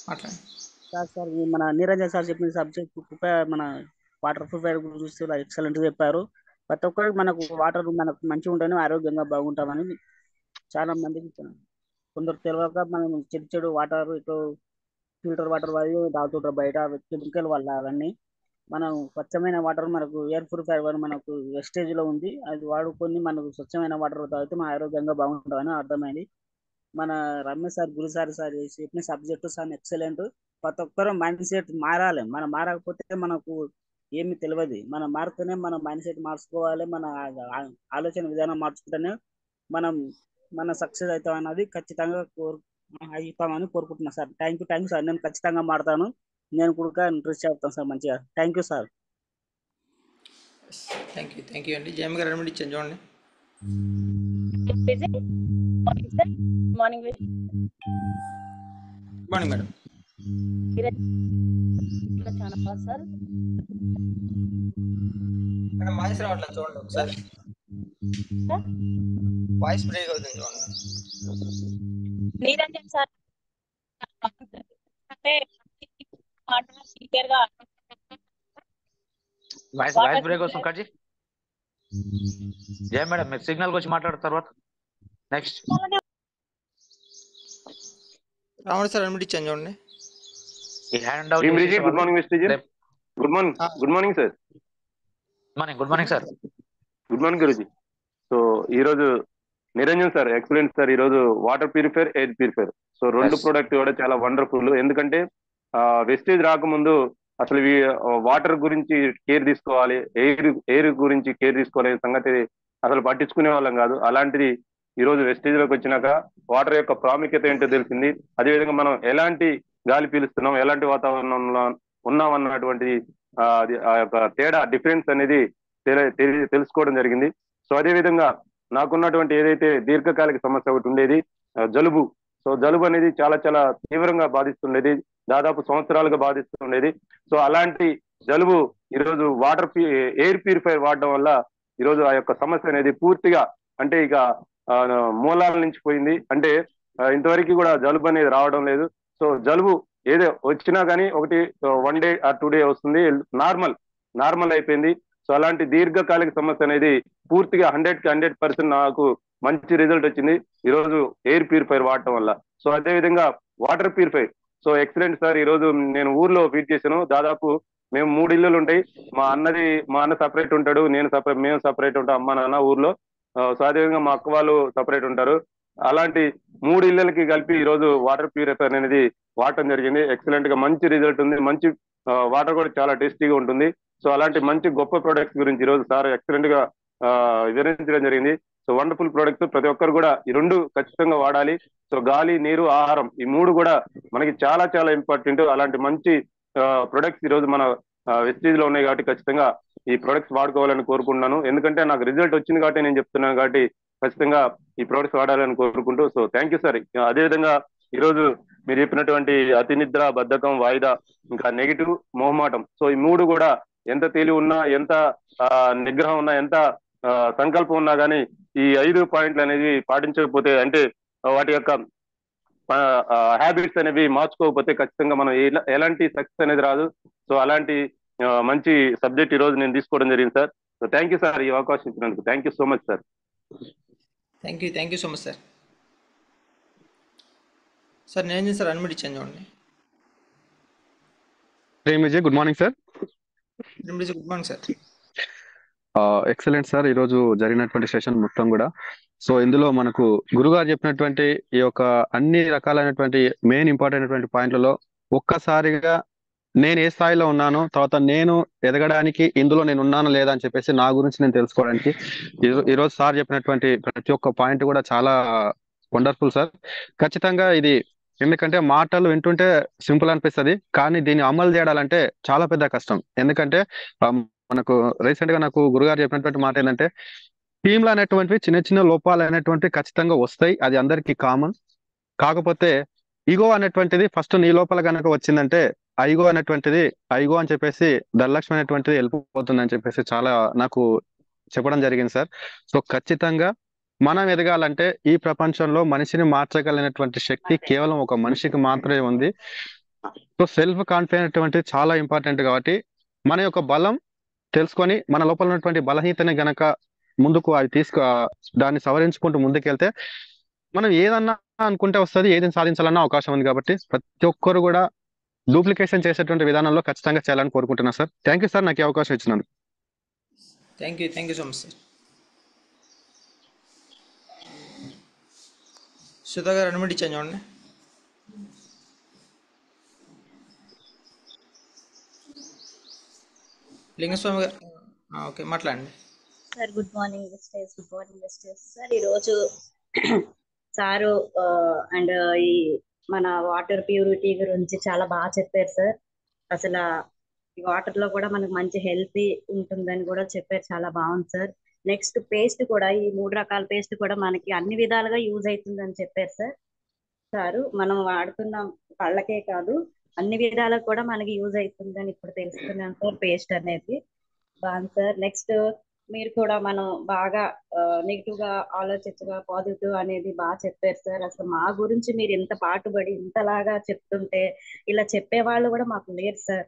మాట్లాడండి. సార్ మన నీరంజన్ సార్ చెప్పిన సబ్జెక్ట్ మన వాటర్ ప్యూరిఫైర్ గురించి చూస్తే ఎక్సలెంట్ చెప్పారు. ప్రతి ఒక్కరికి మనకు వాటర్ మనకు మంచిగా ఉంటేనే ఆరోగ్యంగా బాగుంటామని చాలా మందికి కొందరు తెలియక మనం చెడు వాటర్ ఇటు ఫిల్టర్ వాటర్ అవి తాగుతుంటారు బయట కెమికల్ వల్ల. అవన్నీ మనం స్వచ్ఛమైన వాటర్ మనకు ఎయిర్ ప్యూరిఫైర్ మనకు వెస్టేజ్ లో ఉంది. అది వాడుకొని మనకు స్వచ్ఛమైన వాటర్ తాగితే మన ఆరోగ్యంగా బాగుంటుందని అర్థమైంది. మన రమేష్ సార్ గురు సార్ చెప్పిన సబ్జెక్టు చాలా ఎక్సలెంట్. ప్రతి ఒక్కరు మైండ్ సెట్ మారాలి. మనం మారకపోతే మనకు ఏమి తెలియదు. మనం మారితేనే మన మైండ్ సెట్ మార్చుకోవాలి. మన ఆలోచన విధానం మార్చుకుంటేనే మనం మన సక్సెస్ అవుతాం అన్నది ఖచ్చితంగా అవుతామని కోరుకుంటున్నాను సార్. Thank you sir. నేను ఖచ్చితంగా మారుతాను. నేను కూడా ఇంట్రెస్ట్ చేస్తాను సార్ మంచిగా. Thank you sir. Thank you అండి. జయమ్మ గారు అన్మిట్ ఇచ్చాను చూడండి. Morning madam. చాలా బాగుంది సార్. మేడం వాయిస్ రావట్లేదు చూడండి ఒకసారి. వాయిస్ బ్రేక్ అవుతుంది చూడండి. నీరంజన్ సార్ అంటే క్లియర్ గా వాయిస్ బ్రేక్ వస్తుంది కట్. జయ మేడం మీరు సిగ్నల్ వచ్చి మాట్లాడిన తర్వాత నెక్స్ట్ రావణ సార్ అన్మిట్ ఇచ్చాను చూడండి. ఈ హ్యాండ్ అవుట్. గుడ్ మార్నింగ్ వెస్టేజ్. Good morning. Good morning sir. Good morning sir. Good morning Guruji. So ఈ రోజు నిరంజన్ సార్ ఎక్సలెంట్ సార్. ఈ రోజు water purifier, air purifier, so రెండు ప్రొడక్ట్ కూడా చాలా వండర్ఫుల్. ఎందుకంటే వెస్టేజ్ రాకముందు అసలు వాటర్ గురించి కేర్ తీసుకోవాలి, ఎయిర్ గురించి కేర్ తీసుకోవాలి సంగతి అసలు పట్టించుకునే వాళ్ళం కాదు. అలాంటిది ఈ రోజు వెస్టేజ్ లోకి వచ్చినాక వాటర్ యొక్క ప్రాముఖ్యత ఏంటో తెలిసింది. అదేవిధంగా మనం ఎలాంటి గాలి పీలుస్తున్నాం, ఎలాంటి వాతావరణంలో ఉన్నాం అన్నటువంటి ఆ యొక్క తేడా డిఫరెన్స్ అనేది తెలుసుకోవడం జరిగింది. సో అదే విధంగా నాకున్నటువంటి ఏదైతే దీర్ఘకాలిక సమస్య ఒకటి ఉండేది, జలుబు. సో జలుబు అనేది చాలా చాలా తీవ్రంగా బాధిస్తుండేది, దాదాపు సంవత్సరాలుగా బాధిస్తుండేది. సో అలాంటి జలుబు ఈరోజు ఎయిర్ ప్యూరిఫైర్ వాడడం వల్ల ఈరోజు ఆ యొక్క సమస్య అనేది పూర్తిగా అంటే ఇక మూలాల నుంచి పోయింది. అంటే ఇంతవరకు కూడా జలుబు అనేది రావడం లేదు. సో జలుబు ఏదో వచ్చినా కానీ ఒకటి 1 డే ఆర్ 2 డే వస్తుంది, నార్మల్ అయిపోయింది. సో అలాంటి దీర్ఘకాలిక సమస్య అనేది పూర్తిగా 100% నాకు మంచి రిజల్ట్ వచ్చింది ఈరోజు ఎయిర్ ప్యూరిఫైర్ వాడటం వల్ల. సో అదే విధంగా water purifier, so excellent sir. ఈరోజు నేను ఊర్లో ఫీడ్ చేశాను. దాదాపు మేము 3 ఇళ్ళలు ఉంటాయి. మా అన్న సపరేట్ ఉంటాడు, మేము సపరేట్ ఉంటాం, అమ్మ నాన్న ఊర్లో. సో అదేవిధంగా మా అక్క వాళ్ళు సపరేట్ ఉంటారు. అలాంటి 3 ఇళ్ళకి కలిపి ఈరోజు వాటర్ ప్యూరిఫైర్ అనేది వాడటం జరిగింది. ఎక్సలెంట్ గా మంచి రిజల్ట్ ఉంది. మంచి వాటర్ కూడా చాలా టేస్టీగా ఉంటుంది. సో అలాంటి మంచి గొప్ప ప్రొడక్ట్స్ గురించి ఈరోజు సార్ ఎక్సలెంట్ గా వివరించడం జరిగింది. సో వండర్ఫుల్ ప్రొడక్ట్స్, ప్రతి ఒక్కరు కూడా ఈ 2 ఖచ్చితంగా వాడాలి. సో గాలి, నీరు, ఆహారం, ఈ 3 కూడా మనకి చాలా చాలా ఇంపార్టెంట్. అలాంటి మంచి ప్రొడక్ట్స్ ఈరోజు మన వెస్టీజ్ లో ఉన్నాయి కాబట్టి ఖచ్చితంగా ఈ ప్రొడక్ట్స్ వాడుకోవాలని కోరుకుంటున్నాను. ఎందుకంటే నాకు రిజల్ట్ వచ్చింది కాబట్టి నేను చెప్తున్నాను, కాబట్టి ఖచ్చితంగా ఈ ప్రొడక్ట్స్ వాడాలని కోరుకుంటూ. So thank you sir. అదేవిధంగా ఈరోజు మీరు చెప్పినటువంటి అతి నిద్ర, బద్ధకం, వాయిదా, ఇంకా నెగిటివ్, మొహమాటం, సో ఈ 3 కూడా ఎంత తెలివి ఉన్నా, ఎంత నిగ్రహం ఉన్నా, ఎంత సంకల్పం ఉన్నా కానీ ఈ 5 పాయింట్లు అనేవి పాటించకపోతే, అంటే వాటి యొక్క హ్యాబిట్స్ అనేవి మార్చుకోకపోతే ఖచ్చితంగా మనం ఎలాంటి సక్సెస్ అనేది రాదు. సో అలాంటి మంచి సబ్జెక్ట్ ఈరోజు నేను తీసుకోవడం జరిగింది sir. So thank you sir, ఈ అవకాశం ఇచ్చినందుకు. Thank you so much sir. Thank you so much sir. Sir నేను సార్ అన్మిట్ ఇచ్చాను చూడండి. Good morning sir. Good morning sir. Excellent sir. ఈరోజు జరిగినటువంటి సెషన్ మొత్తం కూడా, సో ఇందులో మనకు గురుగారు చెప్పినటువంటి ఈ యొక్క అన్ని రకాలైనటువంటి మెయిన్ ఇంపార్టెంట్ అయినటువంటి పాయింట్లలో ఒక్కసారిగా నేను ఏ స్థాయిలో ఉన్నాను, తర్వాత నేను ఎదగడానికి ఇందులో నేను ఉన్నాను లేదా అని చెప్పేసి నా గురించి నేను తెలుసుకోవడానికి ఈరోజు సార్ చెప్పినటువంటి ప్రతి ఒక్క పాయింట్ కూడా చాలా వండర్ఫుల్ సార్. ఖచ్చితంగా ఇది, ఎందుకంటే మాటలు వింటుంటే సింపుల్ అనిపిస్తుంది, కానీ దీన్ని అమలు చేయాలంటే చాలా పెద్ద కష్టం. ఎందుకంటే మనకు రీసెంట్ గా నాకు గురుగారు చెప్పినటువంటి మాట ఏంటంటే, టీంలు అనేటువంటివి చిన్న చిన్న లోపాలు అనేటువంటివి ఖచ్చితంగా వస్తాయి, అది అందరికీ కామన్. కాకపోతే ఈగో అనేటువంటిది ఫస్ట్ నీ లోపల కనుక వచ్చిందంటే ఐగో అని చెప్పేసి నిర్లక్ష్యం అనేటువంటిది వెళ్ళిపోతుంది అని చెప్పేసి చాలా నాకు చెప్పడం జరిగింది సార్. సో ఖచ్చితంగా మనం ఎదగాలంటే ఈ ప్రపంచంలో మనిషిని మార్చగలిగినటువంటి శక్తి కేవలం ఒక మనిషికి మాత్రమే ఉంది. సో సెల్ఫ్ కాన్ఫిడెన్స్ అనేటువంటిది చాలా ఇంపార్టెంట్. కాబట్టి మన యొక్క బలం తెలుసుకొని మన లోపల ఉన్నటువంటి బలహీనతని గనక ముందుకు అది దాన్ని సవరించుకుంటూ ముందుకెళ్తే మనం ఏదన్నా అనుకుంటే వస్తుంది, ఏదైనా సాధించాలన్న అవకాశం ఉంది. కాబట్టి ప్రతి ఒక్కరు కూడా డూప్లికేషన్ చేసేటువంటి విధానంలో ఖచ్చితంగా చేయాలని కోరుకుంటున్నాను సార్. థ్యాంక్ యూ సార్, నాకు ఈ అవకాశం ఇచ్చినందుకు. Thank you so much sir. Sudha garu unmute ఇచ్చాను చూడండి. లింగస్వామి గారు ఓకే మాట్లాడండి సార్. గుడ్ మార్నింగ్ వెస్టర్స్ సార్. ఈరోజు సారు అండ్ ఈ మన వాటర్ ప్యూరిటీ గురించి చాలా బాగా చెప్పారు సార్. అసలు ఈ వాటర్ లో కూడా మనకు మంచి హెల్తీ ఉంటుందని కూడా చెప్పారు, చాలా బాగుంది సార్. నెక్స్ట్ పేస్ట్ కూడా, ఈ 3 రకాల పేస్ట్ కూడా మనకి అన్ని విధాలుగా యూజ్ అవుతుందని చెప్పారు సారు. మనం వాడుతున్నాం, కళ్ళకే కాదు అన్ని విధాలకు కూడా మనకి యూజ్ అవుతుందని ఇప్పుడు తెలుసుకున్నాను సార్. పేస్ట్ అనేది బాగుంది సార్. నెక్స్ట్ మీరు కూడా మనం బాగా నెగిటివ్ గా ఆలోచించగా పాజిటివ్ అనేది బాగా చెప్పారు సార్. అసలు మా గురించి మీరు ఇంత పాటుపడి ఇంతలాగా చెప్తుంటే, ఇలా చెప్పే వాళ్ళు కూడా మాకు లేరు సార్.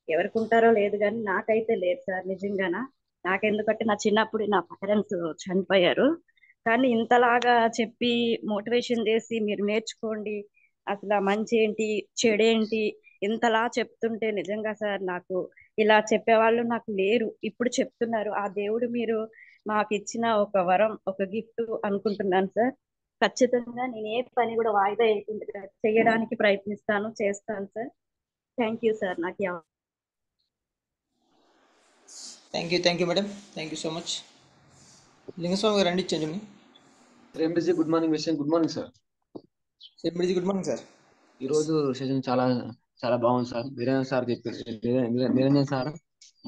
ఎవరికి ఉంటారో లేదు కానీ నాకైతే లేదు సార్ నిజంగానా. నాకెందుకంటే నా చిన్నప్పుడు నా పేరెంట్స్ చనిపోయారు, కానీ ఇంతలాగా చెప్పి మోటివేషన్ చేసి మీరు నేర్చుకోండి, అసలు మంచి ఏంటి చెడేంటి ఇంతలా చెప్తుంటే నిజంగా సార్ నాకు ఇలా చెప్పేవాళ్ళు నాకు లేరు, ఇప్పుడు చెప్తున్నారు. ఆ దేవుడు మీరు మాకు ఇచ్చిన ఒక వరం, ఒక గిఫ్ట్ అనుకుంటున్నాను సార్. ఖచ్చితంగా నేను ఏ పని కూడా వాయిదా వేయకుండా చేయడానికి చేస్తాను సార్. Thank you sir. నాకు thank you madam. Thank you so much. Lingaswamy garu రండి ఇచ్చాను. ఎంబీజీ గుడ్ మార్నింగ్ విషయం. Good morning sir. Good morning sir. ఈరోజు సెషన్ చాలా చాలా బాగుంది సార్. నిరంజన్ సార్,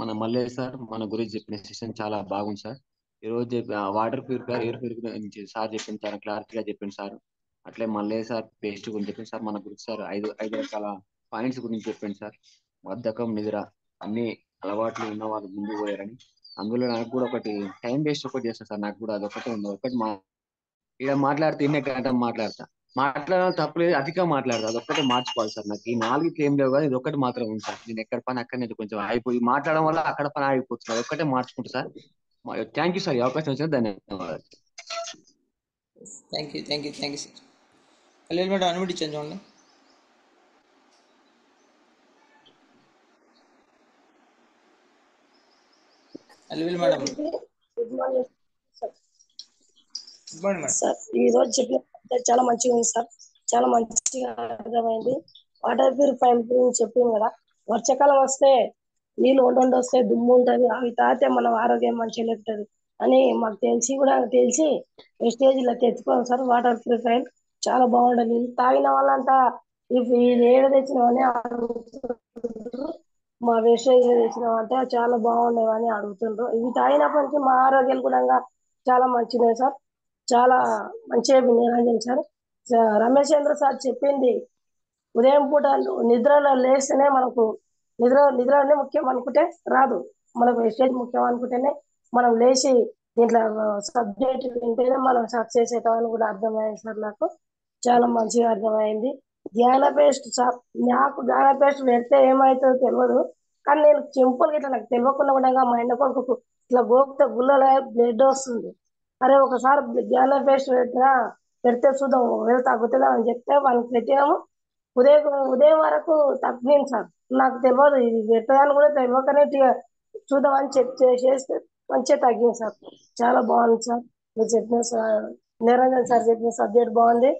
మన మల్లేష్ సార్ మన గురించి చెప్పిన సెషన్ చాలా బాగుంది సార్. ఈరోజు వాటర్ ప్యూరిఫైర్, ఎయిర్ ప్యూరిఫైర్ గురించి సార్ చెప్పింది, చాలా క్లారిటీగా చెప్పింది సార్. అట్లే మల్లేష్ సార్ పేస్ట్ గురించి చెప్పింది సార్. మన గురించి సార్ 5 రకాల పాయింట్స్ గురించి చెప్పింది సార్. బద్ధకం, నిద్ర అన్ని అలవాట్లు ఉన్న వాళ్ళు ముందుకు పోయారని. అందులో నాకు కూడా ఒకటి టైం వేస్ట్ ఒకటి చేస్తాను సార్. నాకు కూడా అదొకటి ఉంది. ఒకటి ఇక్కడ మాట్లాడితే ఇన్నే గంట మాట్లాడతా. మాట్లాడడం తప్పలేదు, అధికంగా మాట్లాడదు, అదొక్కటే మార్చుకోవాలి సార్. నాకు ఈ 4 ఏం లేవు కానీ ఇది ఒక్కటి మాత్రం ఉంది సార్. నేను ఎక్కడ పని అక్కడ నేను కొంచెం అయిపోయి మాట్లాడడం వల్ల అక్కడ పని ఆగిపోతుంది, అదొక్కటే మార్చుకుంటా సార్. థ్యాంక్ యూ సార్, ఈ అవకాశం వచ్చిన ధన్యవాదాలు. Thank you sir. Kalyan madam అనుమతి ఇచ్చాను చూడండి. అల్విల్ madam. Good morning good morning madam. Sir. ఈ రోజు చెప్పిన చాలా మంచిగా ఉంది సార్, చాలా మంచిగా అర్థమైంది. వాటర్ ప్యూరిఫైర్ గురించి చెప్పింది కదా, వర్షాకాలం వస్తే నీళ్ళు వండి వస్తే దుమ్ము ఉంటుంది, అవి తాగితే మన ఆరోగ్యం మంచిగా ఉంటుంది అని మాకు తెలిసి వెస్టేజ్లో తెచ్చుకోవాలి సార్. వాటర్ ప్యూరిఫైర్ చాలా బాగుంటుంది, తాగిన వాళ్ళంతా ఇది ఏడ తెచ్చినామని అడుగుతుండ్రు, మా వెస్టేజ్ తెచ్చినామంటే చాలా బాగుండేవని అడుగుతుండ్రు. ఇవి తాగినప్పటి నుంచి మా ఆరోగ్యాలు కూడా చాలా మంచిదే సార్, చాలా మంచిగా నిరంజన్ సార్. రమేష్ చంద్ర సార్ చెప్పింది ఉదయం పూట నిద్రలో లేస్తేనే మనకు నిద్రనే ముఖ్యం అనుకుంటే రాదు, మనకు వెస్టేజ్ ముఖ్యం అనుకుంటేనే మనం లేచి దీంట్లో సబ్జెక్ట్ వింటేనే మనం సక్సెస్ అవుతామని కూడా అర్థమైంది సార్. నాకు చాలా మంచిగా అర్థమైంది. జ్ఞాన పేస్ట్ సార్, నాకు జ్ఞాన పేస్ట్ పెడితే ఏమవుతుందో తెలియదు, కానీ నేను సింపుల్గా ఇట్లా నాకు తెలియకుండా కూడా మా ఎండ కొడుకు ఇట్లా గోపితే గుళ్ళలో బ్లడ్ వస్తుంది. అరే ఒకసారి జ్ఞాన పేస్ట్ పెడితే చూద్దాం తగ్గుతుందా అని చెప్తే వాళ్ళకి పెట్టాము. ఉదయం వరకు తగ్గింది సార్. నాకు తెలియదు ఇది పెట్టదని కూడా తెలియకనే చూద్దామని చేస్తే మంచిగా తగ్గింది సార్. చాలా బాగుంది సార్ మీరు చెప్పిన సార్. నిరంజన్ సార్ చెప్పిన సబ్జెక్ట్ బాగుంది.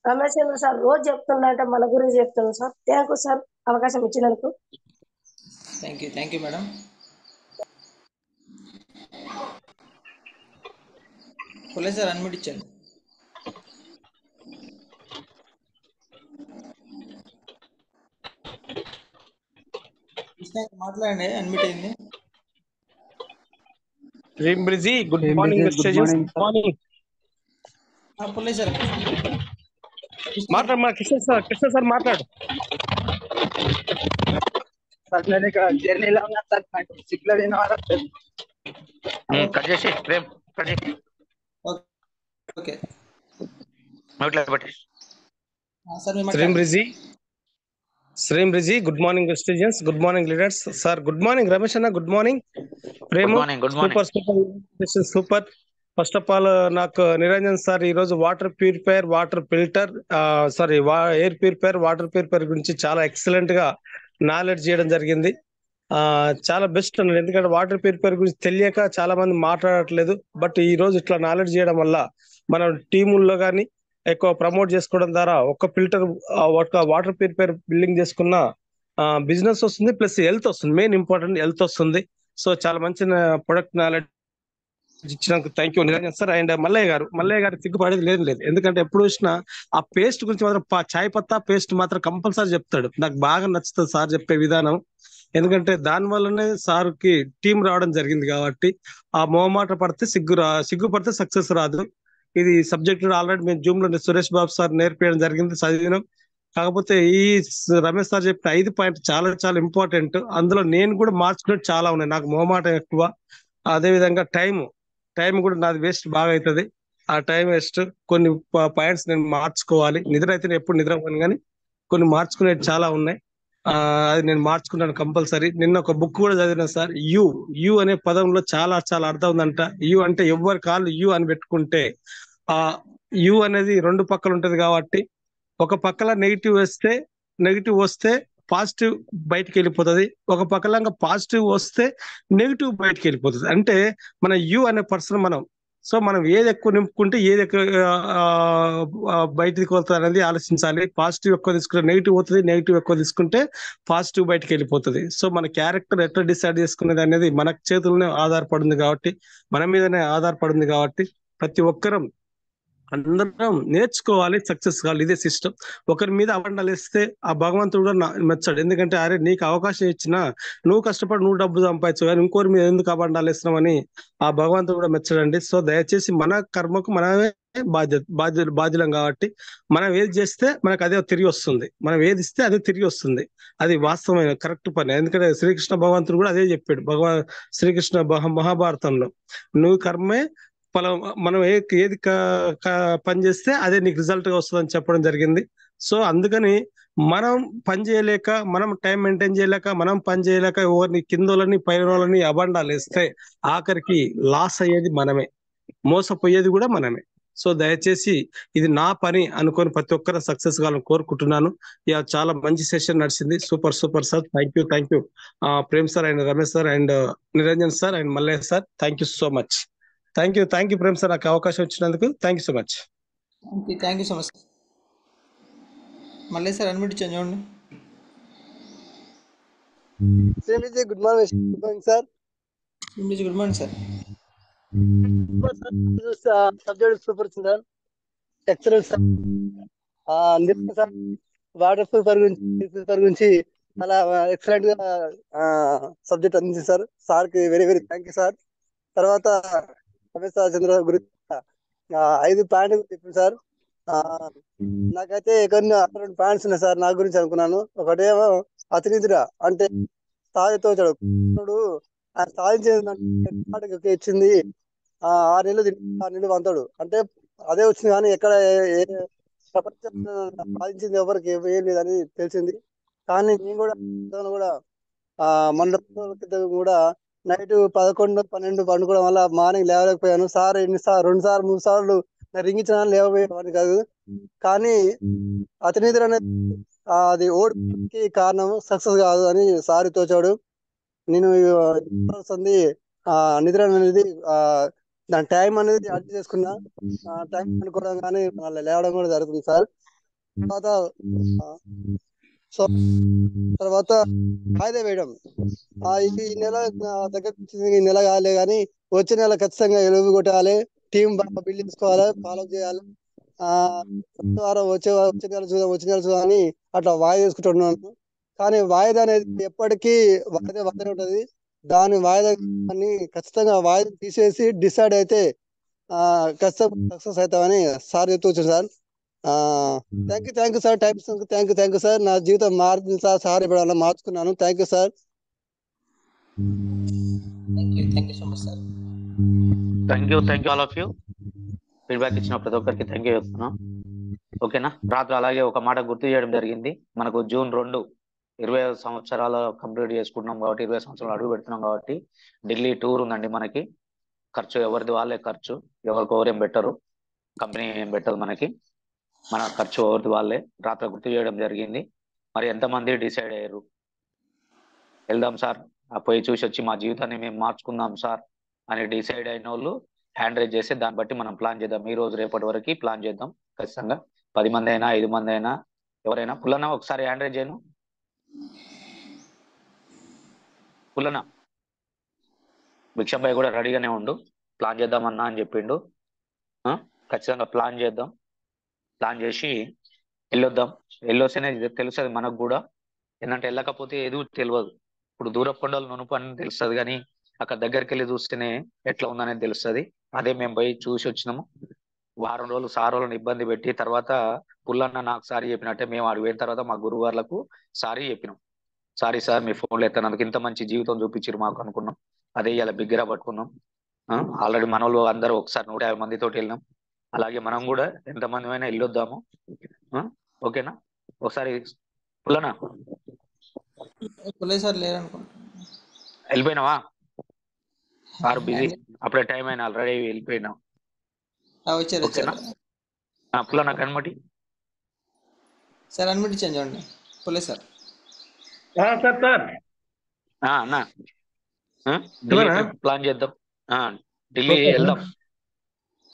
రమేష్ చంద్ర సార్ రోజు చెప్తుండే మన గురించి చెప్తున్నాను సార్. థ్యాంక్ యూ సార్ అవకాశం ఇచ్చినందుకు. Thank you madam. Sir unmute ఇచ్చాను. మాట్లాడండి, అన్మ్యూట్ అయింది. Good morning sir. మాట్లాడు కృష్ణ సార్ మాట్లాడు. జర్నీలో ఉన్నా సార్, సిగ్నల్ కట్ చేసి ప్రేమ్ కట్ చేసి ఓకే శ్రీం బ్రిజీ. Good morning students, good morning leaders. Sir good morning Ramesh అన్న, good morning Prem. Super. First of all నాకు నిరంజన్ సార్ ఈ రోజు water purifier, water filter, air purifier, water purifier గురించి చాలా ఎక్సలెంట్ గా నాలెడ్జ్ చేయడం జరిగింది. చాలా బెస్ట్ అన్నది, ఎందుకంటే వాటర్ ప్యూరిఫైయర్ గురించి తెలియక చాలా మంది మాట్లాడట్లేదు. బట్ ఈ రోజు ఇట్లా నాలెడ్జ్ చేయడం వల్ల మనం టీముల్లో కానీ ఎక్కువ ప్రమోట్ చేసుకోవడం ద్వారా ఒక ఫిల్టర్, ఒక వాటర్ ప్యూరిఫైయర్ బిల్డింగ్ చేసుకున్న బిజినెస్ వస్తుంది, ప్లస్ హెల్త్ వస్తుంది. మెయిన్ ఇంపార్టెంట్ హెల్త్ వస్తుంది. సో చాలా మంచి ప్రొడక్ట్ నాలెడ్జ్ ఇచ్చినందుకు thank you Niranjan sir. And Mallaiah గారు సిగ్గుపడేది లేదు, ఎందుకంటే ఎప్పుడు చూసినా ఆ పేస్ట్ గురించి మాత్రం చాయ్ పత్తా పేస్ట్ మాత్రం కంపల్సరీ చెప్తాడు. నాకు బాగా నచ్చుతుంది సార్ చెప్పే విధానం, ఎందుకంటే దాని వల్లనే సార్ కి టీం రావడం జరిగింది. కాబట్టి ఆ మొహమాట పడితే సిగ్గుపడితే సక్సెస్ రాదు. ఇది సబ్జెక్ట్ ఆల్రెడీ మేము జూమ్ లో సురేష్ బాబు సార్ నేర్పించడం జరిగింది, చదివినాం. కాకపోతే ఈ రమేష్ సార్ చెప్పిన 5 పాయింట్ చాలా చాలా ఇంపార్టెంట్. అందులో నేను కూడా మార్చుకున్నట్టు చాలా ఉన్నాయి. నాకు మొహమాట ఎక్కువ, అదే విధంగా టైం కూడా నాది వేస్ట్ బాగా అవుతుంది. ఆ టైం వేస్ట్, కొన్ని పాయింట్స్ నేను మార్చుకోవాలి. నిద్ర అయితే నేను ఎప్పుడు నిద్రపోను, కానీ కొన్ని మార్చుకునేవి చాలా ఉన్నాయి. అది నేను మార్చుకుంటాను కంపల్సరీ. నిన్న ఒక బుక్ కూడా చదివిన సార్. యు అనే పదంలో చాలా చాలా అర్థం ఉందంట. యు అంటే ఎవరి కాళ్ళు యు అని పెట్టుకుంటే ఆ యు అనేది 2 పక్కలు ఉంటది, కాబట్టి ఒక పక్కల నెగిటివ్ వస్తే పాజిటివ్ బయటికి వెళ్ళిపోతుంది, ఒక పక్కలంగా పాజిటివ్ వస్తే నెగిటివ్ బయటికి వెళ్ళిపోతుంది. అంటే మన యు అనే పర్సన్ మనం ఏది ఎక్కువ నింపుకుంటే ఏది ఎక్కువ బయటకు వస్తుంది అనేది ఆలోచించాలి. పాజిటివ్ ఎక్కువ తీసుకుంటే నెగిటివ్ అవుతుంది, నెగిటివ్ ఎక్కువ తీసుకుంటే పాజిటివ్ బయటకు వెళ్ళిపోతుంది. సో మన క్యారెక్టర్ ఎట్లా డిసైడ్ చేసుకునేది అనేది మన చేతుల్లోనే ఆధారపడింది, కాబట్టి మన మీదనే ఆధారపడింది. కాబట్టి ప్రతి ఒక్కరం అందరం నేర్చుకోవాలి, సక్సెస్ కావాలి. ఇదే సిస్టమ్. ఒకరి మీద అబండాలు వేస్తే ఆ భగవంతుడు కూడా మెచ్చాడు, ఎందుకంటే అరే నీకు అవకాశం ఇచ్చినా నువ్వు కష్టపడి నువ్వు డబ్బు సంపాదించు, కానీ ఇంకోరి మీద ఎందుకు అబండాలు వేస్తున్నామని ఆ భగవంతుడు కూడా మెచ్చాడండి. సో దయచేసి మన కర్మకు మనమే బాధ్యులం, కాబట్టి మనం ఏది చేస్తే మనకు అదే తిరిగి వస్తుంది, మనం ఏది ఇస్తే అదే తిరిగి వస్తుంది. అది వాస్తవమైన కరెక్ట్ పని. ఎందుకంటే శ్రీకృష్ణ భగవంతుడు కూడా అదే చెప్పాడు శ్రీకృష్ణ మహాభారతంలో, నువ్వు కర్మే మనం ఏది పని చేస్తే అదే నీకు రిజల్ట్ గా వస్తుందని చెప్పడం జరిగింది. సో అందుకని మనం పని చేయలేక, మనం టైం మెయింటైన్ చేయలేక, మనం పని చేయలేక ఎవరిని కిందోళ్ళని పైన అబండాలు వేస్తే ఆఖరికి లాస్ అయ్యేది మనమే, మోసపోయేది కూడా మనమే. సో దయచేసి ఇది నా పని అనుకొని ప్రతి ఒక్కరు సక్సెస్ కావాలని కోరుకుంటున్నాను. ఇక చాలా మంచి సెషన్ నడిచింది. Super super sir, thank you Prem sir and Ramesh sir and Niranjan sir and Mallaiah sir, thank you so much. Thank you Prem sir, నాకు అవకాశం ఇచ్చినందుకు thank you so much. Thank you so much. మళ్ళీ సార్ అన్మిట్ చూడండి. Good morning sir. Good morning sir. Subject super sir, excellent sir. Sir water purifier గురించి చాలా excellent గా subject అందించింది సార్. సార్ కి very very thank you sir. తర్వాత రమేష్ చంద్ర గురించి 5 పాయింట్లు చెప్పింది సార్. నాకైతే కొన్ని 2 పాయింట్స్ ఉన్నాయి సార్ నా గురించి అనుకున్నాను. ఒకటేమో అతినిద్ర, అంటే స్థాయితో ఆయన సాధించేది ఇచ్చింది 6 నెలలు 6 నెలలు వంతాడు, అంటే అదే వచ్చింది. కానీ ఎక్కడ ప్రపంచం సాధించింది ఎవరికి ఏం లేదని తెలిసింది. కానీ నేను కూడా మన కూడా నైట్ 11, 12 పండుకోవడం వల్ల మార్నింగ్ లేవలేకపోయాను సార్. 2 సార్లు 3 సార్లు రింగించిన లేవపోయేవాడిని కాదు. కానీ అతని నిద్ర అనేది అది ఓడికి కారణం, సక్సెస్ కాదు అని సారి తోచాడు. నేను నిద్ర అనేది దాని టైం అనేది అడ్జస్ట్ చేసుకున్నా. టైం అనుకోవడం కానీ లేవడం కూడా జరుగుతుంది సార్. తర్వాత వాయిదా వేయడం, ఈ నెల దగ్గర ఈ నెల కాలే కానీ వచ్చే నెల ఖచ్చితంగా ఎలుగు కొట్టాలి, టీం బాగా బిల్డ్ చేసుకోవాలి, ఫాలో చేయాలి, వచ్చే నెల చూద్దాం అని అట్లా వాయిదా చేసుకుంటున్నాను. కానీ వాయిదా అనేది ఎప్పటికీ వాయిదా ఉంటది. దాని వాయిదాన్ని ఖచ్చితంగా వాయిదా తీసేసి డిసైడ్ అయితే ఖచ్చితంగా సక్సెస్ అవుతామని సార్ చెప్తూ వచ్చారు sir. Thank you sir. Thank you sir. నా జీవితం మారింది సార్ ఇప్పుడు అలా మార్చుకున్నాను. Thank you sir. Thank you so much sir. Thank you all of you. Feedback ఇచ్చిన ప్రతి ఒక్కరికి థ్యాంక్ యూ చెప్తున్నాం. ఓకేనా. రాత్రి అలాగే ఒక మాట గుర్తు చేయడం జరిగింది. మనకు జూన్ 2 25 సంవత్సరాలు కంప్లీట్ చేసుకుంటున్నాం కాబట్టి, 20 సంవత్సరాలు అడుగు పెడుతున్నాం కాబట్టి ఢిల్లీ టూర్ ఉందండి. మనకి ఖర్చు ఎవరిది వాళ్ళే ఖర్చు, ఎవరికొవరేం పెట్టరు, కంపెనీ ఏం పెట్టదు మనకి. మన ఖర్చు ఎవరిది వాళ్ళే. రాత్రి గుర్తు చేయడం జరిగింది. మరి ఎంతమంది డిసైడ్ అయ్యారు వెళ్దాం సార్, పోయి చూసి వచ్చి మా జీవితాన్ని మేము మార్చుకుందాం సార్ అని డిసైడ్ అయిన వాళ్ళు హ్యాండ్ రైజ్ చేస్తే దాన్ని బట్టి మనం ప్లాన్ చేద్దాం. ఈ రోజు రేపటి వరకు ప్లాన్ చేద్దాం ఖచ్చితంగా. 10 మంది అయినా 5 మంది అయినా ఎవరైనా. పుల్లన్న ఒకసారి హ్యాండ్ రైజ్ చేయను. పుల్లన్న, భిక్షంభాయ్ కూడా రెడీగానే ఉండు, ప్లాన్ చేద్దామన్నా అని చెప్పిండు. ఖచ్చితంగా ప్లాన్ చేద్దాం. ప్లాన్ చేసి వెళ్ళొద్దాం. వెళ్ళొస్తేనే తెలుస్తుంది మనకు కూడా. ఏంటంటే వెళ్ళకపోతే ఏదో తెలియదు. ఇప్పుడు దూర కొండలు నునుపు అని తెలుస్తుంది, కానీ అక్కడ దగ్గరికి వెళ్ళి చూస్తేనే ఎట్లా ఉందనేది తెలుస్తుంది. అదే మేము పోయి చూసి వచ్చినాము. వారం రోజులు సారోళ్ళని ఇబ్బంది పెట్టి తర్వాత పుల్లన్న నాకు సారీ చెప్పినట్టే మేము అడిగి పోయిన తర్వాత మా గురువు గారులకు సారీ చెప్పినాం. సారీ సార్, మీ ఫోన్లో ఎత్తనందుకు ఇంత మంచి జీవితం చూపించారు మాకు అనుకున్నాం. అదే ఇలా బిగ్గర పట్టుకున్నాం. ఆల్రెడీ మన వాళ్ళు అందరూ ఒకసారి 150 మందితో వెళ్ళినాం. అలాగే మనం కూడా ఎంతమంది అయినా వెళ్ళొద్దాము. ఓకేనా. ఒకసారి పుల్లనా సార్ లేరనుకుంటా, వెళ్ళిపోయినావా? సార్ బిజీ, అప్పుడే టైం అయినా ఆల్రెడీ వెళ్ళిపోయినాం. ఓకేనా. పుల్లనా కనమటి సార్ అన్మిట్ చూడండి. పుల్లే సార్. అన్నా ఢిల్లీ ప్లాన్ చేద్దాం. ఢిల్లీ వెళ్దాం.